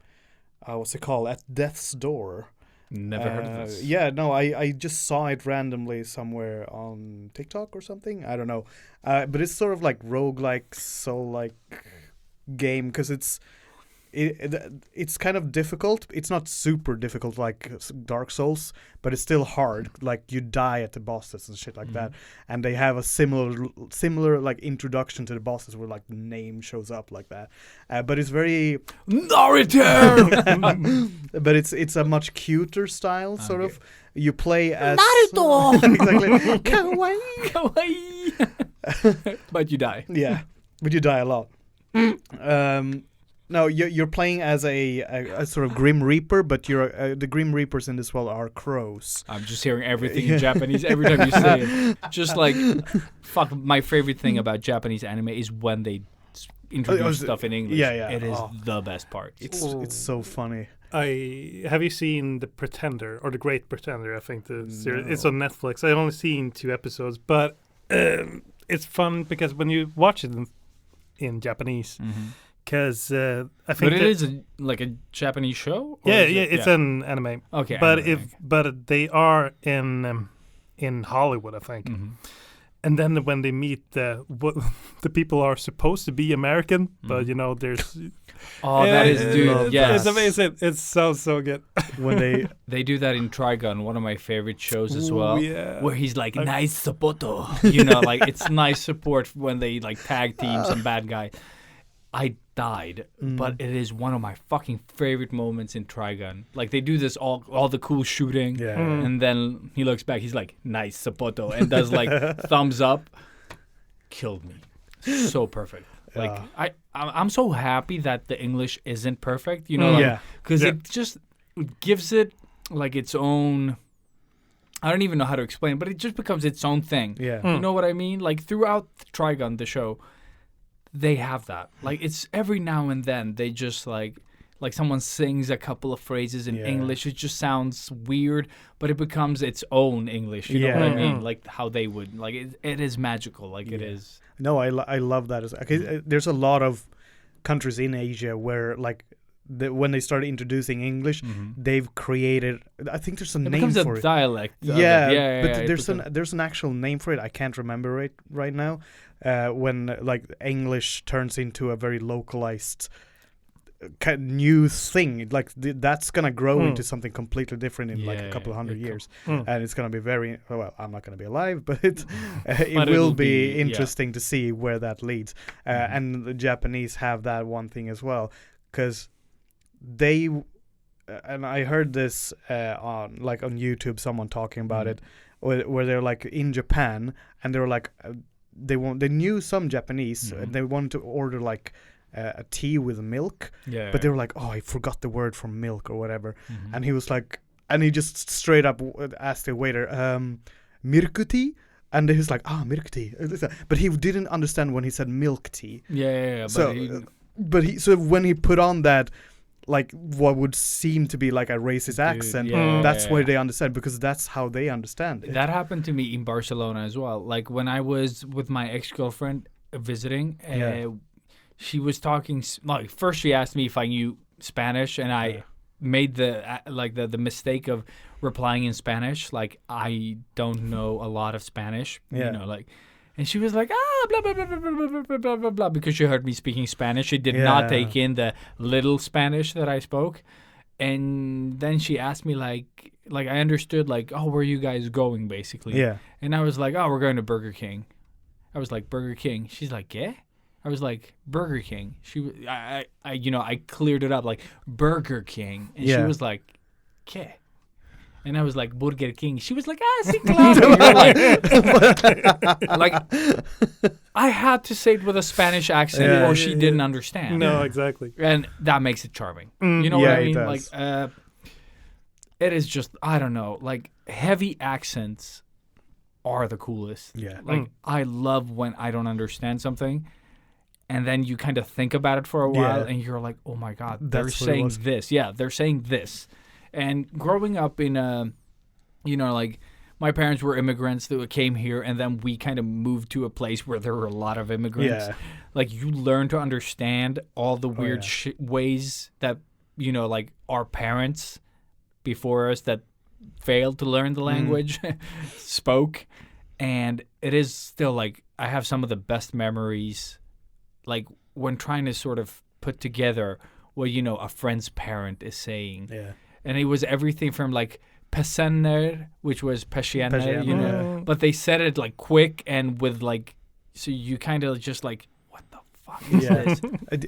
what's it called, At Death's Door. Never heard of this. Yeah, no, I just saw it randomly somewhere on TikTok or something. I don't know, but it's sort of like roguelike, soul-like game because it's kind of difficult. It's not super difficult like Dark Souls, but it's still hard. Like you die at the bosses and shit like that. And they have a similar like introduction to the bosses where like the name shows up like that. But it's very Naruto. but it's a much cuter style sort Okay. of. You play as Naruto. exactly. Kawaii. Kawaii. But you die. Yeah, but you die a lot. No, you're playing as a sort of Grim Reaper, but you're the Grim Reapers in this world are crows. I'm just hearing everything in Japanese every time you say it. Just like, fuck, my favorite thing about Japanese anime is when they introduce stuff in English. yeah, yeah. It is Oh. the best part. It's so funny. Have you seen The Pretender or The Great Pretender? I think the series. It's on Netflix. I've only seen 2 episodes, but it's fun because when you watch it in Japanese, because I think But it is like a Japanese show? Or yeah, is it- it's an anime. Okay. But anime. but they are in Hollywood, I think. And then when they meet the people are supposed to be American, but you know there's Oh, that is, dude, love yes. it's amazing. It's so good. When They do that in Trigun, one of my favorite shows as Ooh, well. yeah. Where he's like, nice supporto. You know, like, it's nice support when they, like, tag team some bad guy. I died, but it is one of my fucking favorite moments in Trigun. Like, they do this all the cool shooting, Yeah. and then he looks back, he's like, nice supporto, and does, like, thumbs up. Killed me. So perfect. Like, I'm so happy that the English isn't perfect, you know, like, Yeah. because it just gives it like its own. I don't even know how to explain, but it just becomes its own thing. Yeah. You know what I mean? Like throughout Trigun, the show, they have that. Like it's every now and then they just like someone sings a couple of phrases in Yeah. English. It just sounds weird, but it becomes its own English. You know what I Yeah. mean? Like how they would. Like it is magical. Like it is. No, I love that. There's a lot of countries in Asia where like when they started introducing English, they've created. I think there's a It name becomes for a it. dialect. of it. Yeah, but it becomes- there's an actual name for it. I can't remember it right now. When like English turns into a very localized new thing, like that's gonna grow into something completely different in like a couple of hundred years, and it's gonna be very well. I'm not gonna be alive, but it But will it'll be be, interesting to see where that leads. And the Japanese have that one thing as well, because they. And I heard this on YouTube, someone talking about it, where they're like in Japan, and they were like, they knew some Japanese, and they wanted to order like a tea with milk, but they were like, oh, I forgot the word for milk or whatever, and he was like, and he just straight up asked the waiter, milk tea. And he was like, milk tea. But he didn't understand when he said milk tea. Yeah. So when he put on that, like what would seem to be like a racist accent, that's why they understand, because that's how they understand it. That happened to me in Barcelona as well. Like when I was with my ex-girlfriend visiting, she was talking. Like first, she asked me if I knew Spanish, and I made the mistake of replying in Spanish. Like I don't know a lot of Spanish, you know, like. And she was like, blah, blah, blah, blah, blah, blah, blah, blah, blah, blah, because she heard me speaking Spanish. She did not Yeah. take in the little Spanish that I spoke. And then she asked me, like I understood, like, oh, where are you guys going, basically? Yeah. And I was like, oh, we're going to Burger King. I was like, Burger King. She's like, yeah? I was like, Burger King. I cleared it up, like, Burger King. And she Yeah. was like, ¿qué? And I was like, Burger King. She was like, sí, claro. like, I had to say it with a Spanish accent Yeah. or she didn't understand. No, exactly. And that makes it charming. You know Yeah, what I it mean? does. Like, it is just, I don't know, like, heavy accents are the coolest. Yeah. Like, I love when I don't understand something. And then you kind of think about it for a while, Yeah. and you're like, "Oh my God, That's they're what it saying was. this." Yeah, they're saying this. And growing up in like my parents were immigrants that came here, and then we kind of moved to a place where there were a lot of immigrants. Yeah. Like you learn to understand all the weird yeah. ways that like our parents before us that failed to learn the language spoke, and it is still like I have some of the best memories. Like when trying to sort of put together what a friend's parent is saying, Yeah. and it was everything from like pesenner, which was pescienner, Pescienner. but they said it like quick and with like, so you kind of just like, what the fuck is Yeah. this?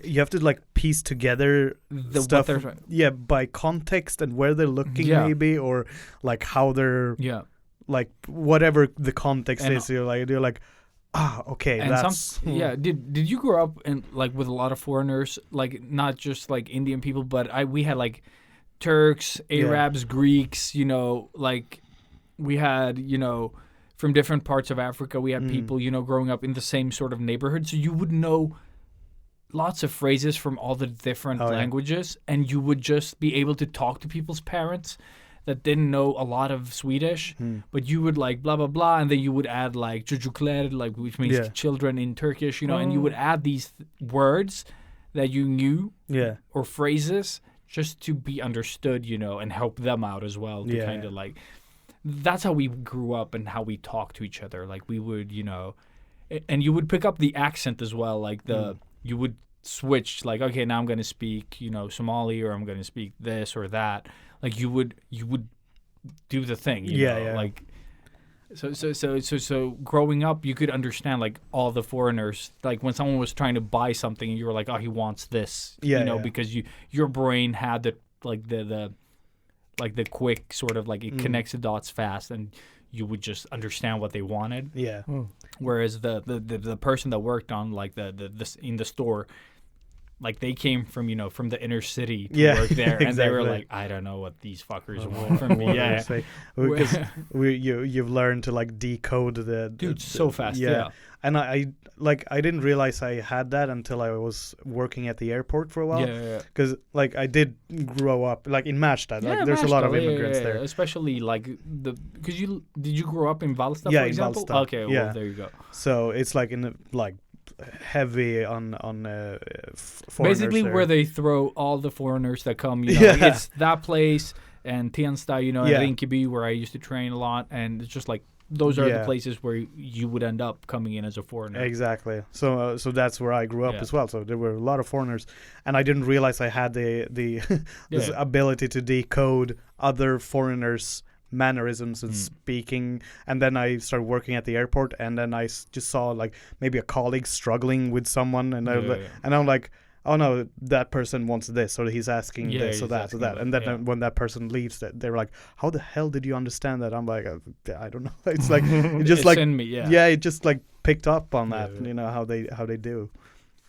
You have to like piece together The, stuff. what they're, Yeah, by context and where they're looking, Yeah. maybe, or like how they're yeah. like whatever the context And- is. You're like, okay, And that's did you grow up in like with a lot of foreigners, like not just like Indian people, but we had like Turks, Arabs, Greeks, like we had, from different parts of Africa, we had people, growing up in the same sort of neighborhood. So you would know lots of phrases from all the different yeah. languages, and you would just be able to talk to people's parents that didn't know a lot of Swedish, but you would like blah, blah, blah, and then you would add like çocuklar, like which means Yeah. children in Turkish, and you would add these words that you knew yeah, or phrases just to be understood, and help them out as well to Yeah. kind of like, that's how we grew up and how we talked to each other. Like we would, and you would pick up the accent as well. Like you would switch like, okay, now I'm going to speak, Somali, or I'm going to speak this or that. Like you would do the thing, you Yeah, know? yeah. Like so growing up, you could understand like all the foreigners. Like when someone was trying to buy something, and you were like, oh, he wants this, Yeah, yeah. because your brain had the quick sort of like it connects the dots fast, and you would just understand what they wanted. yeah, Whereas the person that worked on like the in the store, like they came from from the inner city to Yeah, work there, and they were exactly. like, I don't know what these fuckers want from me. What Yeah, they say. Because you've learned to like decode the dude, so fast. yeah. Yeah, And I didn't realize I had that until I was working at the airport for a while. yeah. Because like I did grow up like in Märsta. Like there's a lot of Märsta, immigrants there. especially like because did you grow up in Valsta, Yeah, for in example? Valsta. Okay, Yeah. well there you go. So it's like in the, like heavy on foreigners Basically, there. where they throw all the foreigners that come. Yeah. Like, it's that place and Tensta, Yeah. and Rinkeby, where I used to train a lot, and it's just like those are the Yeah. places where you would end up coming in as a foreigner. Exactly. So that's where I grew up Yeah. as well. So there were a lot of foreigners, and I didn't realize I had the this Yeah. ability to decode other foreigners' mannerisms and speaking. And then I started working at the airport, and then I just saw like maybe a colleague struggling with someone, and and I'm like, oh no, that person wants this, or he's asking Yeah, this or he's that or asking that. that, And then yeah. when that person leaves, they were like, how the hell did you understand that? I'm like, I don't know. It's like it just It's like in me, yeah. it just like picked up on that. Yeah. You know how they do.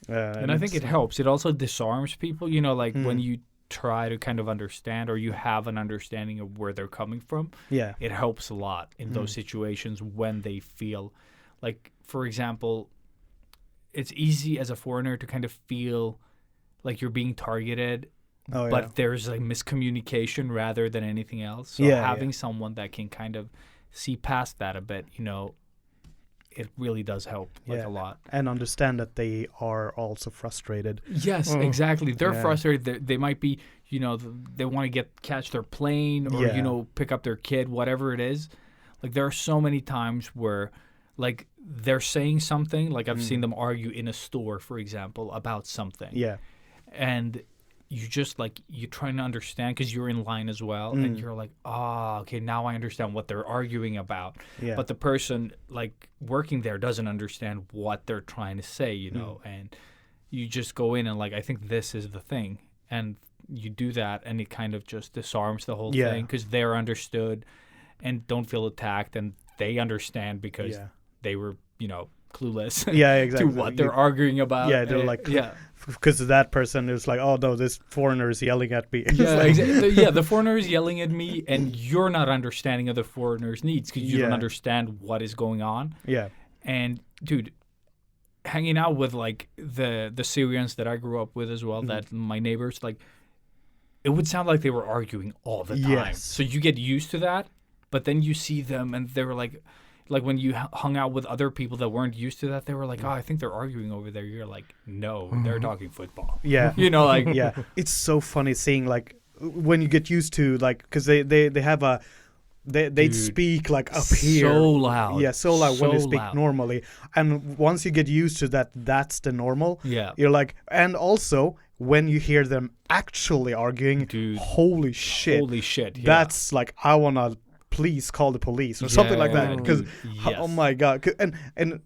And I think it helps. It also disarms people, like when you try to kind of understand, or you have an understanding of where they're coming from. Yeah. It helps a lot in those situations when they feel like, for example, it's easy as a foreigner to kind of feel like you're being targeted, Oh, but yeah. there's like miscommunication rather than anything else. So Yeah, having someone that can kind of see past that a bit, it really does help like a lot. And understand that they are also frustrated. Yes, exactly. They're Yeah. frustrated. They might be, they want to catch their plane or, Yeah. pick up their kid, whatever it is. Like there are so many times where like they're saying something. Like I've seen them argue in a store, for example, about something. Yeah. And you just like you're trying to understand because you're in line as well, and you're like, okay, now I understand what they're arguing about. Yeah. But the person like working there doesn't understand what they're trying to say, you know, and you just go in and like, I think this is the thing, and you do that, and it kind of just disarms the whole thing because they're understood and don't feel attacked, and they understand because they were, you know, clueless Yeah, exactly. to what they're arguing about. Yeah, they're like, yeah. Because that person is like, oh no, this foreigner is yelling at me. It's Yeah, like- exactly. Yeah, the foreigner is yelling at me, and you're not understanding of the foreigner's needs because you don't understand what is going on. Yeah. And dude, hanging out with like the Syrians that I grew up with as well, that my neighbors, like, it would sound like they were arguing all the time. Yes. So you get used to that, but then you see them, and they were like when you hung out with other people that weren't used to that, they were like, oh, I think they're arguing over there. You're like, no, they're talking football. Yeah. You know, like, Yeah. It's so funny seeing like when you get used to like, because they have a, they Dude, speak like up here. so loud. Yeah, so loud when they So speak loud. normally. And once you get used to that, that's the normal. Yeah. You're like, and also when you hear them actually arguing, Dude. holy shit. Holy shit. Yeah. That's like, I want to please call the police or something like that. Yeah, Because, dude, oh yes. my God. And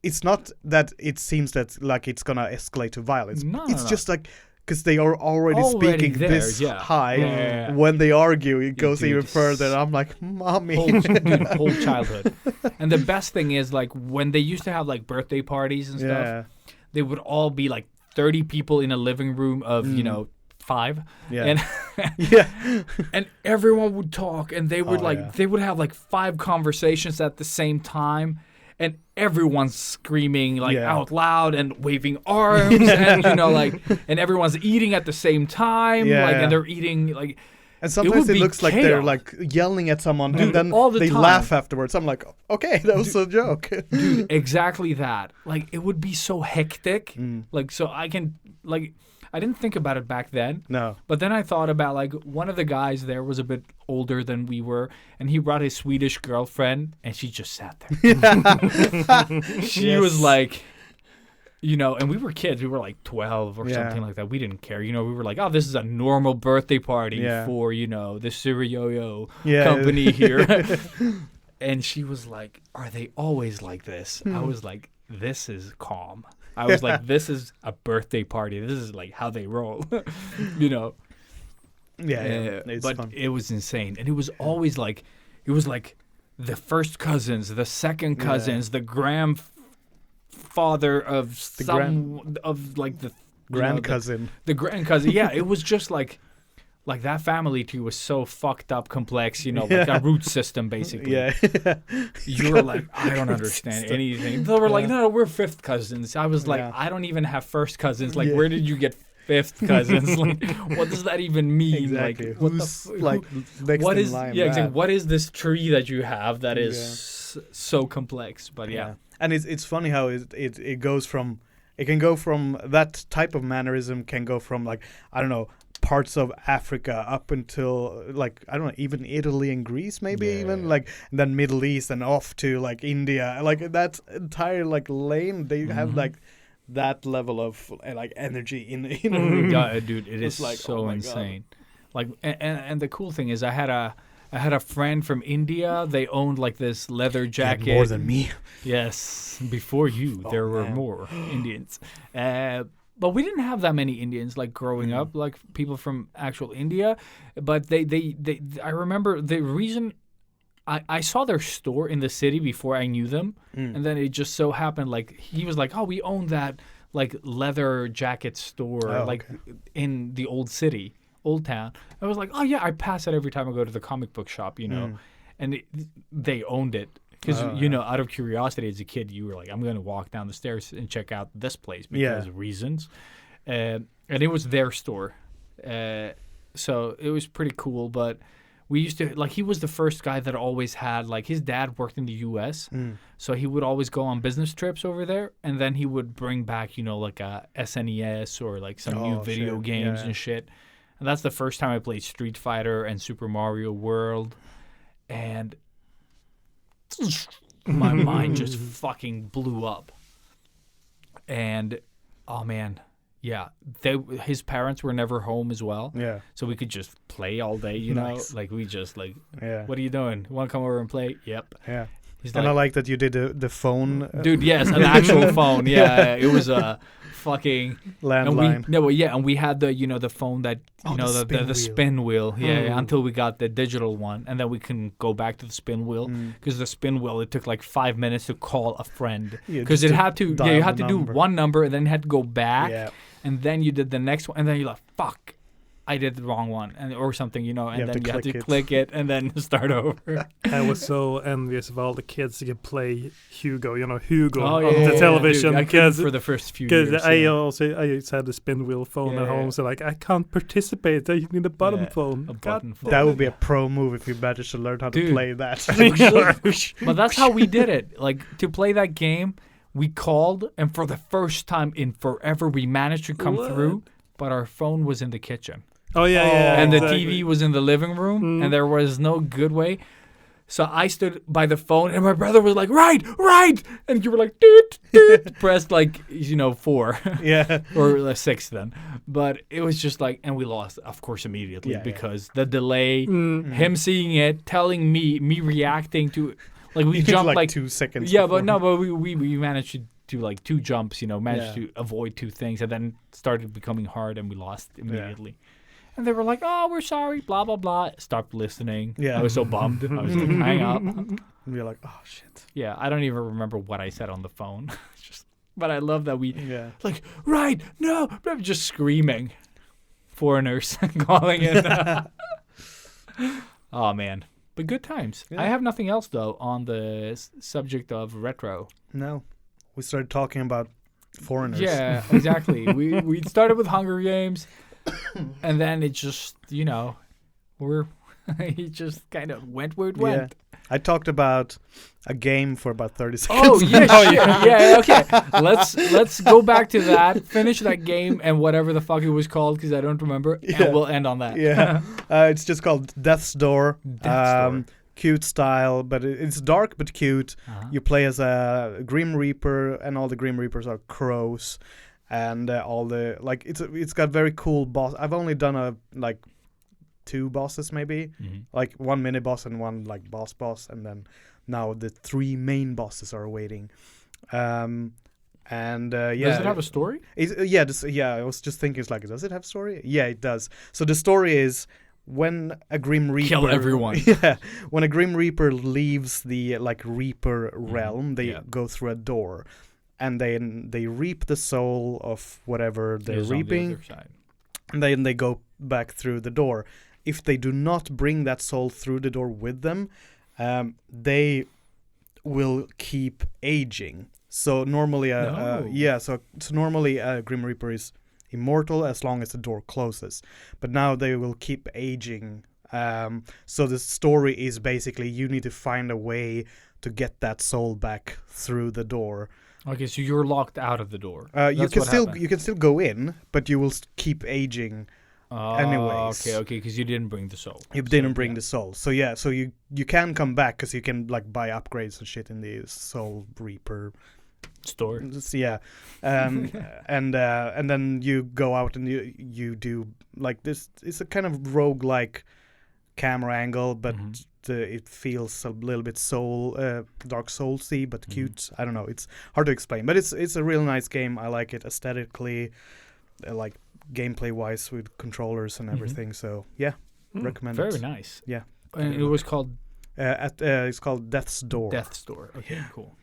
it's not that it seems that like it's going to escalate to violence. No, it's no. just like, because they are already Already speaking there, this yeah. high. Yeah. When they argue, it goes Dude, even further. And I'm like, mommy. whole childhood. And the best thing is, like, when they used to have, like, birthday parties and stuff, Yeah. they would all be, like, 30 people in a living room of, you know, 5. Yeah. And Yeah. and everyone would talk, and they would, they would have, like, 5 conversations at the same time. And everyone's screaming like Yeah. out loud and waving arms, and you know, like, and everyone's eating at the same time, Yeah, like, yeah. and they're eating like. And sometimes would it be looks like they're chaos. like yelling at someone, Dude, and then all the they time. laugh afterwards. I'm like, okay, that was a joke. Exactly that. Like, it would be so hectic. Like, so I can, like, I didn't think about it back then. No. But then I thought about, like, one of the guys there was a bit older than we were, and he brought his Swedish girlfriend, and she just sat there. She was like, you know, and we were kids. We were like 12 or Yeah. something like that. We didn't care. You know, we were like, oh, this is a normal birthday party Yeah. for, you know, the Sirioyo Yeah. company here. And she was like, are they always like this? I was like, this is calm. I was like, this is a birthday party. This is like how they roll, you know. Yeah, it's but fun. it was insane, and it was always like, it was like the first cousins, the second cousins, the grandfather of of like the Grand cousin. the grand cousin. Yeah, it was just like that family tree was so fucked up, complex. You know, like a root system basically. Yeah. You were like, I don't understand anything. They were like, no, we're fifth cousins. I was like, Yeah. I don't even have first cousins. Like, Yeah. where did you get fifth cousins? Like, what does that even mean? Exactly. Like, what Who's the like next what in is line? yeah, exactly. that? What is this tree that you have that is so complex? But yeah. And it's funny how it goes from, it can go from that type of mannerism can go from like, I don't know, parts of Africa up until like, I don't know, even Italy and Greece maybe, even like, and then Middle East and off to like India, like that entire like lane, they have like that level of like energy in a room. Yeah, dude, it It's is like, so oh my God. insane. Like, and the cool thing is, I had a friend from India. They owned like this leather jacket. More than me. Yes, before you, there were man. more Indians. But we didn't have that many Indians like growing up, like people from actual India. But they I remember the reason I saw their store in the city before I knew them, and then it just so happened like he was like, oh, we own that like leather jacket store like in the old city. Old Town. I was like, oh yeah, I pass it every time I go to the comic book shop, you know, and they owned it because you know, out of curiosity as a kid, you were like, I'm going to walk down the stairs and check out this place because of reasons, and it was their store, so it was pretty cool. But we used to like, he was the first guy that always had like, his dad worked in the U.S., so he would always go on business trips over there, and then he would bring back, you know, like a SNES or like some new video games and shit. And that's the first time I played Street Fighter and Super Mario World. And my mind just fucking blew up. And oh man, yeah, his parents were never home as well. Yeah. So we could just play all day, Nice. know? Like we just like, Yeah. what are you doing? Want to come over and play? Yep. Yeah. He's And I like that you did the phone dude, yes, an actual phone. Yeah, it was a fucking landline. And we had the the phone that the spin wheel. Yeah, until we got the digital one, and then we can go back to the spin wheel because the spin wheel it took like 5 minutes to call a friend because it had to you had to do one number and then you had to go back and then you did the next one and then you're like fuck. I did the wrong one, or something, and then you have to click it and then start over. I was so envious of all the kids who could play Hugo, Hugo Oh, on the television. Dude, I couldn't for the first few years. Because I used to have the spin wheel phone at home, so like I can't participate. I need a button phone. A button phone. That would be a pro move if you managed to learn how to play that. But that's how we did it. Like to play that game, we called, and for the first time in forever, we managed to come through. But our phone was in the kitchen. Oh yeah, and exactly. the TV was in the living room, and there was no good way. So I stood by the phone, and my brother was like, right, and you were like, doot, pressed like 4, or 6 then. But it was just like, and we lost, of course, immediately because the delay, him seeing it, telling me reacting to, like we jumped like 2 seconds. Yeah, before. but we managed to do like 2 jumps, managed to avoid 2 things, and then started becoming hard, and we lost immediately. And they were like, "Oh, we're sorry," blah blah blah. Stopped listening. Yeah, I was so bummed. I was like, "Hang up." And you're like, "Oh shit." Yeah, I don't even remember what I said on the phone. But I love that we like right, no, I'm just screaming. Foreigners calling in. Oh man, but good times. Yeah. I have nothing else though on the subject of retro. No, we started talking about foreigners. Yeah, exactly. we started with Hunger Games. And then it just, he just kind of went where it went. I talked about a game for about 30 seconds. Oh, yeah, okay. Let's go back to that, finish that game, and whatever the fuck it was called, because I don't remember, and we'll end on that. Yeah, it's just called Death's Door. Death's Door. Cute style, but it's dark but cute. You play as a Grim Reaper, and all the Grim Reapers are crows. And all the it's got very cool boss. I've only done 2 bosses maybe, like 1 mini boss and 1 like boss, and then now the 3 main bosses are waiting. Does it have a story? I was just thinking, does it have story? Yeah, it does. So the story is when a Grim Reaper kill everyone. Yeah, when a Grim Reaper leaves the Reaper realm, they go through a door. And then they reap the soul of whatever they're reaping, and then they go back through the door. If they do not bring that soul through the door with them, they will keep aging. So normally, normally a Grim Reaper is immortal as long as the door closes. But now they will keep aging. So the story is basically you need to find a way to get that soul back through the door. Okay, so you're locked out of the door. You can still go in, but you will keep aging anyways. Okay, because you didn't bring the soul. You didn't bring the soul. So you can come back because you can buy upgrades and shit in the Soul Reaper store. Yeah, and then you go out and you do this. It's a kind of roguelike camera angle, but it feels a little bit Dark Souls-y, but cute. I don't know. It's hard to explain, but it's a real nice game. I like it aesthetically, gameplay-wise with controllers and everything. So yeah, recommend it. Very nice. Yeah, and it was called. It's called Death's Door. Death's Door. Okay, cool.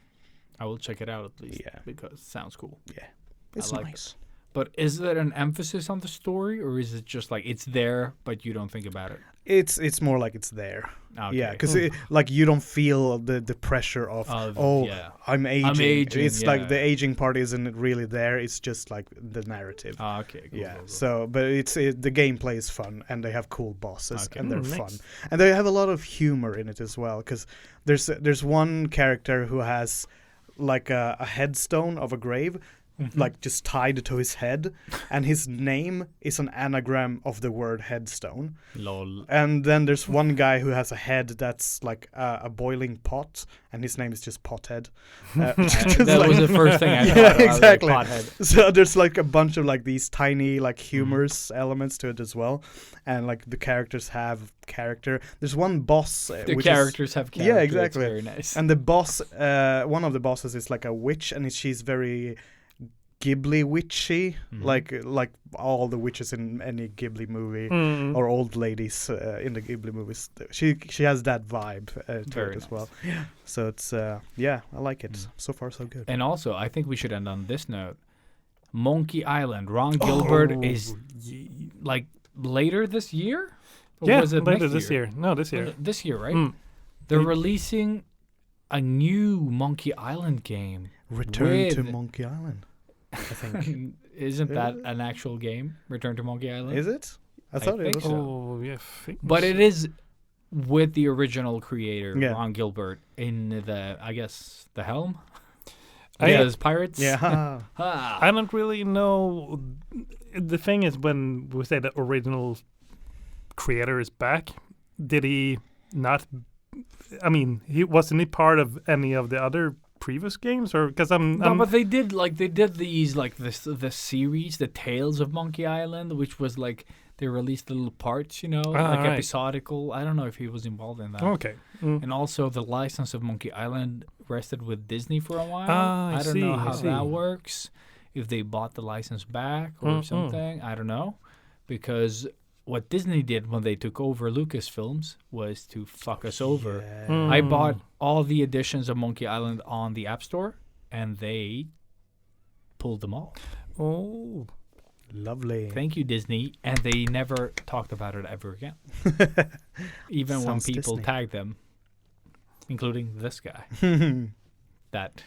I will check it out at least. Yeah, because it sounds cool. Yeah, it's nice. But is there an emphasis on the story, or is it just it's there, but you don't think about it? It's more like it's there. Okay. Yeah, because you don't feel the pressure of I'm aging. It's the aging part isn't really there. It's just the narrative. Okay. Cool, yeah. cool. So, but the gameplay is fun, and they have cool bosses, and they're fun, and they have a lot of humor in it as well. Because there's one character who has a headstone of a grave. like just tied to his head, and his name is an anagram of the word headstone. Lol. And then there's one guy who has a head that's like a boiling pot, and his name is just Pothead. Just That like- was the first thing I thought Yeah, about, like, exactly. pothead. So there's like a bunch of like these tiny like humorous elements to it as well, and like the characters have character. There's one boss. The which characters have character. Yeah, It's exactly. very nice. and the boss, one of the bosses is like a witch, and she's very Ghibli witchy, like all the witches in any Ghibli movie Mm. or old ladies in the Ghibli movies. She has that vibe to Very it as nice. well. So it's I like it. So far so good. And also, I think we should end on this note. Monkey Island. Ron Gilbert is like later this year? Or Yeah, was it later next this year. No, this Was year. it this year, right? Mm. They're Ye- releasing a new Monkey Island game. Return to with- Monkey Island, I think. Isn't that an actual game? Return to Monkey Island? Is it? I thought it think was. so. Oh, yeah. But it is with the original creator, Yeah. Ron Gilbert, in the, I guess, the helm? I- As pirates? Yeah. Ah. I don't really know. The thing is, when we say the original creator is back, did he not? I mean, wasn't he part of any of the other previous games, or because No, but they did these like the series, the Tales of Monkey Island, which was like they released little parts, like right. episodical. I don't know if he was involved in that. okay. Mm. And also the license of Monkey Island rested with Disney for a while. Ah, I don't know see, I how see. that works. If they bought the license back or something, I don't know. Because what Disney did when they took over Lucasfilms was to fuck us over. I bought all the editions of Monkey Island on the App Store, and they pulled them all. Oh, Lovely. Thank you, Disney. And they never talked about it ever again. Even when Sounds people Disney. tagged them, including this guy, that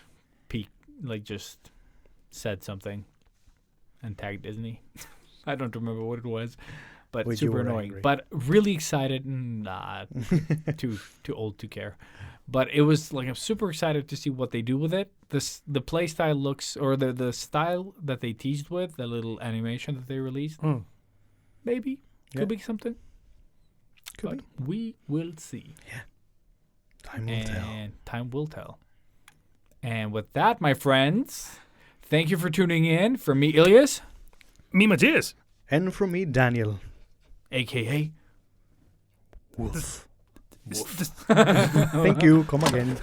just said something and tagged Disney. I don't remember what it was, but Well, you super were annoying. angry. But really excited. Nah, too old to care. But it was like I'm super excited to see what they do with it. The play style looks, or the style that they teased with, the little animation that they released, maybe could be something. Could But we will see. Time will tell. And time will tell. And with that, my friends, thank you for tuning in. For me, Ilias, me Matthias. And from me, Daniel. a.k.a. Wolf. Thank you. Come again.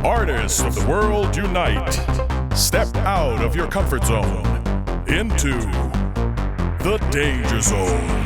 Artists of the world unite. Step out of your comfort zone into the danger zone.